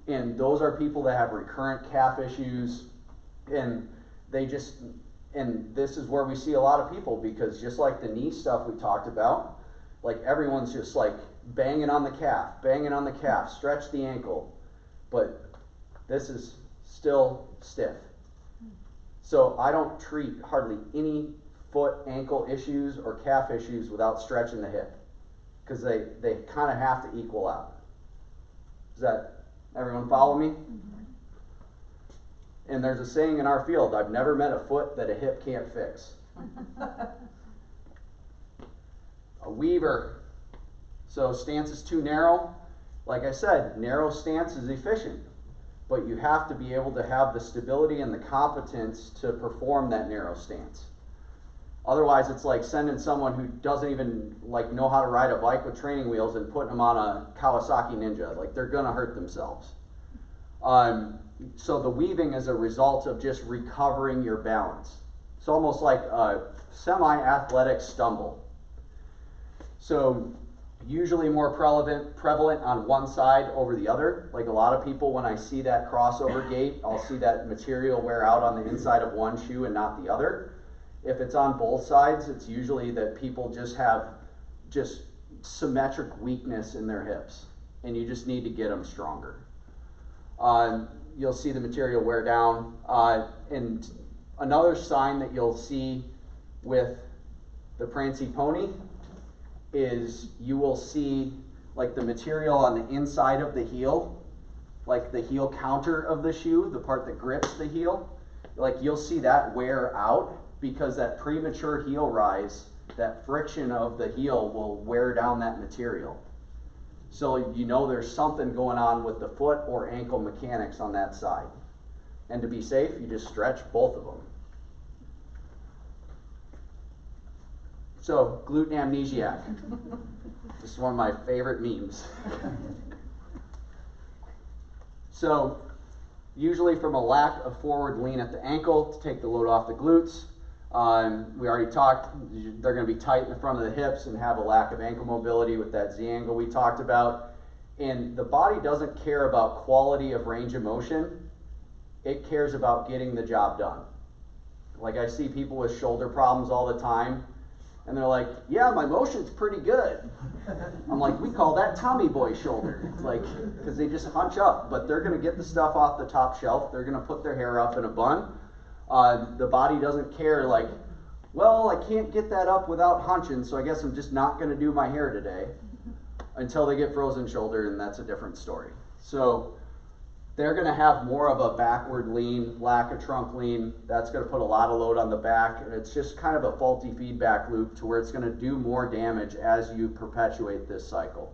And those are people that have recurrent calf issues, and and this is where we see a lot of people, because just like the knee stuff we talked about, like everyone's just like banging on the calf, stretch the ankle, but this is still stiff. So I don't treat hardly any foot, ankle issues or calf issues without stretching the hip, because they kind of have to equal out. Does that, everyone follow me? And there's a saying in our field, I've never met a foot that a hip can't fix. A weaver. So stance is too narrow. Like I said, narrow stance is efficient, but you have to be able to have the stability and the competence to perform that narrow stance. Otherwise, it's like sending someone who doesn't even like know how to ride a bike with training wheels and putting them on a Kawasaki Ninja. Like, they're gonna hurt themselves. So the weaving is a result of just recovering your balance. It's almost like a semi-athletic stumble. So usually more prevalent on one side over the other. Like, a lot of people, when I see that crossover gait, I'll see that material wear out on the inside of one shoe and not the other. If it's on both sides, it's usually that people just have just symmetric weakness in their hips, and you just need to get them stronger. You'll see the material wear down. And another sign that you'll see with the Prancy Pony is you will see like the material on the inside of the heel, like the heel counter of the shoe, the part that grips the heel, like you'll see that wear out because that premature heel rise, that friction of the heel will wear down that material. So you know there's something going on with the foot or ankle mechanics on that side. And to be safe, you just stretch both of them. So, glute amnesiac. This is one of my favorite memes. So, usually from a lack of forward lean at the ankle to take the load off the glutes. We already talked, they're going to be tight in the front of the hips and have a lack of ankle mobility with that Z angle we talked about. And the body doesn't care about quality of range of motion. It cares about getting the job done. Like, I see people with shoulder problems all the time, and they're like, yeah, my motion's pretty good. I'm like, we call that Tommy Boy shoulder. Like, because they just hunch up, but they're going to get the stuff off the top shelf. They're going to put their hair up in a bun. The body doesn't care, like, well, I can't get that up without hunching, so I guess I'm just not going to do my hair today, until they get frozen shoulder, and that's a different story. So they're going to have more of a backward lean, lack of trunk lean. That's going to put a lot of load on the back, and it's just kind of a faulty feedback loop to where it's going to do more damage as you perpetuate this cycle.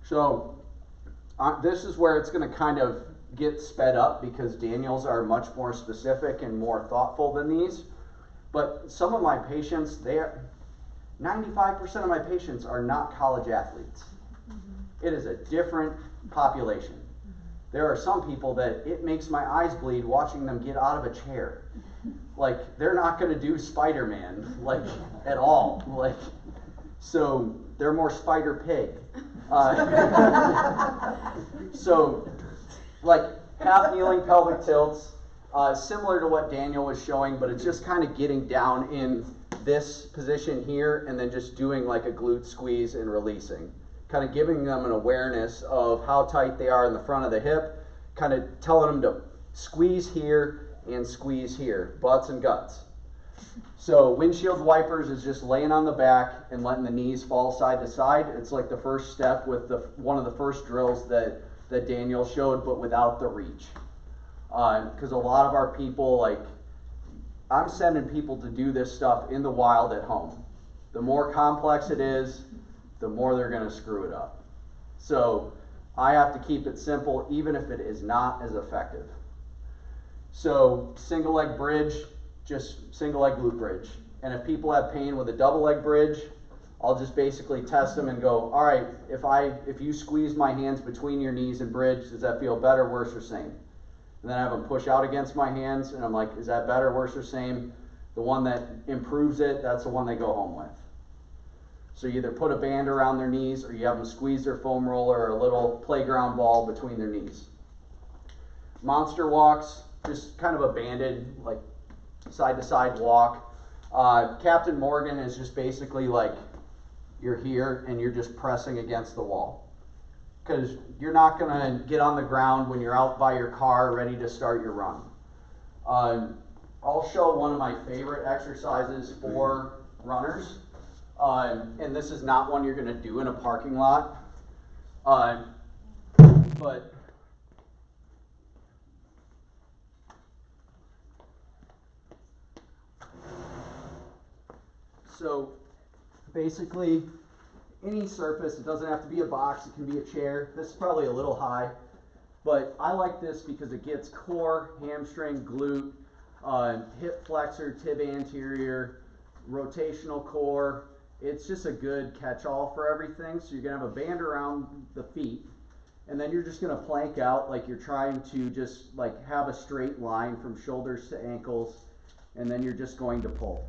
So this is where it's going to kind of get sped up because Daniels are much more specific and more thoughtful than these. But some of my patients, 95% of my patients are not college athletes. It is a different population. There are some people that it makes my eyes bleed watching them get out of a chair. Like, they're not going to do Spider-Man, like, at all. Like, so they're more Spider-Pig. So, like, half kneeling pelvic tilts, similar to what Daniel was showing, but it's just kind of getting down in this position here and then just doing like a glute squeeze and releasing. Kind of giving them an awareness of how tight they are in the front of the hip, kind of telling them to squeeze here and squeeze here, butts and guts. So windshield wipers is just laying on the back and letting the knees fall side to side. It's like the first step with one of the first drills that Daniel showed, but without the reach. Because a lot of our people, like, I'm sending people to do this stuff in the wild at home. The more complex it is, the more they're going to screw it up. So I have to keep it simple, even if it is not as effective. So single leg bridge, just single leg glute bridge. And if people have pain with a double leg bridge, I'll just basically test them and go, all right, if you squeeze my hands between your knees and bridge, does that feel better, worse, or same? And then I have them push out against my hands, and I'm like, is that better, worse, or same? The one that improves it, that's the one they go home with. So you either put a band around their knees, or you have them squeeze their foam roller or a little playground ball between their knees. Monster walks, just kind of a banded, like, side-to-side walk. Captain Morgan is just basically like, you're here, and you're just pressing against the wall. Because you're not going to get on the ground when you're out by your car ready to start your run. I'll show one of my favorite exercises for runners. And this is not one you're going to do in a parking lot. But so basically, any surface, it doesn't have to be a box, it can be a chair. This is probably a little high, but I like this because it gets core, hamstring, glute, hip flexor, tib anterior, rotational core. It's just a good catch-all for everything. So you're gonna have a band around the feet, and then you're just gonna plank out like you're trying to just like have a straight line from shoulders to ankles, and then you're just going to pull.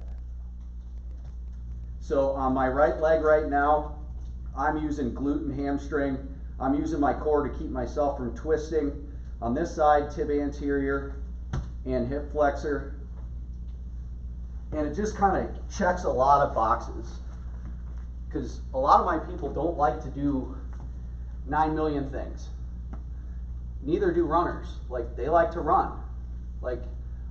So on my right leg right now, I'm using glute and hamstring. I'm using my core to keep myself from twisting. On this side, tib anterior and hip flexor. And it just kind of checks a lot of boxes. Because a lot of my people don't like to do 9 million things. Neither do runners. Like, they like to run. Like,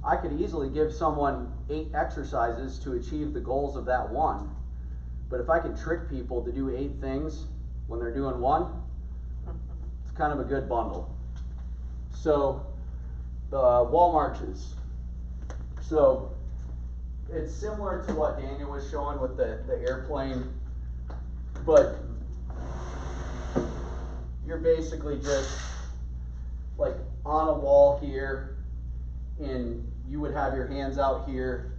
I could easily give someone 8 exercises to achieve the goals of that one. But if I can trick people to do 8 things when they're doing one, it's kind of a good bundle. So, the wall marches. So, it's similar to what Daniel was showing with the airplane, but you're basically just like on a wall here, and you would have your hands out here,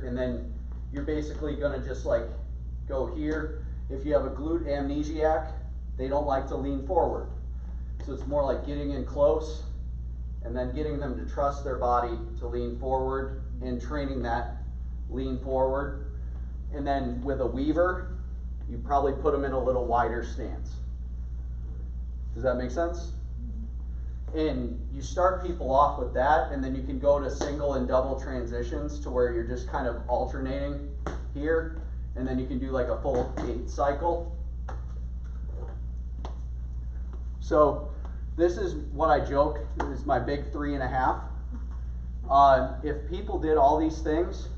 and then you're basically gonna just like go here. If you have a glute amnesiac, they don't like to lean forward. So it's more like getting in close and then getting them to trust their body to lean forward and training that lean forward. And then with a weaver, you probably put them in a little wider stance. Does that make sense? And you start people off with that, and then you can go to single and double transitions to where you're just kind of alternating here, and then you can do like a full gait cycle. So this is what I joke is my big 3.5. If people did all these things,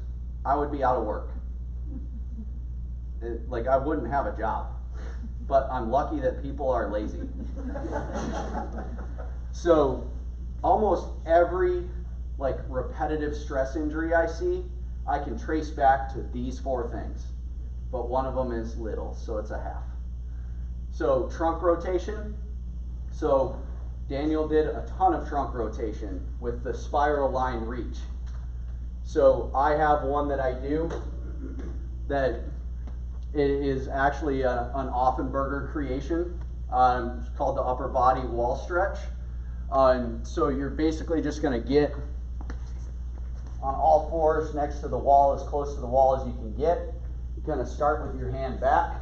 I would be out of work. Like, I wouldn't have a job. But I'm lucky that people are lazy. So almost every like repetitive stress injury I see, I can trace back to these 4 things. But one of them is little, so it's a half. So trunk rotation. So Daniel did a ton of trunk rotation with the spiral line reach. So I have one that I do that it is actually an Offenberger creation. It's called the upper body wall stretch. So you're basically just going to get on all 4s next to the wall, as close to the wall as you can get. You're going to start with your hand back,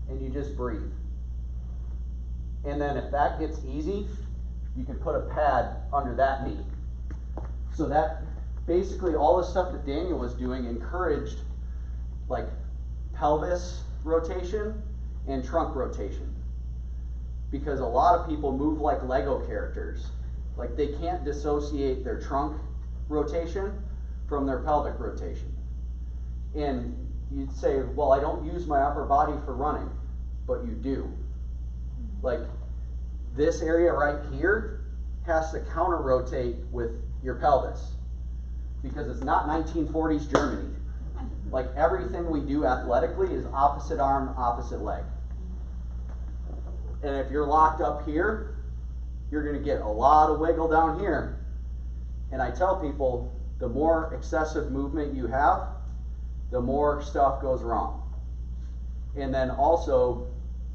and you just breathe. And then if that gets easy, you can put a pad under that knee. So that basically all the stuff that Daniel was doing encouraged like pelvis rotation and trunk rotation. Because a lot of people move like Lego characters. Like, they can't dissociate their trunk rotation from their pelvic rotation. And you'd say, well, I don't use my upper body for running, but you do. Like, this area right here has to counter rotate with your pelvis, because it's not 1940s Germany. Like, everything we do athletically is opposite arm, opposite leg. And if you're locked up here, you're going to get a lot of wiggle down here. And I tell people, the more excessive movement you have, the more stuff goes wrong. And then also,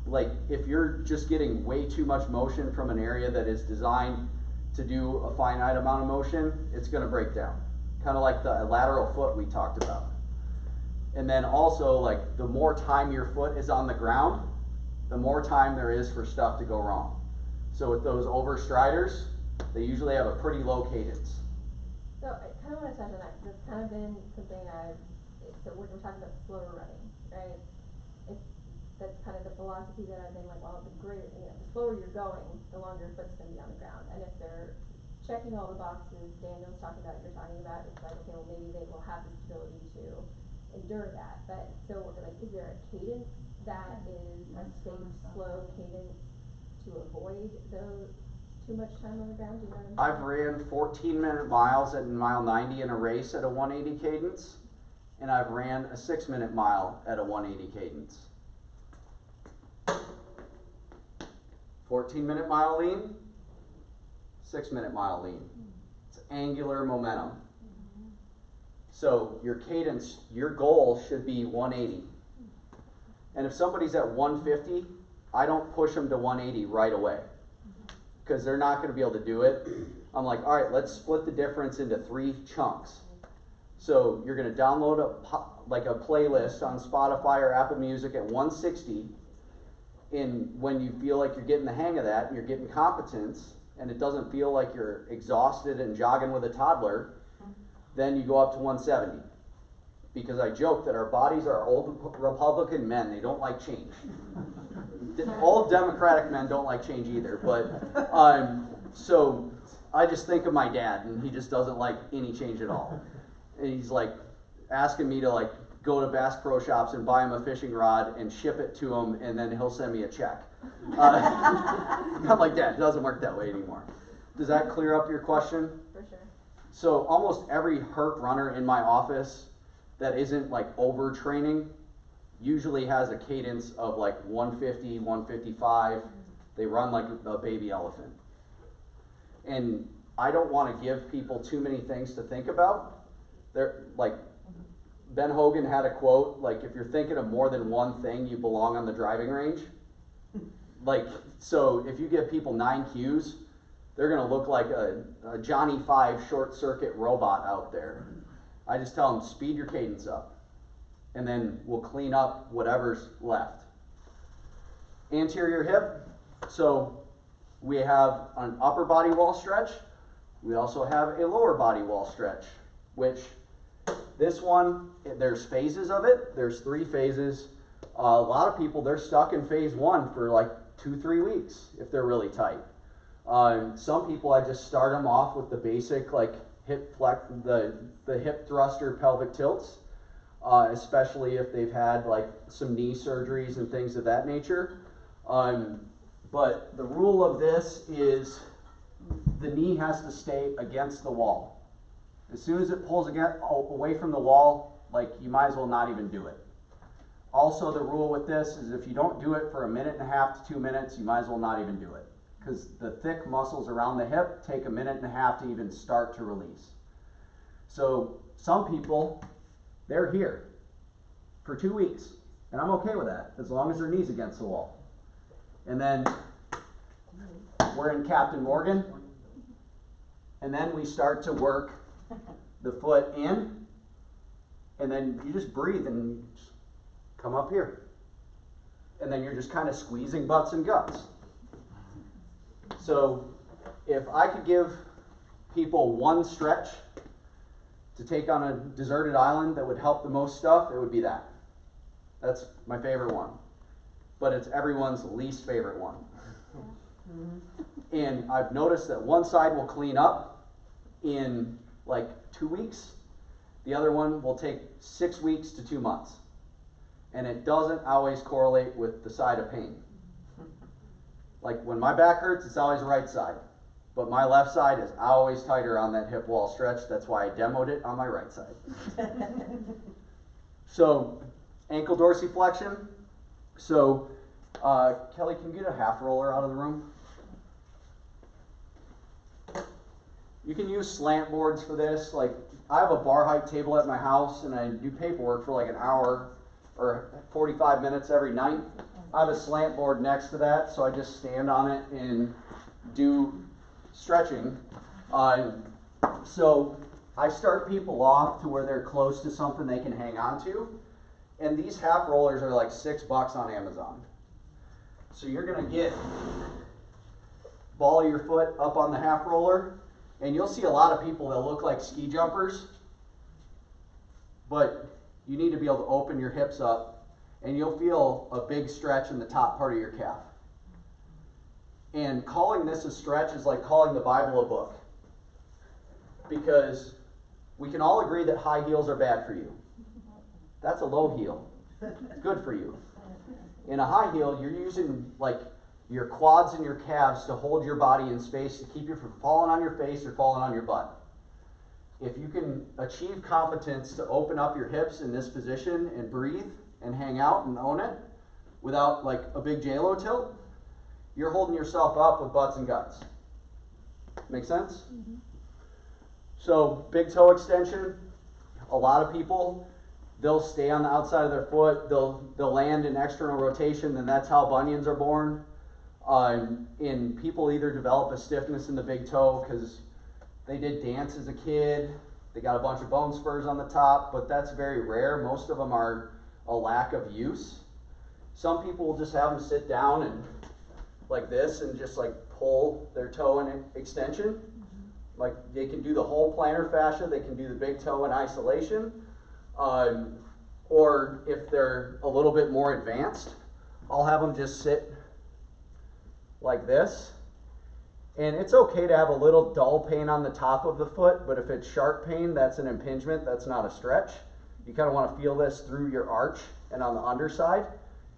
like, if you're just getting way too much motion from an area that is designed to do a finite amount of motion, it's going to break down. Kind of like the lateral foot we talked about. And then also, like, the more time your foot is on the ground, the more time there is for stuff to go wrong. So with those overstriders, they usually have a pretty low cadence. So I kind of want to touch on that, because it's kind of been something so we're talking about slower running, right? That's kind of the philosophy that I've been like, well, the slower you're going, the longer your foot's going to be on the ground. And if they're checking all the boxes Daniel's talking about, you're talking about, it's like, okay, well, maybe they will have this ability to endure that. But so, like, is there a cadence that is a safe, slow cadence to avoid too much time on the ground? Do you know what I'm saying? I've ran 14-minute miles at mile 90 in a race at a 180 cadence, and I've ran a 6-minute mile at a 180 cadence. 14-minute mile lean, 6-minute mile lean. angular momentum. So your cadence, your goal should be 180. And if somebody's at 150, I don't push them to 180 right away, because they're not going to be able to do it. I'm like, all right, let's split the difference into 3 chunks. So you're going to download a playlist on Spotify or Apple Music at 160. And when you feel like you're getting the hang of that, and you're getting competence, and it doesn't feel like you're exhausted and jogging with a toddler, then you go up to 170. Because I joke that our bodies are old Republican men. They don't like change. Old Democratic men don't like change either. But so I just think of my dad, and he just doesn't like any change at all. And he's like asking me to like go to Bass Pro Shops and buy him a fishing rod and ship it to him, and then he'll send me a check. I'm like, Dad, it doesn't work that way anymore. Does that clear up your question? For sure. So almost every hurt runner in my office that isn't like overtraining usually has a cadence of like 150, 155. They run like a baby elephant. And I don't want to give people too many things to think about. They're like, Ben Hogan had a quote, like, if you're thinking of more than one thing, you belong on the driving range. Like, so if you give people 9 cues, they're going to look like a Johnny 5 short circuit robot out there. I just tell them, speed your cadence up, and then we'll clean up whatever's left. Anterior hip. So we have an upper body wall stretch. We also have a lower body wall stretch, which this one, there's phases of it. There's 3 phases. A lot of people, they're stuck in phase 1 for like 2-3 weeks if they're really tight. Some people, I just start them off with the basic like hip flex, the hip thruster pelvic tilts, especially if they've had like some knee surgeries and things of that nature. But the rule of this is the knee has to stay against the wall. As soon as it pulls away from the wall, like, you might as well not even do it. Also, the rule with this is if you don't do it for 1.5 to 2 minutes, you might as well not even do it, because the thick muscles around the hip take 1.5 to even start to release. So some people, they're here for 2 weeks, and I'm okay with that as long as their knee's against the wall. And then we're in Captain Morgan, and then we start to work the foot in, and then you just breathe and just come up here. And then you're just kind of squeezing butts and guts. So if I could give people one stretch to take on a deserted island that would help the most stuff, it would be that. That's my favorite one. But it's everyone's least favorite one. And I've noticed that one side will clean up in like 2 weeks. The other one will take 6 weeks to 2 months. And it doesn't always correlate with the side of pain. Like when my back hurts, it's always the right side. But my left side is always tighter on that hip wall stretch. That's why I demoed it on my right side. So, ankle dorsiflexion. So, Kelly, can you get a half roller out of the room? You can use slant boards for this. Like, I have a bar height table at my house, and I do paperwork for like an hour or 45 minutes every night. I have a slant board next to that, so I just stand on it and do stretching. So I start people off to where they're close to something they can hang on to. And these half rollers are like $6 on Amazon. So you're going to get ball of your foot up on the half roller, and you'll see a lot of people that look like ski jumpers, but you need to be able to open your hips up, and you'll feel a big stretch in the top part of your calf. And calling this a stretch is like calling the Bible a book, because we can all agree that high heels are bad for you. That's a low heel. It's good for you. In a high heel, you're using like your quads and your calves to hold your body in space to keep you from falling on your face or falling on your butt. If you can achieve competence to open up your hips in this position and breathe and hang out and own it without like a big J-Lo tilt, you're holding yourself up with butts and guts. Make sense? Mm-hmm. So big toe extension, a lot of people, they'll stay on the outside of their foot, they'll land in external rotation, and that's how bunions are born. And people either develop a stiffness in the big toe because they did dance as a kid, they got a bunch of bone spurs on the top, but that's very rare. Most of them are a lack of use. Some people will just have them sit down and like this and just like pull their toe in extension. Like they can do the whole plantar fascia, they can do the big toe in isolation. Or if they're a little bit more advanced, I'll have them just sit like this. And it's okay to have a little dull pain on the top of the foot, but if it's sharp pain, that's an impingement, that's not a stretch. You kind of want to feel this through your arch and on the underside.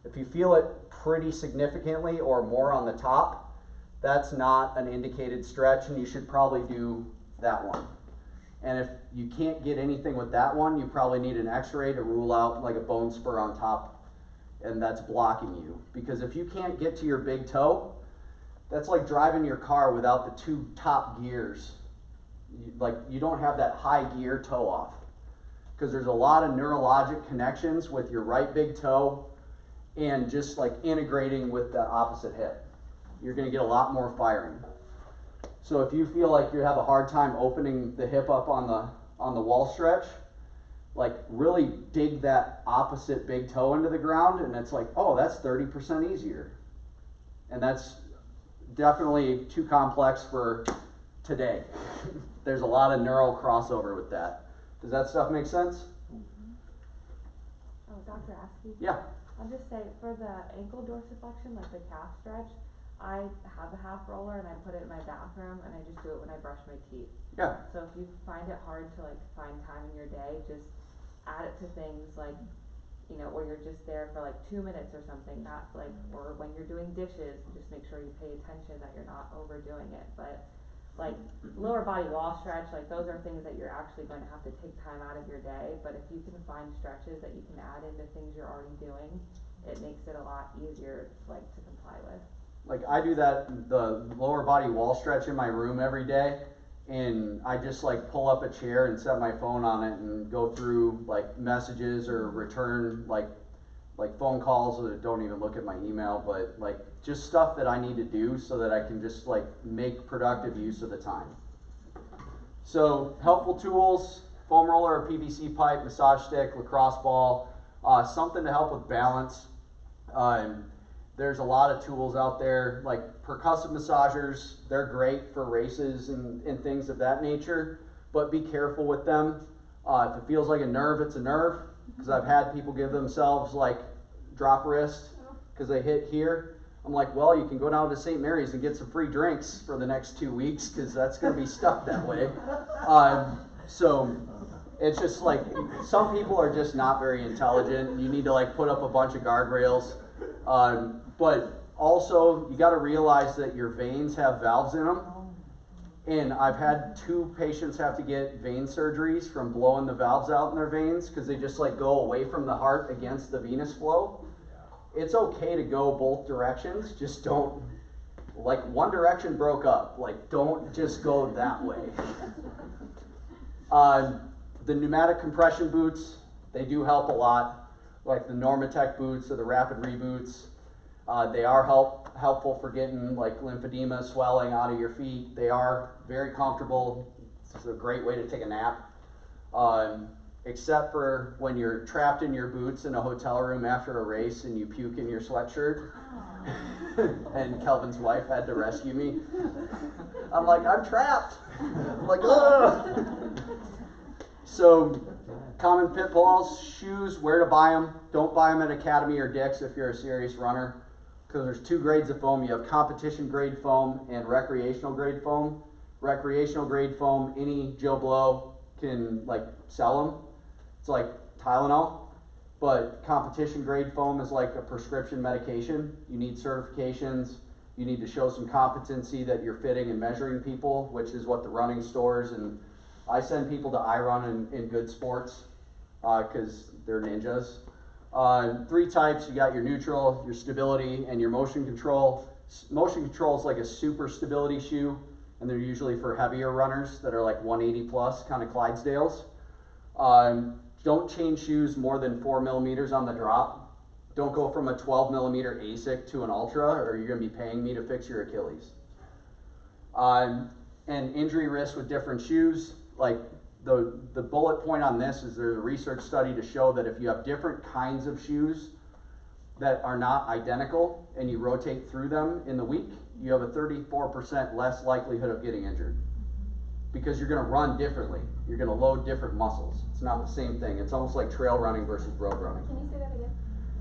If you feel it pretty significantly or more on the top, that's not an indicated stretch, and you should probably do that one. And if you can't get anything with that one, you probably need an x-ray to rule out like a bone spur on top, and that's blocking you. Because if you can't get to your big toe, that's like driving your car without the two top gears. You don't have that high gear toe off. Because there's a lot of neurologic connections with your right big toe and just like integrating with the opposite hip. You're going to get a lot more firing. So if you feel like you have a hard time opening the hip up on the wall stretch, like really dig that opposite big toe into the ground, and it's like, oh, that's 30% easier. And that's definitely too complex for today. There's a lot of neural crossover with that. Does that stuff make sense? Oh, Dr. Askey? Yeah. I'll just say, for the ankle dorsiflexion, like the calf stretch, I have a half roller and I put it in my bathroom and I just do it when I brush my teeth. Yeah. So if you find it hard to like find time in your day, just add it to things like, you know, where you're just there for like 2 minutes or something, not like, or when you're doing dishes, just make sure you pay attention that you're not overdoing it. But like lower body wall stretch, like those are things that you're actually going to have to take time out of your day. But if you can find stretches that you can add into things you're already doing, it makes it a lot easier like to comply with. Like I do that, the lower body wall stretch in my room every day, and I just like pull up a chair and set my phone on it and go through like messages or return like phone calls, or don't even look at my email, but like just stuff that I need to do so that I can just like make productive use of the time. So helpful tools: foam roller or PVC pipe, massage stick, lacrosse ball, something to help with balance. There's a lot of tools out there, like percussive massagers. They're great for races and things of that nature, but be careful with them. If it feels like a nerve, it's a nerve, because I've had people give themselves like drop wrist because they hit here. I'm like, well, you can go down to St. Mary's and get some free drinks for the next 2 weeks, because that's going to be stuck that way. So it's just like, some people are just not very intelligent. You need to like put up a bunch of guardrails. But also, you got to realize that your veins have valves in them. And I've had 2 patients have to get vein surgeries from blowing the valves out in their veins, because they just like go away from the heart against the venous flow. It's okay to go both directions, just don't, like one direction broke up, like don't just go that way. The pneumatic compression boots, they do help a lot, like the Normatec boots or the Rapid Reboots. They are helpful for getting like lymphedema, swelling out of your feet. They are very comfortable. It's a great way to take a nap. Except for when you're trapped in your boots in a hotel room after a race and you puke in your sweatshirt. And Kelvin's wife had to rescue me. I'm like, I'm trapped. I'm like, ugh. So, common pitfalls: shoes, where to buy them. Don't buy them at Academy or Dick's if you're a serious runner, because there's 2 grades of foam. You have competition grade foam and recreational grade foam. Recreational grade foam, any Joe Blow can like sell them. It's like Tylenol. But competition grade foam is like a prescription medication. You need certifications. You need to show some competency that you're fitting and measuring people, which is what the running stores, and I send people to iRun in Good Sports because they're ninjas. 3 types: you got your neutral, your stability, and your motion control. Motion control is like a super stability shoe. and they're usually for heavier runners that are like 180 plus, kind of Clydesdales. Don't change shoes more than 4 millimeters on the drop. Don't go from a 12 millimeter ASIC to an Ultra, or you're going to be paying me to fix your Achilles. And injury risk with different shoes, like the bullet point on this is there's a research study to show that if you have different kinds of shoes that are not identical and you rotate through them in the week, you have a 34% less likelihood of getting injured. Because you're going to run differently. You're going to load different muscles. It's not the same thing. It's almost like trail running versus road running. Can you say that again?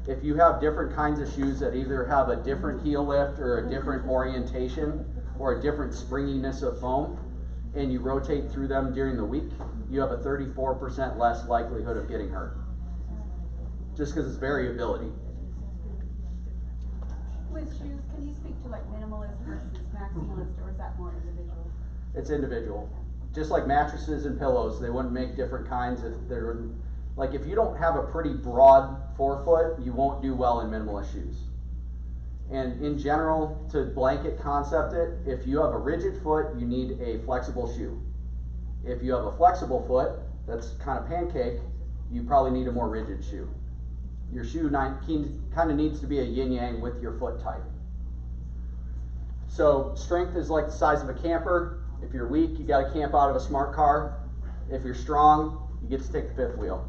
If you have different kinds of shoes that either have a different heel lift or a different orientation or a different springiness of foam, and you rotate through them during the week, you have a 34% less likelihood of getting hurt. Just because it's variability. With shoes, can you speak to like minimalist versus maximalist, or is that more individual? It's individual. Just like mattresses and pillows, they wouldn't make different kinds if they're, like if you don't have a pretty broad forefoot, you won't do well in minimalist shoes. And in general, to blanket concept it, if you have a rigid foot, you need a flexible shoe. If you have a flexible foot that's kind of pancake, you probably need a more rigid shoe. Your shoe kind of needs to be a yin-yang with your foot type. So strength is like the size of a camper. If you're weak, you got to camp out of a smart car. If you're strong, you get to take the fifth wheel.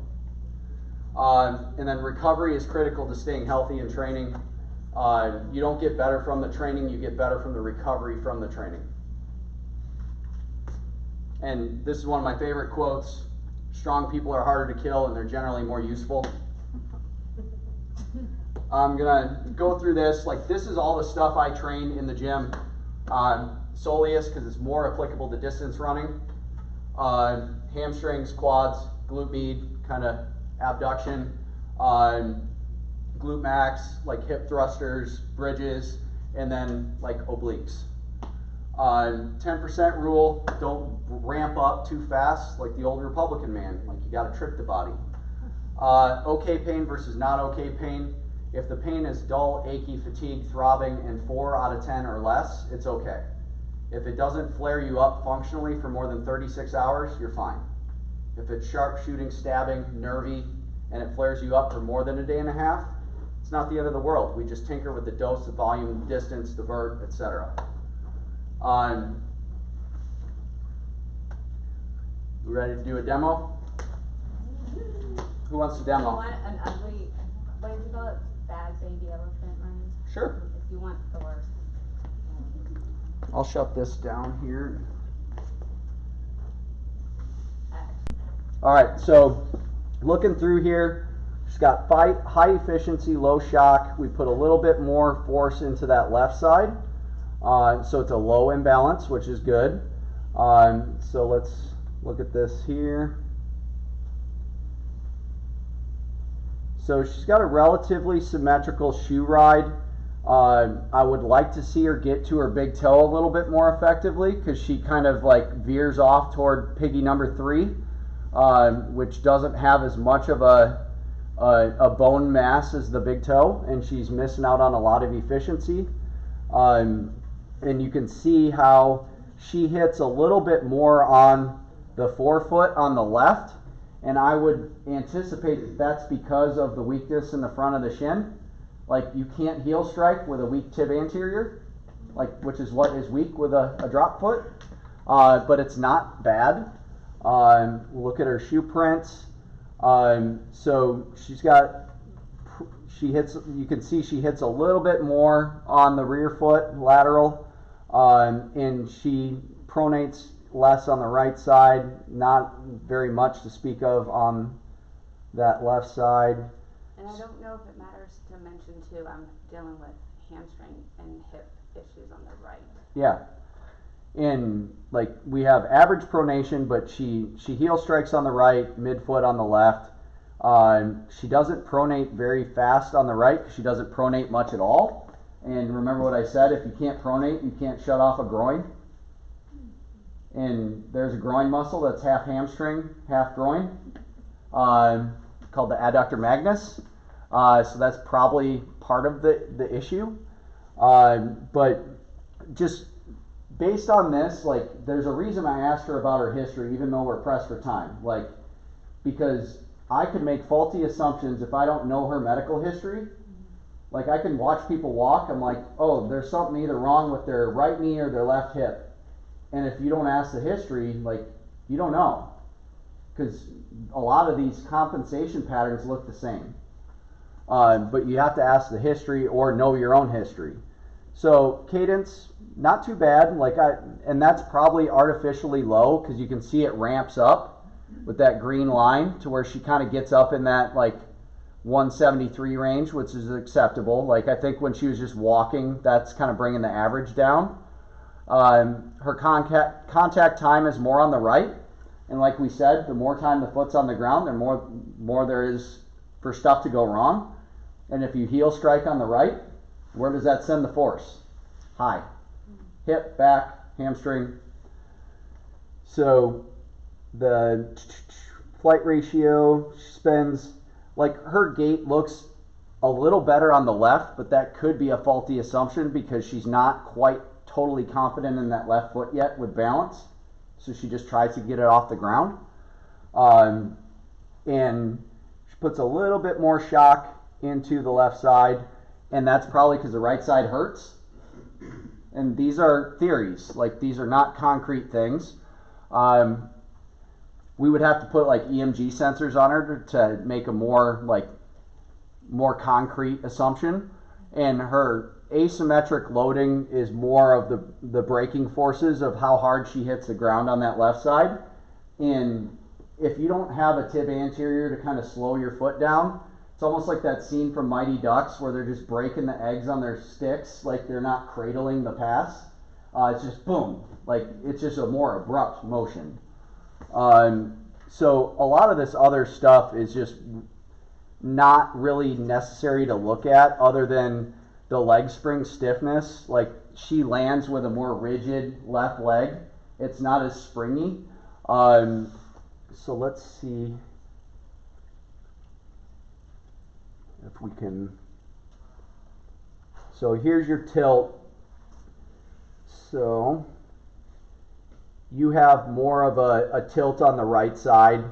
And then recovery is critical to staying healthy and training. You don't get better from the training, you get better from the recovery from the training. And this is one of my favorite quotes: strong people are harder to kill and they're generally more useful. I'm gonna go through this. Like, this is all the stuff I train in the gym. Soleus, because it's more applicable to distance running. Hamstrings, quads, glute med, kind of abduction. Glute max, like hip thrusters, bridges, and then like obliques. 10% rule, don't ramp up too fast like the old Republican man. Like, you got to trick the body. Okay pain versus not okay pain. If the pain is dull, achy, fatigue, throbbing, and 4 out of 10 or less, it's okay. If it doesn't flare you up functionally for more than 36 hours, you're fine. If it's sharp shooting, stabbing, nervy, and it flares you up for more than a day and a half, it's not the end of the world. We just tinker with the dose, the volume, distance, the vert, etc. We ready to do a demo? Who wants to You demo? want an ugly, what did you call it? Bad baby elephant running? Sure. If you want the worst. I'll shut this down here. All right, so looking through here, she's got high efficiency, low shock. We put a little bit more force into that left side. So it's a low imbalance, which is good. So let's look at this here. So she's got a relatively symmetrical shoe ride. I would like to see her get to her big toe a little bit more effectively, because she kind of like veers off toward piggy number 3, which doesn't have as much of a bone mass as the big toe, and she's missing out on a lot of efficiency. And you can see how she hits a little bit more on the forefoot on the left, and I would anticipate that that's because of the weakness in the front of the shin. Like, you can't heel strike with a weak tib anterior, like, which is what is weak with a drop foot, but it's not bad. Look at her shoe prints. So you can see she hits a little bit more on the rear foot, lateral, and she pronates less on the right side, not very much to speak of on that left side. And I don't know if it matters to mention too, I'm dealing with hamstring and hip issues on the right. Yeah. And like, we have average pronation, but she heel strikes on the right, midfoot on the left. She doesn't pronate very fast on the right, because she doesn't pronate much at all. And remember what I said, if you can't pronate, you can't shut off a groin. And there's a groin muscle that's half hamstring, half groin, called the adductor magnus. So that's probably part of the issue. But just based on this, like, there's a reason I asked her about her history, even though we're pressed for time. Like, because I could make faulty assumptions if I don't know her medical history. Like, I can watch people walk, I'm like, oh, there's something either wrong with their right knee or their left hip. And if you don't ask the history, like, you don't know. Because a lot of these compensation patterns look the same. But you have to ask the history or know your own history. So cadence, not too bad. And that's probably artificially low because you can see it ramps up with that green line to where she kind of gets up in that like 173 range, which is acceptable. Like, I think when she was just walking, that's kind of bringing the average down. Her contact time is more on the right. And like we said, the more time the foot's on the ground, the more there is for stuff to go wrong. And if you heel strike on the right, where does that send the force? High. Hip, back, hamstring. So the flight ratio spends, like, her gait looks a little better on the left, but that could be a faulty assumption because she's not quite totally confident in that left foot yet with balance. So she just tries to get it off the ground. And she puts a little bit more shock into the left side, and that's probably because the right side hurts. And these are theories, like, these are not concrete things. We would have to put like EMG sensors on her to make a more concrete assumption. And her asymmetric loading is more of the braking forces of how hard she hits the ground on that left side. And if you don't have a tib anterior to kind of slow your foot down, it's almost like that scene from Mighty Ducks where they're just breaking the eggs on their sticks, like they're not cradling the pass. It's just boom, like it's just a more abrupt motion. So a lot of this other stuff is just not really necessary to look at other than the leg spring stiffness. Like, she lands with a more rigid left leg. It's not as springy. So let's see if we can. So here's your tilt. So you have more of a tilt on the right side.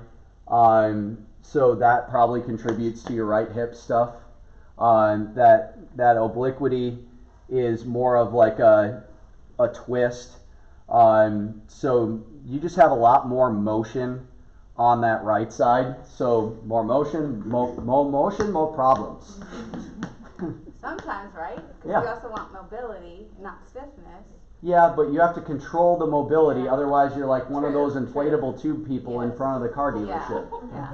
So that probably contributes to your right hip stuff. That obliquity is more of like a twist. So you just have a lot more motion on that right side. So more motion, more problems. Sometimes, right? Because Yeah. we also want mobility, not stiffness. Yeah, but you have to control the mobility, Yeah. otherwise you're like one of True, those inflatable tube people in Yes. front of the car Yeah, dealership. yeah,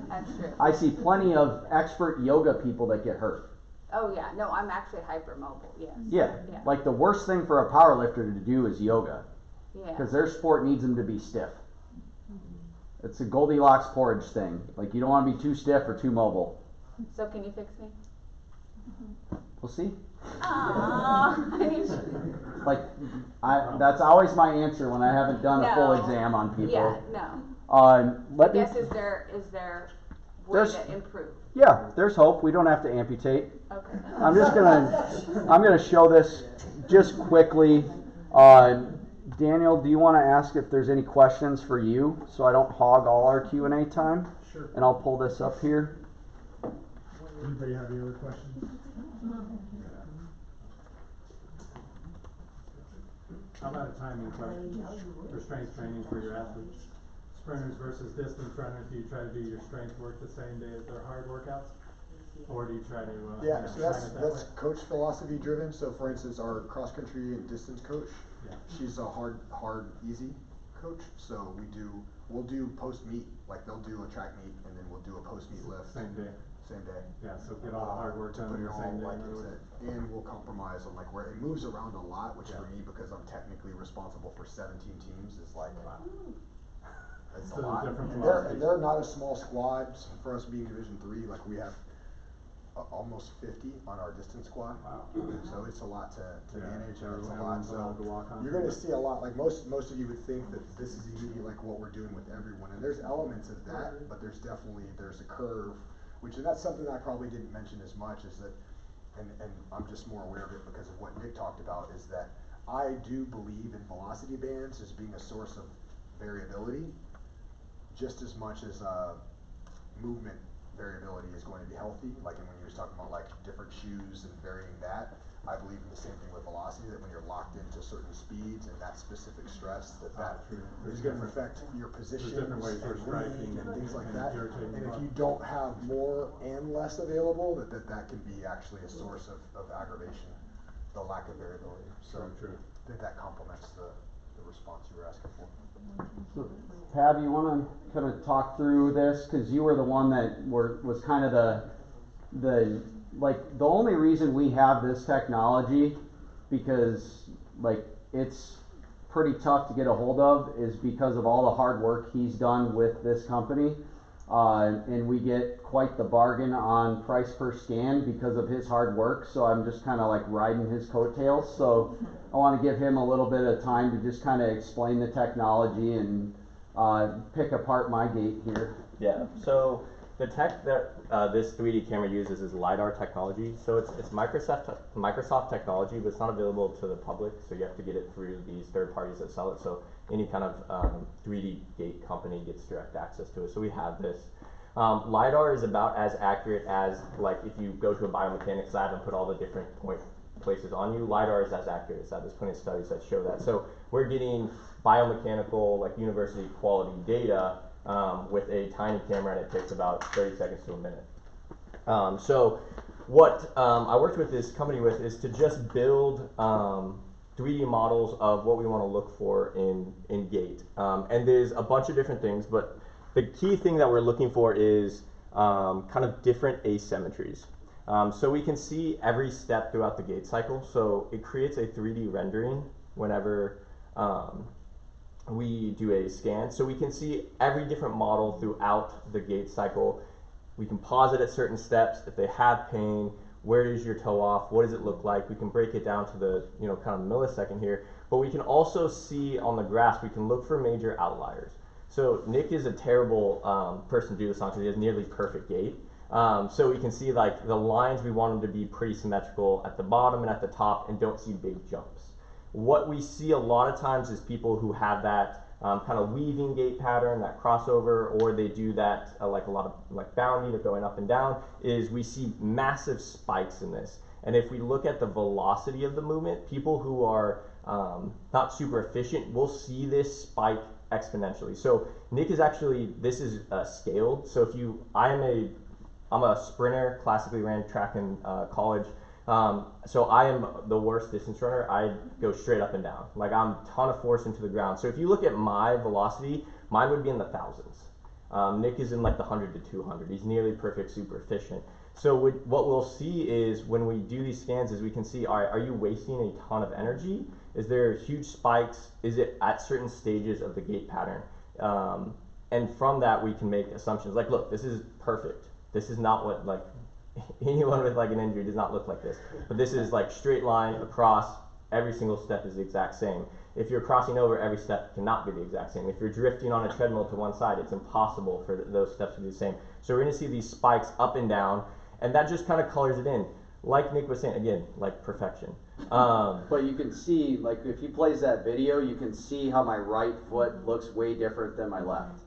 that's true. I see plenty of expert yoga people that get hurt. Oh yeah, no, I'm actually hypermobile. Yes. Yeah, Yeah. like the worst thing for a power lifter to do is yoga, Yeah. because their sport needs them to be stiff. It's a Goldilocks porridge thing. Like, you don't want to be too stiff or too mobile. So can you fix me? We'll see. Aww. Like, that's always my answer when I haven't done a full No. exam on people. Yeah, no. Let me. Yes, is there way There's- to improve? Yeah, there's hope. We don't have to amputate. Okay. I'm gonna show this just quickly. Daniel, do you want to ask if there's any questions for you, so I don't hog all our Q&A time? Sure. And I'll pull this up here. Anybody have any other questions? How about a timing question for strength training for your athletes? Sprinters versus distance runners, do you try to do your strength work the same day as their hard workouts? Or do you try to Yeah, time so it that that's way? coach philosophy driven. So for instance, our cross country and distance coach, Yeah. she's a hard, easy coach. So we'll do post meet, like they'll do a track meet and then we'll do a post meet lift. Same day. Same day. Yeah, so get all the hard work To done put in it the all, same day. like in other it's words. and we'll compromise on like where it moves around a lot, which Yeah. for me, because I'm technically responsible for 17 teams, is like it's So a lot. different And philosophies. they're not a small squad. For us being Division 3, like we have almost 50 on our distance squad. Wow. So it's a lot to Yeah, manage, so and it's a everyone's lot. allowed So to walk on you're through going to it. see a lot. Like most of you would think that this is immediately like what we're doing with everyone, and there's elements of that, but there's a curve, and that's something that I probably didn't mention as much is that, and I'm just more aware of it because of what Nick talked about, is that I do believe in velocity bands as being a source of variability, just as much as movement variability is going to be healthy. Like when you were talking about like different shoes and varying that, I believe in the same thing with velocity, that when you're locked into certain speeds and that specific stress, that is going to affect your position different ways for striking and things like and that. irritating And if blood. you don't have more and less available, that can be actually a source of aggravation, the lack of variability. So Very true. I think that complements the response you were asking for. So, Tab, you want to kind of talk through this, because you were the one that was kind of the only reason we have this technology, because like it's pretty tough to get a hold of, is because of all the hard work he's done with this company, and we get quite the bargain on price per scan because of his hard work. So I'm just kind of like riding his coattails. So I want to give him a little bit of time to just kind of explain the technology and pick apart my gait here. Yeah, so the tech that this 3D camera uses is LiDAR technology. So it's Microsoft technology, but it's not available to the public, so you have to get it through these third parties that sell it. So any kind of 3D gate company gets direct access to it. So we have this. LiDAR is about as accurate as, like, if you go to a biomechanics lab and put all the different places on you, LiDAR is as accurate as that. There's plenty of studies that show that. So we're getting biomechanical, like university quality data with a tiny camera, and it takes about 30 seconds to a minute. So what I worked with this company with is to just build 3D models of what we want to look for in gait. And there's a bunch of different things, but the key thing that we're looking for is kind of different asymmetries. So we can see every step throughout the gait cycle. So it creates a 3D rendering whenever we do a scan. So we can see every different model throughout the gait cycle. We can pause it at certain steps. If they have pain, where is your toe off? What does it look like? We can break it down to the kind of millisecond here. But we can also see on the graphs, we can look for major outliers. So Nick is a terrible person to do this on because he has nearly perfect gait. So we can see like the lines, we want them to be pretty symmetrical at the bottom and at the top, and don't see big jumps. What we see a lot of times is people who have that kind of weaving gait pattern, that crossover, or they do that like a lot of like bounding or going up and down, is we see massive spikes in this. And if we look at the velocity of the movement, people who are not super efficient will see this spike exponentially. So Nick is actually, this is scaled. So if you, I'm a sprinter, classically ran track in college. So I am the worst distance runner. I go straight up and down. Like I'm a ton of force into the ground. So if you look at my velocity, mine would be in the thousands. Nick is in like the 100 to 200. He's nearly perfect, super efficient. So what we'll see is when we do these scans is we can see, all right, are you wasting a ton of energy? Is there huge spikes? Is it at certain stages of the gait pattern? And from that, we can make assumptions like, look, this is perfect. This is not what, like, anyone with like an injury does not look like this. But this is like straight line across, every single step is the exact same. If you're crossing over, every step cannot be the exact same. If you're drifting on a treadmill to one side, it's impossible for those steps to be the same. So we're gonna see these spikes up and down, and that just kind of colors it in. Like Nick was saying, again, like perfection. But you can see, like if he plays that video, you can see how my right foot looks way different than my left.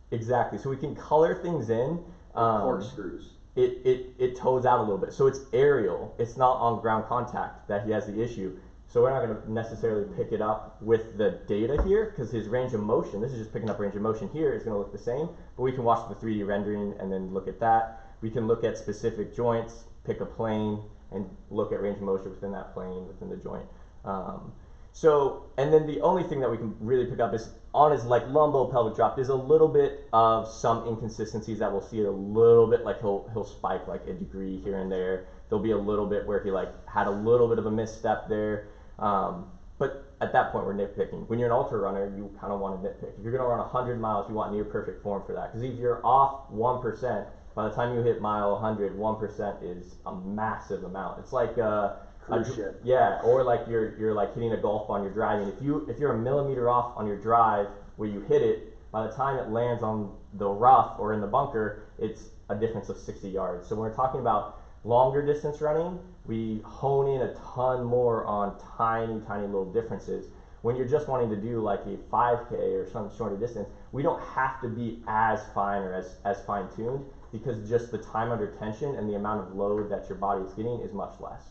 Exactly, so we can color things in. Corkscrews. It toes out a little bit. So it's aerial. It's not on ground contact that he has the issue. So we're not going to necessarily pick it up with the data here because his range of motion, this is just picking up range of motion here, is going to look the same. But we can watch the 3D rendering and then look at that. We can look at specific joints, pick a plane, and look at range of motion within that plane, within the joint. And then the only thing that we can really pick up is on his like lumbo-pelvic drop, there's a little bit of some inconsistencies that we'll see a little bit, like he'll spike like a degree here and there. There'll be a little bit where he like had a little bit of a misstep there. But at that point we're nitpicking. When you're an ultra runner, you kind of want to nitpick. If you're going to run 100 miles, you want near perfect form for that. Because if you're off 1%, by the time you hit mile 100, 1% is a massive amount. It's like Cruise ship. Yeah, or like you're like hitting a golf ball and you're driving. If you're a millimeter off on your drive where you hit it, by the time it lands on the rough or in the bunker, it's a difference of 60 yards. So when we're talking about Longer distance running, we hone in a ton more on tiny little differences. When you're just wanting to do like a 5K or some shorter distance, we don't have to be as fine or as fine tuned, because just the time under tension and the amount of load that your body is getting is much less.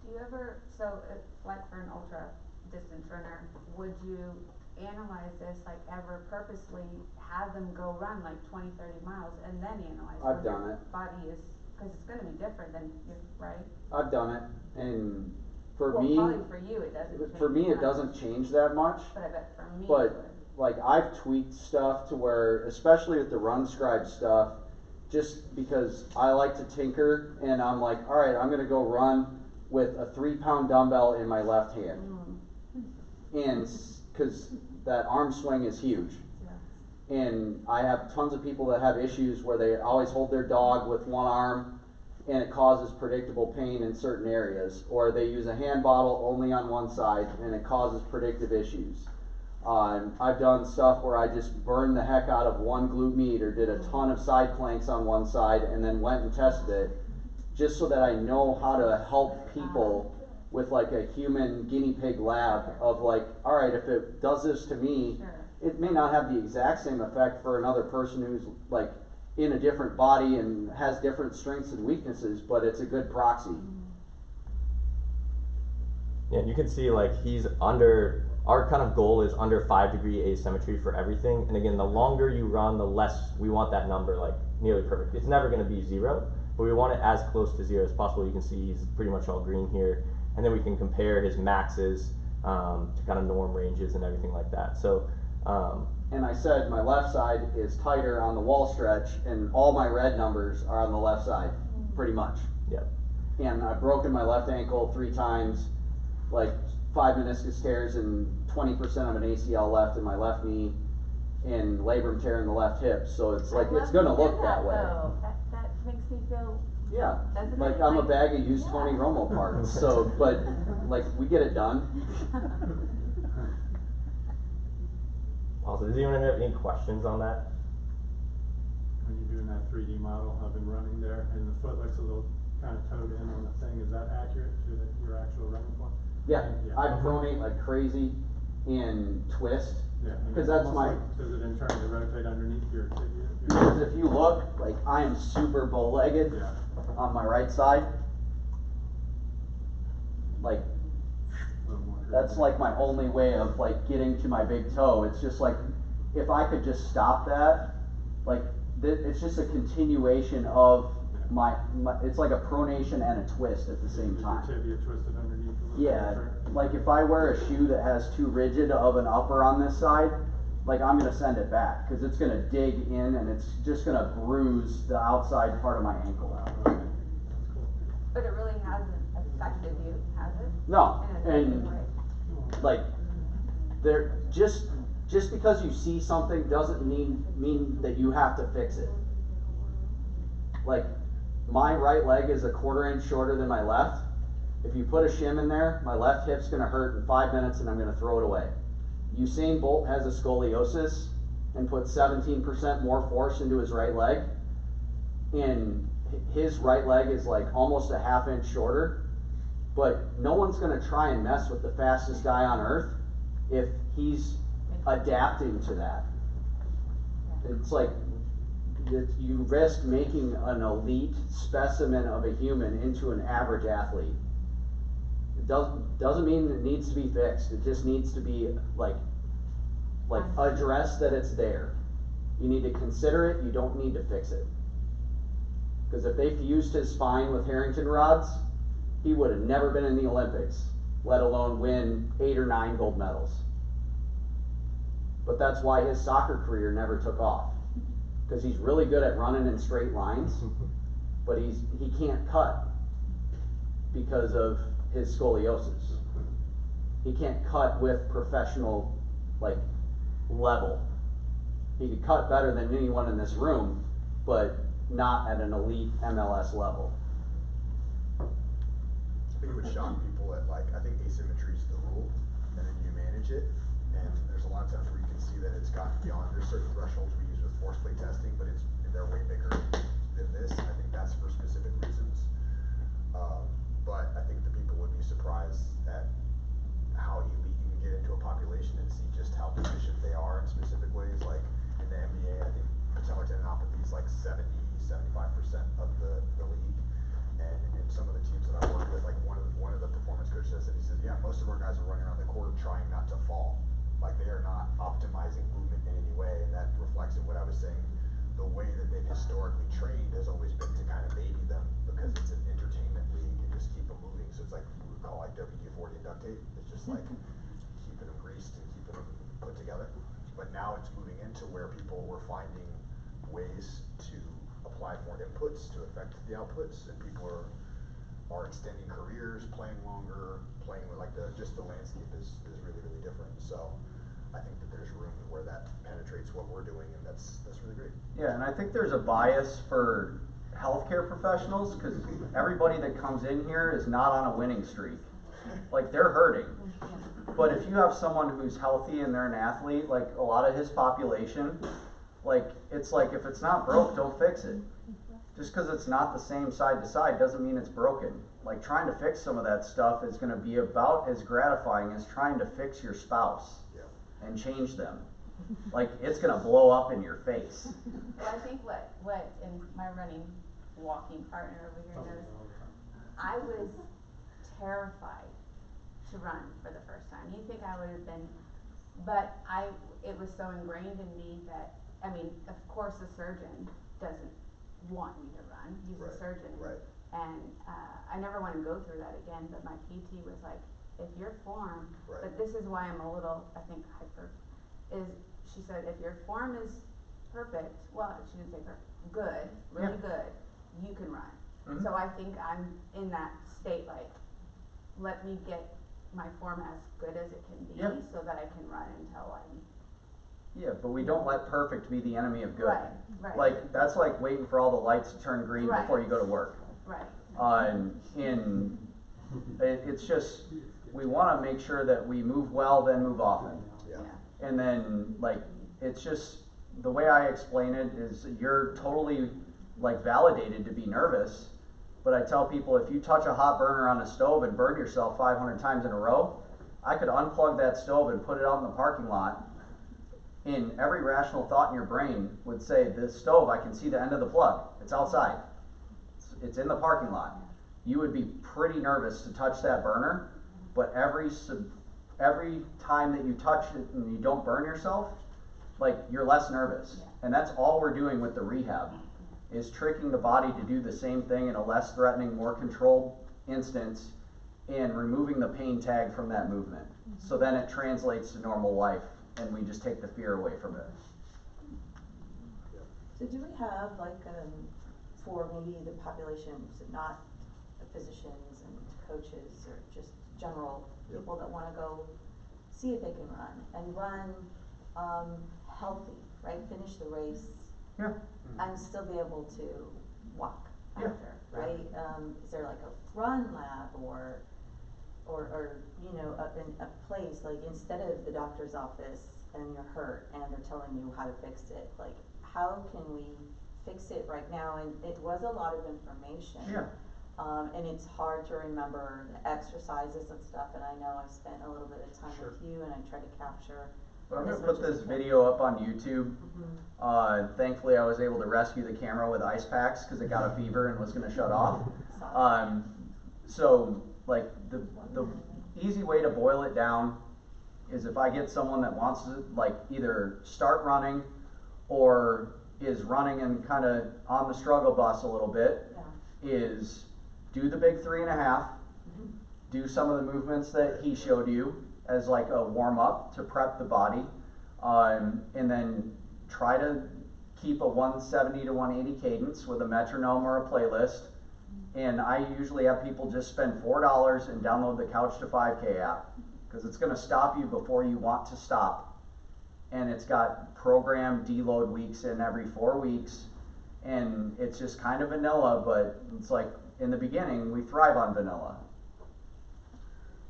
Do you ever, so if, like for an ultra distance runner, would you analyze this, like ever purposely have them go run like 20, 30 miles and then analyze I've when done their it. body is, cause it's gonna be different than your, right? I've done it, and for Well, me, probably for you it doesn't change. for me it much, doesn't change that much. But I bet for me it But would. like I've tweaked stuff to where, especially with the Run Scribe stuff, just because I like to tinker, and I'm like, all right, I'm gonna go run with a 3-pound dumbbell in my left hand, and because that arm swing is huge. Yeah. And I have tons of people that have issues where they always hold their dog with one arm, and it causes predictable pain in certain areas, or they use a hand bottle only on one side and it causes predictive issues. I've done stuff where I just burned the heck out of one glute med, or did a ton of side planks on one side and then went and tested it, just so that I know how to help people with like a human guinea pig lab of like, all right, if it does this to me, Sure. it may not have the exact same effect for another person who's like in a different body and has different strengths and weaknesses, but it's a good proxy. Yeah, and you can see like he's under, our kind of goal is under 5-degree asymmetry for everything. And again, the longer you run, the less we want that number like nearly perfect. It's never going to be 0, but we want it as close to 0 as possible. You can see he's pretty much all green here. And then we can compare his maxes to kind of norm ranges and everything like that. So, And I said my left side is tighter on the wall stretch, and all my red numbers are on the left side, pretty much. yeah. And I've broken my left ankle 3 times, like 5 meniscus tears and 20% of an ACL left in my left knee, and labrum tear in the left hip. So it's like, it's gonna look that way. Though. That makes me feel, Yeah, doesn't like it? I'm a Like- bag of used Tony yeah. Romo parts. So, but like we get it done. Also, does anyone have any questions on that? When you're doing that 3D model, I've been running there, and the foot looks a little kind of toed in on the thing. Is that accurate to your actual running point? Yeah, Yeah. I pronate like crazy and twist. Yeah. and 'Cause it's that's almost my- like, does it in turn to rotate underneath your tibia? Because if you look, like I am super bow-legged Yeah. on my right side. Like A little more that's like my only way of like getting to my big toe. It's just like, if I could just stop that, like it's just a continuation of my, it's like a pronation and a twist at the same Your time. tibia twisted underneath a little Yeah, bit. like if I wear a shoe that has too rigid of an upper on this side, like I'm gonna send it back, cause it's gonna dig in and it's just gonna bruise the outside part of my ankle out. That's cool. but it really hasn't affected you, has it? No, In a negative and way? like, there, just because you see something doesn't mean that you have to fix it. Like, my right leg is a 1/4 inch shorter than my left. If you put a shim in there, my left hip's gonna hurt in 5 minutes and I'm gonna throw it away. Usain Bolt has a scoliosis and put 17% more force into his right leg, and his right leg is like almost a 1/2 inch shorter. But no one's gonna try and mess with the fastest guy on earth if he's adapting to that. It's like, you risk making an elite specimen of a human into an average athlete. It doesn't mean it needs to be fixed. It just needs to be like addressed that it's there. You need to consider it, you don't need to fix it. Because if they fused his spine with Harrington rods, he would have never been in the Olympics, let alone win 8 or 9 gold medals. But that's why his soccer career never took off. Because he's really good at running in straight lines, but he can't cut because of his scoliosis. He can't cut with professional like level. He could cut better than anyone in this room, but not at an elite MLS level. I think it would shock people that, like, I think asymmetry is the rule, and then you manage it, and there's a lot of times where you can see that it's gotten beyond, there's certain thresholds we use with force plate testing, but they're way bigger than this. I think that's for specific reasons. of the league. And in some of the teams that I work with, like one of the performance coaches said, he says, yeah, most of our guys are running around the court trying not to fall. Like they are not optimizing movement in any way, and that reflects in what I was saying. The way that they've historically trained has always been to kind of baby them because it's an entertainment league and just keep them moving. So it's like we would call like WD-40 and duct tape. It's just like keeping them greased and keeping them put together. But now it's moving into where people were finding ways to apply more inputs to affect the outputs, and people are extending careers, playing longer, playing with like the landscape is really, really different. So I think that there's room where that penetrates what we're doing, and that's really great. Yeah, and I think there's a bias for healthcare professionals because everybody that comes in here is not on a winning streak. Like they're hurting. But if you have someone who's healthy and they're an athlete, like a lot of his population, like it's like if it's not broke, don't fix it. Just because it's not the same side to side doesn't mean it's broken. Like trying to fix some of that stuff is going to be about as gratifying as trying to fix your spouse and change them. Like it's going to blow up in your face. Well, I think what in my walking partner over here knows, I was terrified to run for the first time. You think I would have been, but it was so ingrained in me that, I mean, of course the surgeon doesn't want me to run. He's a surgeon. Right. And I never want to go through that again, but my PT was like, if your form, but this is why I'm a little, I think, hyper, is she said, if your form is perfect, well, she didn't say perfect, good, really good, you can run. Mm-hmm. So I think I'm in that state, like, let me get my form as good as it can be so that I can run until I'm. Yeah, but we don't let perfect be the enemy of good. Right. Like, that's like waiting for all the lights to turn green before you go to work. Right. It's just, we want to make sure that we move well, then move often. Yeah. And then, like, it's just, the way I explain it is you're totally, like, validated to be nervous. But I tell people, if you touch a hot burner on a stove and burn yourself 500 times in a row, I could unplug that stove and put it out in the parking lot. And every rational thought in your brain would say, this stove, I can see the end of the plug. It's outside. It's in the parking lot. You would be pretty nervous to touch that burner, but every time that you touch it and you don't burn yourself, like, you're less nervous. And that's all we're doing with the rehab, is tricking the body to do the same thing in a less threatening, more controlled instance, and removing the pain tag from that movement. So then it translates to normal life, and we just take the fear away from it. So do we have, like, for maybe the population, so not physicians and coaches, or just general people that want to go see if they can run, and run healthy, right? Finish the race and still be able to walk after, right? Is there like a run lab or you know, a place, like, instead of the doctor's office and you're hurt and they're telling you how to fix it, like, how can we fix it right now? And it was a lot of information. And it's hard to remember the exercises and stuff, and I know I spent a little bit of time with you and I tried to capture. But I'm going to put this video up on YouTube. Thankfully I was able to rescue the camera with ice packs because it got a fever and was going to shut off. So, like, the easy way to boil it down is if I get someone that wants to, like, either start running or is running and kind of on the struggle bus a little bit, is do the big 3.5, do some of the movements that he showed you as like a warm-up to prep the body, and then try to keep a 170 to 180 cadence with a metronome or a playlist. And I usually have people just spend $4 and download the Couch to 5K app, because it's going to stop you before you want to stop. And it's got programmed deload weeks in every 4 weeks, and it's just kind of vanilla, but it's like, in the beginning, we thrive on vanilla.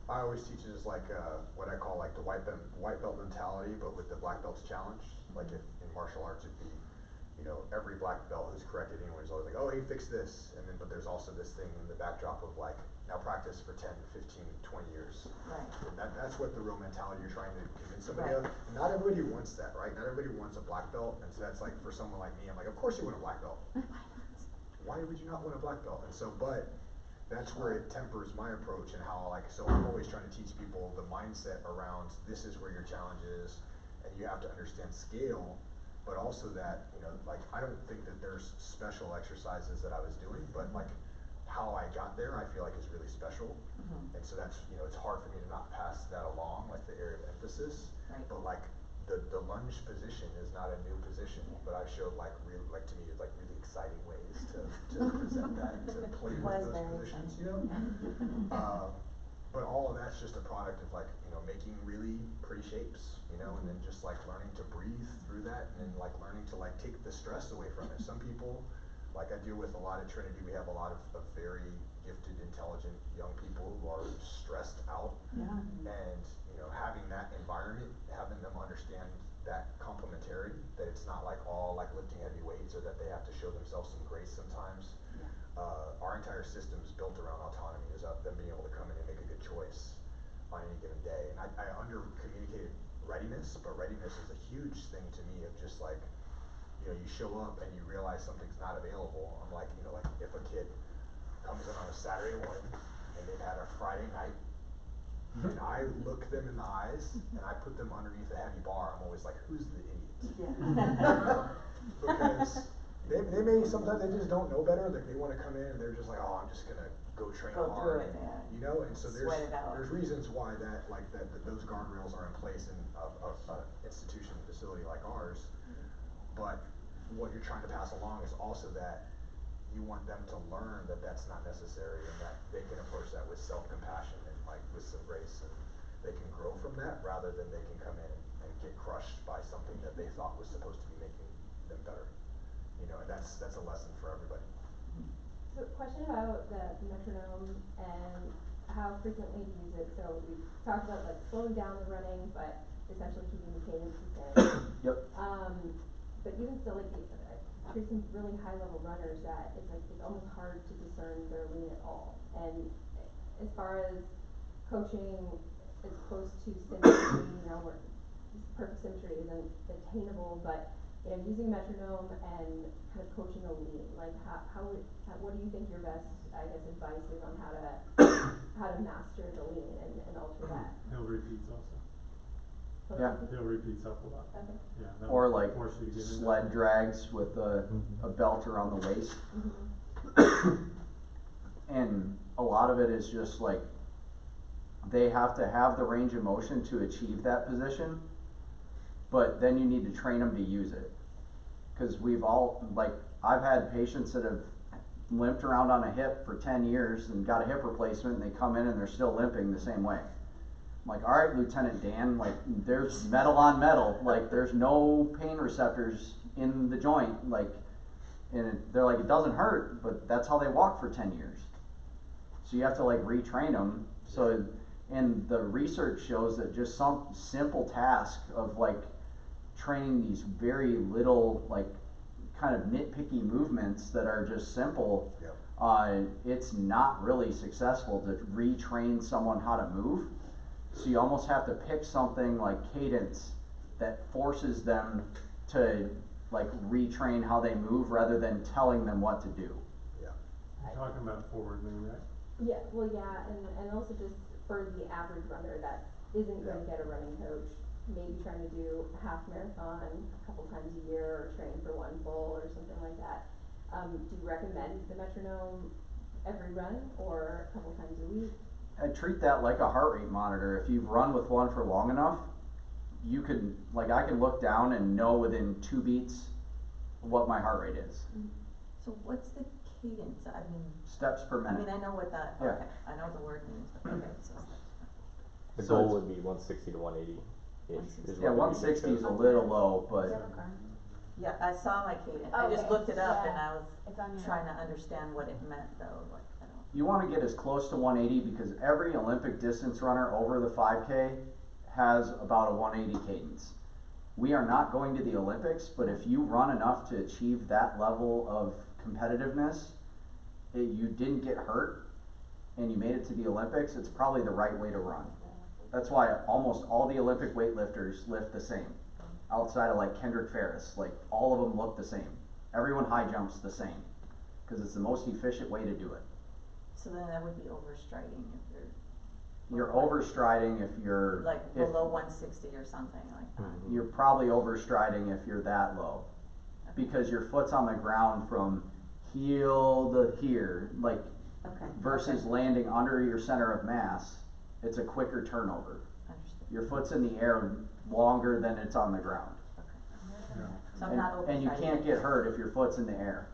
I always teach it as like what I call like the white belt mentality, but with the black belts challenge. Like if in martial arts it'd be, you know, every black belt who's corrected anyone is always like, oh, he fixed this, and then but there's also this thing in the backdrop of like, now practice for 10, 15, 20 years. Right. And that's what the real mentality you're trying to convince somebody of. And not everybody wants that, right? Not everybody wants a black belt, and so that's like for someone like me, I'm like, of course you want a black belt. why would you not want a black belt? And so, but that's where it tempers my approach and how, like, so I'm always trying to teach people the mindset around this is where your challenge is, and you have to understand scale, but also that, you know, like, I don't think that there's special exercises that I was doing, but like, how I got there, I feel like is really special. And so that's, you know, it's hard for me to not pass that along, like the area of emphasis. Right. But like, the lunge position is not a new position, but I've showed like real, like to me, like really exciting ways to present that and to play with those positions, you know? But all of that's just a product of like, you know, making really pretty shapes, you know, and then just like learning to breathe through that and then like learning to like take the stress away from it. Some people, like I deal with a lot at Trinity, we have a lot of very gifted, intelligent young people who are stressed out. Yeah. And, you know, having that environment, having them understand that complementary, that it's not like all like lifting heavy weights or that they have to show themselves some grace sometimes. Yeah. Our entire system is built around autonomy, is them being able to come in and make a good choice on any given day. And I under-communicated readiness, but readiness is a huge thing to me of just like, you know, you show up and you realize something's not available. I'm like, you know, like if a kid comes in on a Saturday morning and they've had a Friday night, and I look them in the eyes and I put them underneath a heavy bar, I'm always like, who's the idiot? Yeah. Because they may, sometimes they just don't know better, like they wanna come in and they're just like, oh, I'm just gonna go train Go hard. through it, yeah. You know, and so Sweat it out. there's reasons why that, like that those guardrails are in place in a institution, facility like ours. But what you're trying to pass along is also that you want them to learn that that's not necessary and that they can approach that with self-compassion and like with some grace, and they can grow from that rather than they can come in and get crushed by something that they thought was supposed to be making them better. You know, and that's a lesson for everybody. So question about the metronome and how frequently to use it. So we've talked about like slowing down the running, but essentially keeping the cadence the same. Yep. But even still, like, there's some really high level runners that it's like, it's almost hard to discern their lean at all. And as far as coaching as close to symmetry, you know, where perfect symmetry isn't attainable, but, you know, using metronome and kind of coaching a lean, like what do you think your best, I guess, advice is on how to master the lean and alter that? Hill repeats also. Yeah. Hill repeats up a lot. Okay. Yeah, that Or will like force you to get into sled it. drags with a belt around the waist. Mm-hmm. And a lot of it is just like, they have to have the range of motion to achieve that position, but then you need to train them to use it. Cause we've all, like, I've had patients that have limped around on a hip for 10 years and got a hip replacement and they come in and they're still limping the same way. I'm like, all right, Lieutenant Dan, like, there's metal on metal, like, there's no pain receptors in the joint, like, and they're like, it doesn't hurt, but that's how they walk for 10 years. So you have to like retrain them. So, and the research shows that just some simple task of like training these very little, like, kind of nitpicky movements that are just simple, Yep. It's not really successful to retrain someone how to move. So you almost have to pick something like cadence that forces them to like retrain how they move rather than telling them what to do. Yeah. You're talking about forward lean, right? Yeah, well, yeah, and also just for the average runner that isn't going to get a running coach, maybe trying to do a half marathon a couple times a year or train for one full or something like that. Do you recommend the metronome every run or a couple times a week? I treat that like a heart rate monitor. If you've run with one for long enough, you can, like, I can look down and know within 2 beats what my heart rate is. So what's the cadence? I mean, Steps per minute. I know what that, Yeah. okay, I know what the word means, but okay, so. The So goal it's- would be 160 to 180 ish. 160. Yeah, 160 is a little low, but Yeah, I saw my cadence, I just Okay, looked it up and yeah. I was It's on your trying to understand what it meant though, like, I don't. you want to get as close to 180 because every Olympic distance runner over the 5K has about a 180 cadence. We are not going to the Olympics, but if you run enough to achieve that level of competitiveness, you didn't get hurt, and you made it to the Olympics, it's probably the right way to run. That's why almost all the Olympic weightlifters lift the same. Outside of like Kendrick Ferris, like all of them look the same. Everyone high jumps the same. cause it's the most efficient way to do it. So then that would be overstriding if You're overstriding if you're, like if, below 160 or something like that. you're probably overstriding if you're that low. Because your foot's on the ground from heel to here, like, Okay. versus Okay. landing under your center of mass, it's a quicker turnover. Understood. Your foot's in the air longer than it's on the ground. Yeah. So I'm not And you overstriding. can't get hurt if your foot's in the air,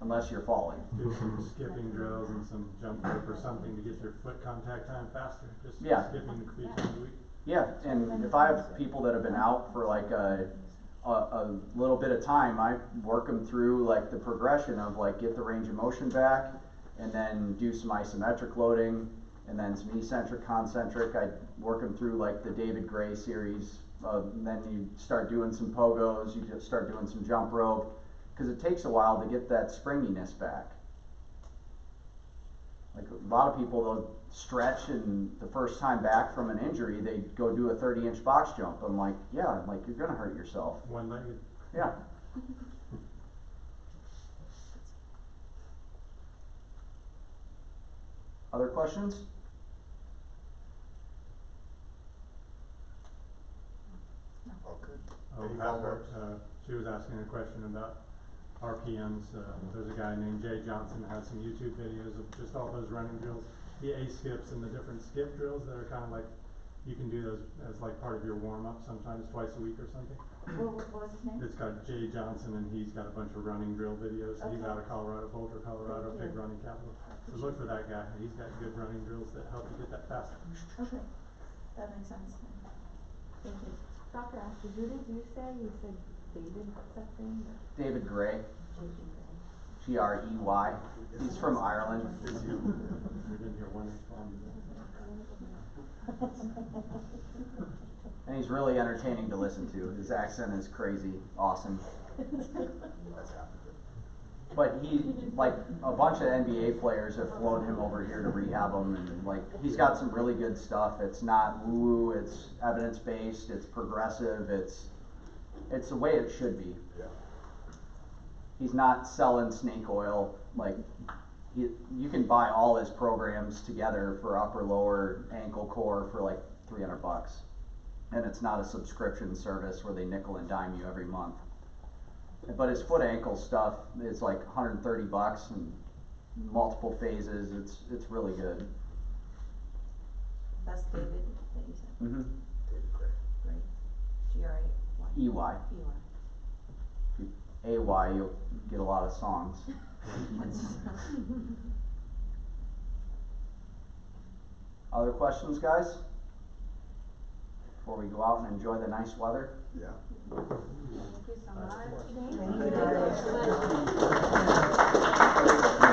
unless you're falling. Do some skipping drills and some jump rope or something to get your foot contact time faster, just Yeah. skipping a few times a week. Yeah, and if I have people that have been out for like a little bit of time, I work them through like the progression of like get the range of motion back, and then do some isometric loading, and then some eccentric, concentric. I work them through like the David Gray series, and then you start doing some pogos, you just start doing some jump rope, because it takes a while to get that springiness back. Like a lot of people, they'll stretch, and the first time back from an injury, they go do a 30-inch box jump. I'm like, yeah, like you're gonna hurt yourself. One-legged. Yeah. Other questions? Oh, good. Oh, Any Pat, follow-ups? she was asking a question about RPMs. There's a guy named Jay Johnson that has some YouTube videos of just all those running drills. The A skips and the different skip drills that are kind of like, you can do those as like part of your warm-up sometimes twice a week or something. What was his name? It's got Jay Johnson, and he's got a bunch of running drill videos. He's Okay. out of Colorado, Boulder, Colorado, Thank big you. running capital. So look for that guy. He's got good running drills that help you get that faster. Okay, that makes sense. Thank you. Dr. Ashley, who did you say? You said David something? David Gray, Grey. He's from Ireland. We didn't hear one response. And he's really entertaining to listen to. His accent is crazy, awesome. That's happened. But he, like, a bunch of NBA players have flown him over here to rehab him, and like, he's got some really good stuff. It's not woo, it's evidence-based, it's progressive, it's the way it should be. Yeah. He's not selling snake oil, like, you can buy all his programs together for upper, lower, ankle, core for like $300. And it's not a subscription service where they nickel and dime you every month. But his foot ankle stuff is like $130 and multiple phases. It's really good. That's David that you said. Mm-hmm. David Gray. Right? G-R-A-Y. EY. AY, you'll get a lot of songs. Other questions, guys? Before we go out and enjoy the nice weather? Yeah. Thank you so much. Thank you.